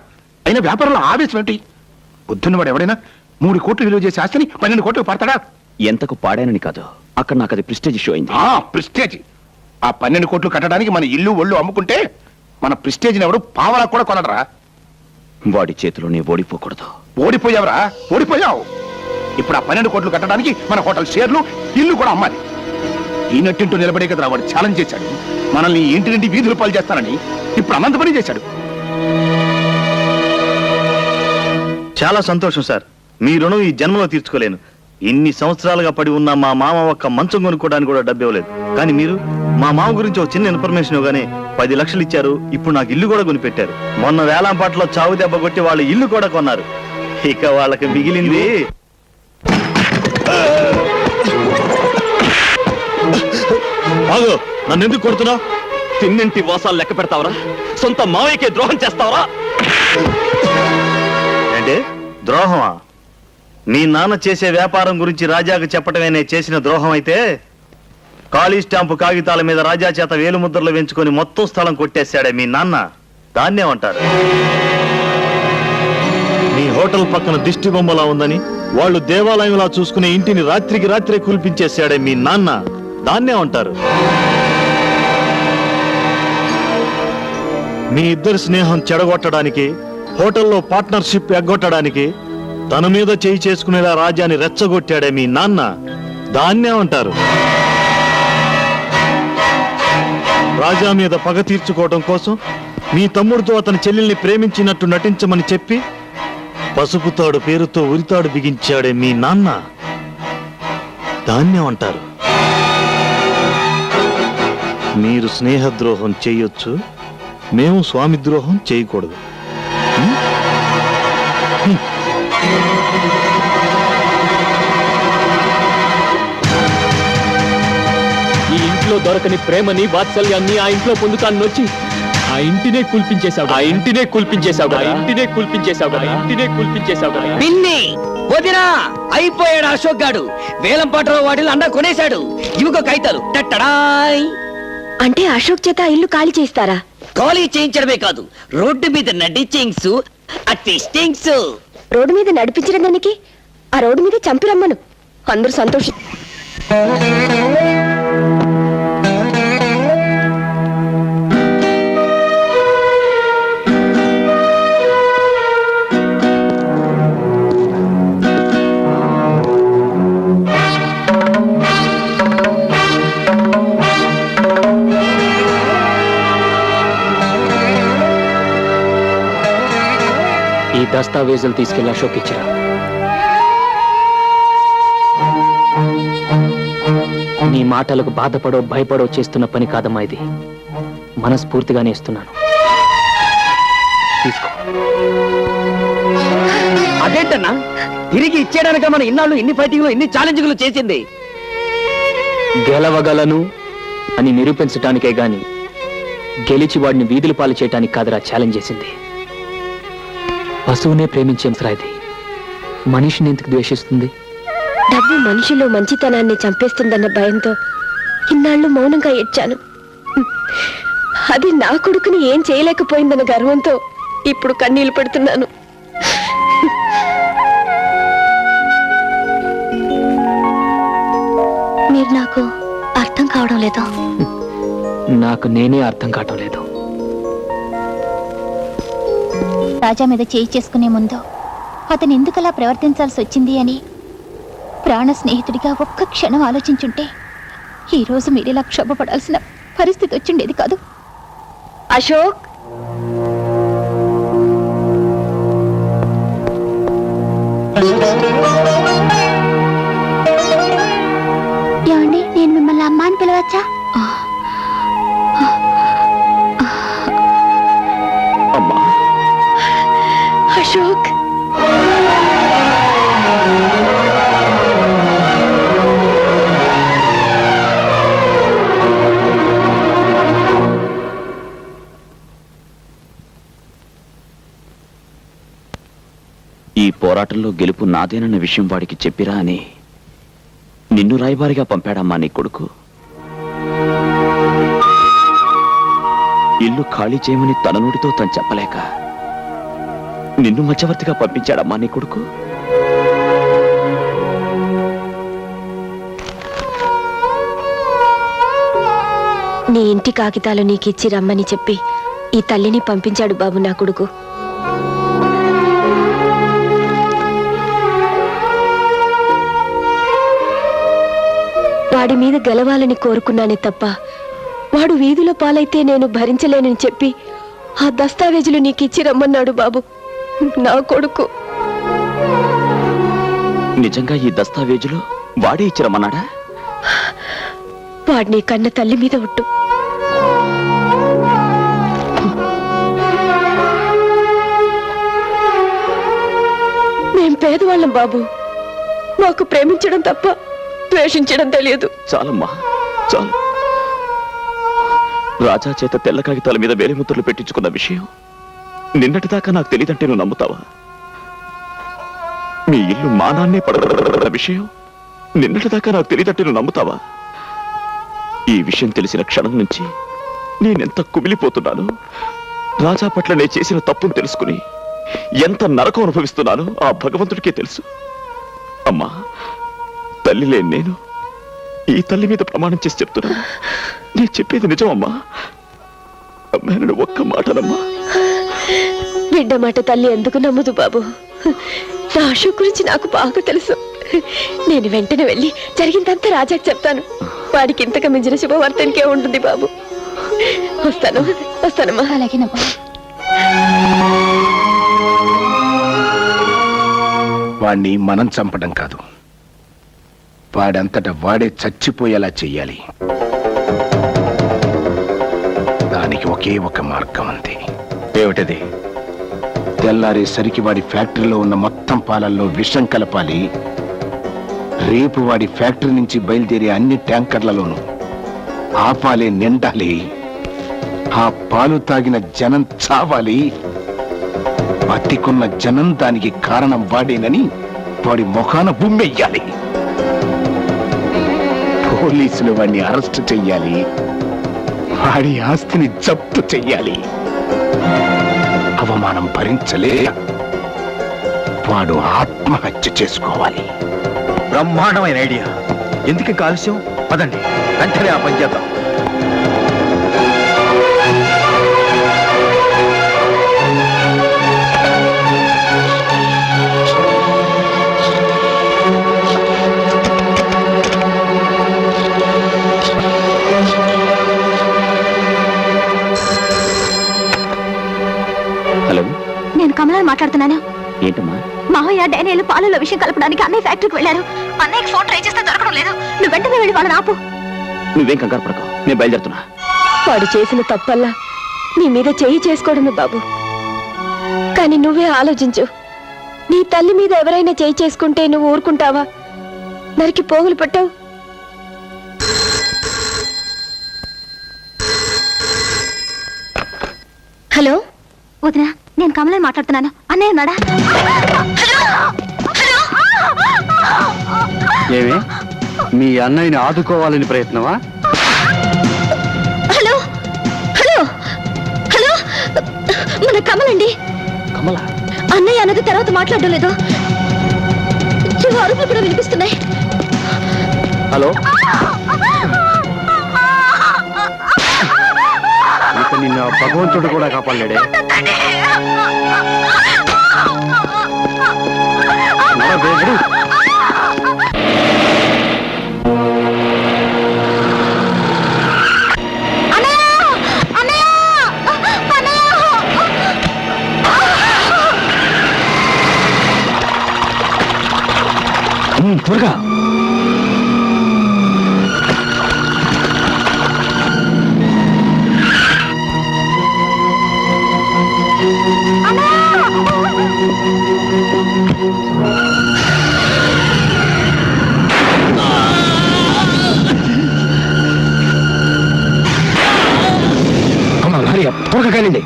అయినా వ్యాపారంలో ఆవేశం ఏంటి? పొద్దున్నవాడు ఎవడైనా 3 కోట్లు విలువ చేసే ఆస్తిని 12 కోట్లకు పడతాడా? ఎంతకు పాడానని కాదు, అక్కడ నాకు అది ప్రెస్టేజ్ ఇష్యూ అయింది. ప్రెస్టేజ్. ఆ 12 కోట్లు కట్టడానికి మన ఇల్లు ఒళ్ళు అమ్ముకుంటే మన ప్రెస్టేజ్ ఎవడు పావలా కూడా కొనడరా? వాడి చేతిలో నీ ఓడిపోకూడదు. ఓడిపోయావరా? ఓడిపోయావు. ఇప్పుడు ఆ 12 కోట్లు కట్టడానికి మన హోటల్ షేర్లు, ఇల్లు కూడా అమ్మాలి. ఈ నట్టింటూ నిలబడే కదరా వాడు ఛాలెంజ్ చేశాడు. మనల్ని ఇంటి నుండి వీధులు పాలు చేస్తానని ఇప్పుడు అనంత పని చేశాడు. చాలా సంతోషం సార్. మీ రుణం ఈ జన్మలో తీర్చుకోలేను. ఇన్ని సంవత్సరాలుగా పడి ఉన్న మా మామ ఒక్క మంచం కొనుక్కోవడానికి కూడా డబ్బు ఇవ్వలేదు. కానీ మీరు మా మామ గురించి ఒక చిన్న ఇన్ఫర్మేషన్ ఇవ్వగానే 10 లక్షలు ఇచ్చారు. ఇప్పుడు నాకు ఇల్లు కూడా కొనిపెట్టారు. మొన్న వేలంపాటలో చావు దెబ్బ కొట్టి వాళ్ళ ఇల్లు కూడా కొన్నారు. ఇక వాళ్ళకి మిగిలింది. నన్ను ఎందుకు కొడుతున్నావు? తిన్నింటి వాసాలు లెక్క పెడతావరా? సొంత మావయ్యకే ద్రోహం చేస్తావరా? అంటే ద్రోహమా? మీ నాన్న చేసే వ్యాపారం గురించి రాజాకు చెప్పటమే నేను చేసిన ద్రోహం అయితే, ఖాళీ స్టాంపు కాగితాల మీద రాజా చేత వేలుముద్రలు వేయించుకొని మొత్తం స్థలం కొట్టేశాడే మీ నాన్న, దాన్నేమంటారు? మీ హోటల్ పక్కన దిష్టి బొమ్మలా ఉందని వాళ్ళు దేవాలయంలా చూసుకునే ఇంటిని రాత్రికి రాత్రే కూల్పించేశాడే మీ నాన్న, దాన్నేమంటారు? మీ ఇద్దరి స్నేహం చెడగొట్టడానికి, హోటల్లో పార్ట్నర్షిప్ ఎగ్గొట్టడానికి తన మీద చేయి చేసుకునేలా రాజాని రెచ్చగొట్టాడే మీ నాన్న, దాన్నే అంటారు. రాజా మీద పగ తీర్చుకోవడం కోసం మీ తమ్ముడితో అతని చెల్లెల్ని ప్రేమించినట్టు నటించమని చెప్పి పసుపుతాడు పేరుతో ఉరితాడు బిగించాడే మీ నాన్న, దాన్నే అంటారు. మీరు స్నేహద్రోహం చేయొచ్చు, మేము స్వామి ద్రోహం చేయకూడదు. ఈ ఇంట్లో దొరకని ప్రేమని, వాత్సల్యాన్ని ఆ ఇంట్లో పొందుతాను వచ్చి ఆ ఇంటినే కూల్పించేశావు. ఆ ఇంటినే కూల్పించేశావు. ఆ ఇంటినే కూల్పించేశావు. ఆ ఇంటినే కూల్పించేశావు. పిన్ని వదినా అయిపోయాడు అశోక్ గాడు. వేలం పాటలో వాటిని అన్న కొనేశాడు. ఇవిగో కైతాలు. టట్టడాయ్. అంటే అశోక్ చేత ఆ ఇల్లు ఖాళీ చేస్తారా? ఖాళీ చేయించడమే కాదు, రోడ్డు మీద నడిచేయింగ్స్, అట్టిస్టింగ్స్. రోడ్డు మీద నడిపించిన దానికి ఆ రోడ్డు మీద చంపిరమ్మను. అందరూ సంతోషం. దస్తావేజులు తీసుకెళ్లి అశోక్ ఇచ్చారా? నీ మాటలకు బాధపడో భయపడో చేస్తున్న పని కాదమ్మా ఇది. మనస్ఫూర్తిగానే ఇస్తున్నాను. తీసుకో. అదేంటన్నా తిరిగి ఇచ్చేయడానిక మన ఇన్నాళ్ళు ఇన్ని ఫైటింగ్లు ఇన్ని ఛాలెంజ్లు చేసింది? గెలవగలను అని నిరూపించటానికే గాని గెలిచి వాడిని వీధుల పాలు చేయటానికి కాదురా ఛాలెంజ్ చేసింది. పశువునే ప్రేమించే ఇది మనిషిని ఎందుకు ద్వేషిస్తుంది? డబ్బు మనిషిలో మంచితనాన్ని చంపేస్తుందన్న భయంతో ఇన్నాళ్ళు మౌనంగా ఏడ్చాను. అది నా కొడుకుని ఏం చేయలేకపోయిందన్న గర్వంతో ఇప్పుడు కన్నీళ్లు పెడుతున్నాను. మీరు నాకు అర్థం కావడం లేదు. నాకు నేనే అర్థం కావటం లేదు. రాజా మీద చేయి చేసుకునే ముందు అతను ఎందుకలా ప్రవర్తించాల్సి వచ్చింది అని ప్రాణ స్నేహితుడిగా ఒక్క క్షణం ఆలోచించుంటే ఈ రోజు మీరిలా క్షోభపడాల్సిన పరిస్థితి వచ్చిండేది కాదు. అశోక్, ఏమండి, నేను మిమ్మల్ని అమ్మ అని పిలవచ్చా? అమ్మా, అశోక్, ఈ పోరాటంలో గెలుపు నాదేనన్న విషయం వాడికి చెప్పిరా అని నిన్ను రాయబారిగా పంపాడమ్మా నీ కొడుకు. ఇల్లు ఖాళీ చేయమని తన నోటితో తను చెప్పలేక నిన్ను మధ్యవర్తిగా పంపించాడమ్మా నీ కొడుకు. నీ ఇంటి కాగితాలు నీకిచ్చి రమ్మని చెప్పి ఈ తల్లిని పంపించాడు బాబు నా కొడుకు. వాడి మీద గెలవాలని కోరుకున్నానే తప్ప వాడు వీధిలో పాలైతే నేను భరించలేనని చెప్పి ఆ దస్తావేజులు నీకిచ్చి రమ్మన్నాడు బాబు నా కొడుకు. నిజంగా ఈ దస్తావేజులు వాడే ఇచ్చిరమ్మన్నాడా? వాడిని కన్న తల్లి మీద ఒట్టు. మేం పేదవాళ్ళం బాబు. మాకు ప్రేమించడం తప్ప ద్వేషించడం తెలియదు. చాలమ్మా, చాలు. రాజా చేత తెల్ల కాగితాల మీద వేలిముద్రలు పెట్టించుకున్న విషయం నిన్నటిదాకా నాకు తెలియదంటే నువ్వు నమ్ముతావా? మీ ఇల్లు మానాన్నే పడగల విషయం నిన్నటిదాకా నాకు తెలియదంటే నువ్వు నమ్ముతావా? ఈ విషయం తెలిసిన క్షణం నుంచి నేనెంత కుమిలిపోతున్నాను. రాజా పట్ల నేను చేసిన తప్పును తెలుసుకుని ఎంత నరకం అనుభవిస్తున్నానో ఆ భగవంతుడికే తెలుసు. అమ్మా, తల్లి లేని నేను ఈ తల్లి మీద ప్రమాణం చేసి చెప్తున్నాను, నేను చెప్పేది నిజం అమ్మా. అమ్మాయిని ఒక్క మాటనమ్మా. బిడ్డ మాట తల్లి ఎందుకు నమ్మదు బాబు? నా అశోక్ గురించి నాకు బాగా తెలుసు. నేను వెంటనే వెళ్ళి జరిగిందంతా రాజాకి చెప్తాను. వాడికి ఇంతకు మించిన శుభవార్తనికే ఉంటుంది బాబు. వస్తానమ్మా. అలాగేనమ్మా. వాణ్ణి మనం చంపడం కాదు, వాడంతట వాడే చచ్చిపోయేలా చెయ్యాలి. దానికి ఒకే ఒక మార్గం అంతే. ఏమిటది? తెల్లారేసరికి వాడి ఫ్యాక్టరీలో ఉన్న మొత్తం పాలల్లో విషం కలపాలి. రేపు వాడి ఫ్యాక్టరీ నుంచి బయలుదేరే అన్ని ట్యాంకర్లలోనూ ఆ పాలే నిండాలి. ఆ పాలు తాగిన జనం చావాలి. బతికున్న జనం దానికి కారణం వాడేనని వాడి ముఖాన బుమ్మెయ్యాలి. పోలీసులు వాడిని అరెస్ట్ చెయ్యాలి. వాడి ఆస్తిని జప్తు చెయ్యాలి. అవమానం భరించలే వాడు ఆత్మహత్య చేసుకోవాలి. బ్రహ్మాండమైన ఐడియా. ఎందుకు కాలుష్యం? పదండి, వెంటనే ఆ పని చేద్దాం. హలో, నేను కమలా మాట్లాడుతున్నాను. ఏంటమ్మా? మావయ్య డానియల్ పాలలో విషయం కలపడానికి అన్నయ్య ఫ్యాక్టరీకి వెళ్ళారు. అన్నయ్యకి ఫోన్ ట్రై చేస్తే దొరకడం లేదు. నువ్వు వెంటనే వెళ్ళి వాళ్ళని ఆపు. నువ్వేం కంగారు పడకు, నేను బయలుదేరుతున్నా. వాడు చేసిన తప్పల్లా నీ మీద చేయి చేసుకోవడమే బాబు. కానీ నువ్వే ఆలోచించు. నీ తల్లి మీద ఎవరైనా చేయి చేసుకుంటే నువ్వు ఊరుకుంటావా? నరికి పోగులు పట్టావు. హలో వదినా, నేను కమలని మాట్లాడుతున్నాను. అన్నయ్య ఉన్నాడా? ఏమే మీ అన్నయ్యని ఆదుకోవాలని ప్రయత్నమా? హలో హలో హలో, మన కమలండి. కమల? అన్నయ్య అన్నది తర్వాత మాట్లాడడం లేదు. అరుపులు కూడా వినిపిస్తున్నాయి. హలో, ఇక నిన్న భగవంతుడు కూడా కాపాడలేడే. నడవేగుడు. త్వరగా. త్వరగా కానివ్వండి.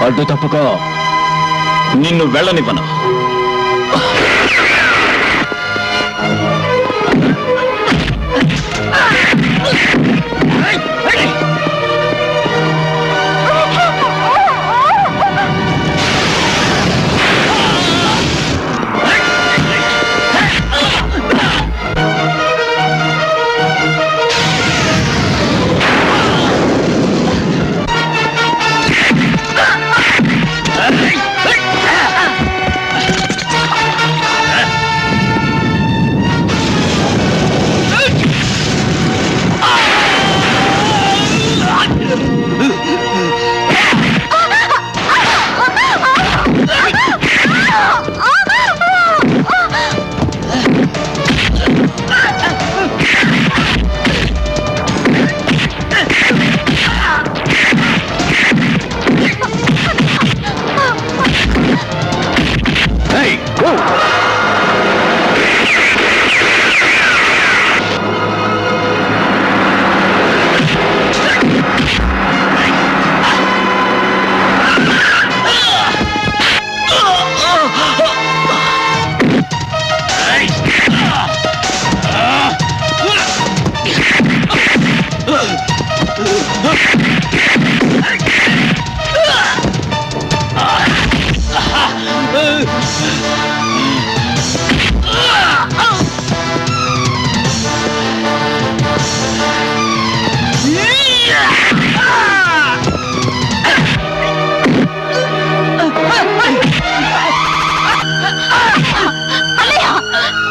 అడ్డు తప్పుకో, నిన్ను వెళ్ళనివ్వను.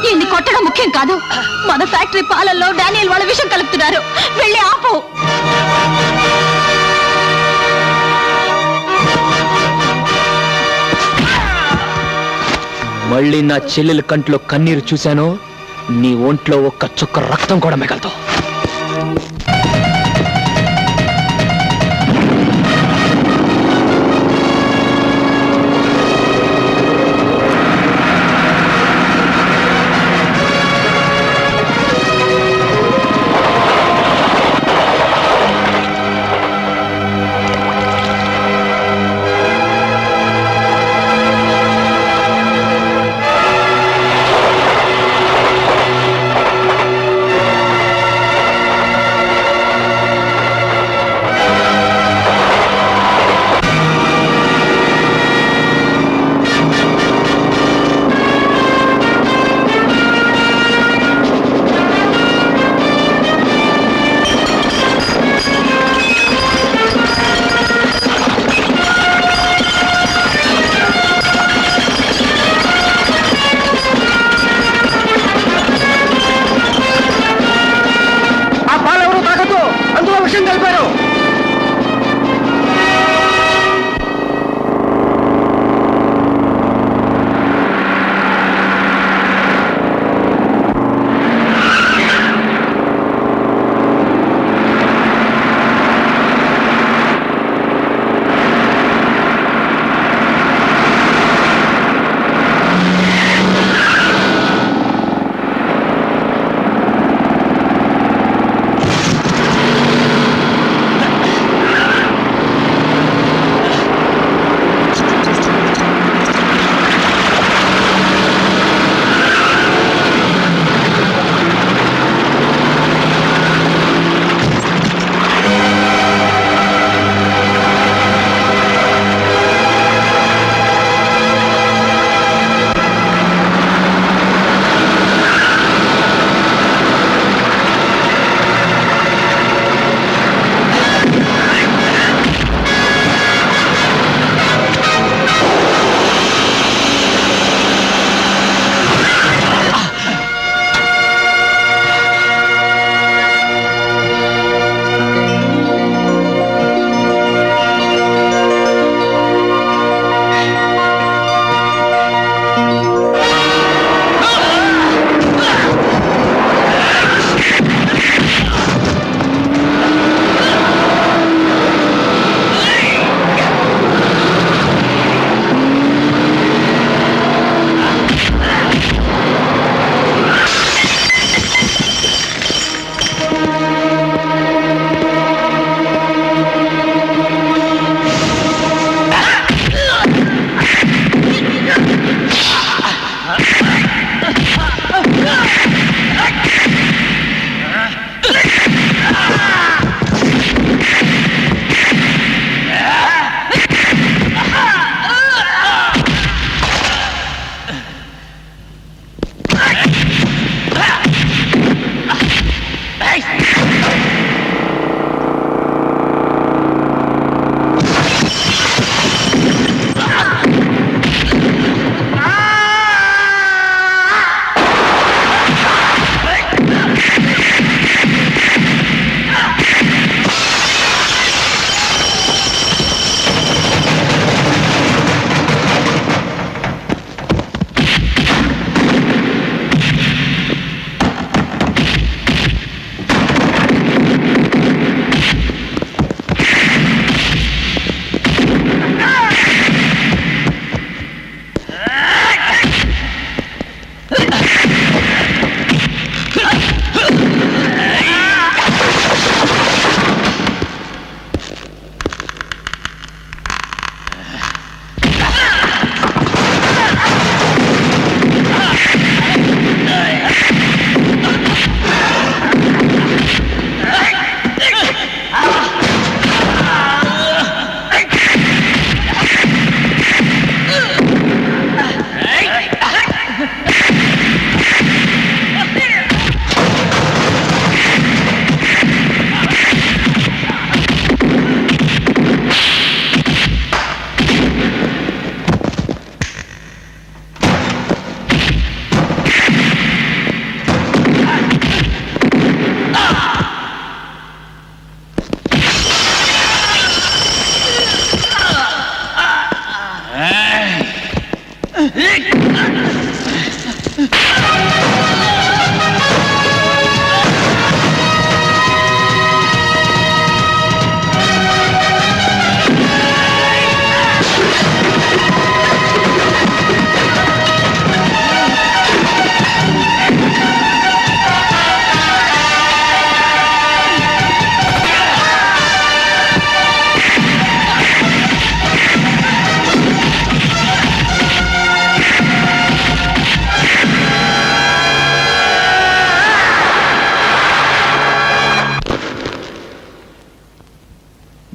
ఈయన్ని కొట్టడం ముఖ్యం కాదు. మన ఫ్యాక్టరీ పాలల్లో డానియల్ వాళ్ళ విషయం కలుపుతున్నారు. వెళ్ళి ఆపు. మళ్ళీ నా చెల్లెల కంట్లో కన్నీరు చూశాను, నీ ఒంట్లో ఒక్క చుక్క రక్తం కూడా మిగలదు.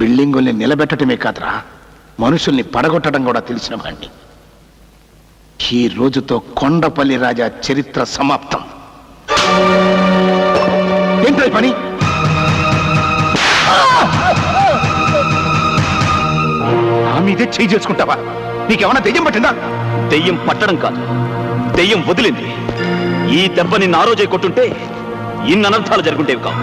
బిల్డింగుల్ని నిలబెట్టడమే కాదురా, మనుషుల్ని పడగొట్టడం కూడా తెలిసిన వాణ్ణి. ఈ రోజుతో కొండపల్లి రాజా చరిత్ర సమాప్తం. ఏంటో ఈ పని? నా మీదే చేయి చేసుకుంటావా? నీకేమన్నా దెయ్యం పట్టిందా? దెయ్యం పట్టడం కాదు, దెయ్యం వదిలింది. ఈ దెబ్బ నిన్ను ఆ రోజే కొట్టుంటే ఇన్ని అనర్థాలు జరుగుంటేవి కావు.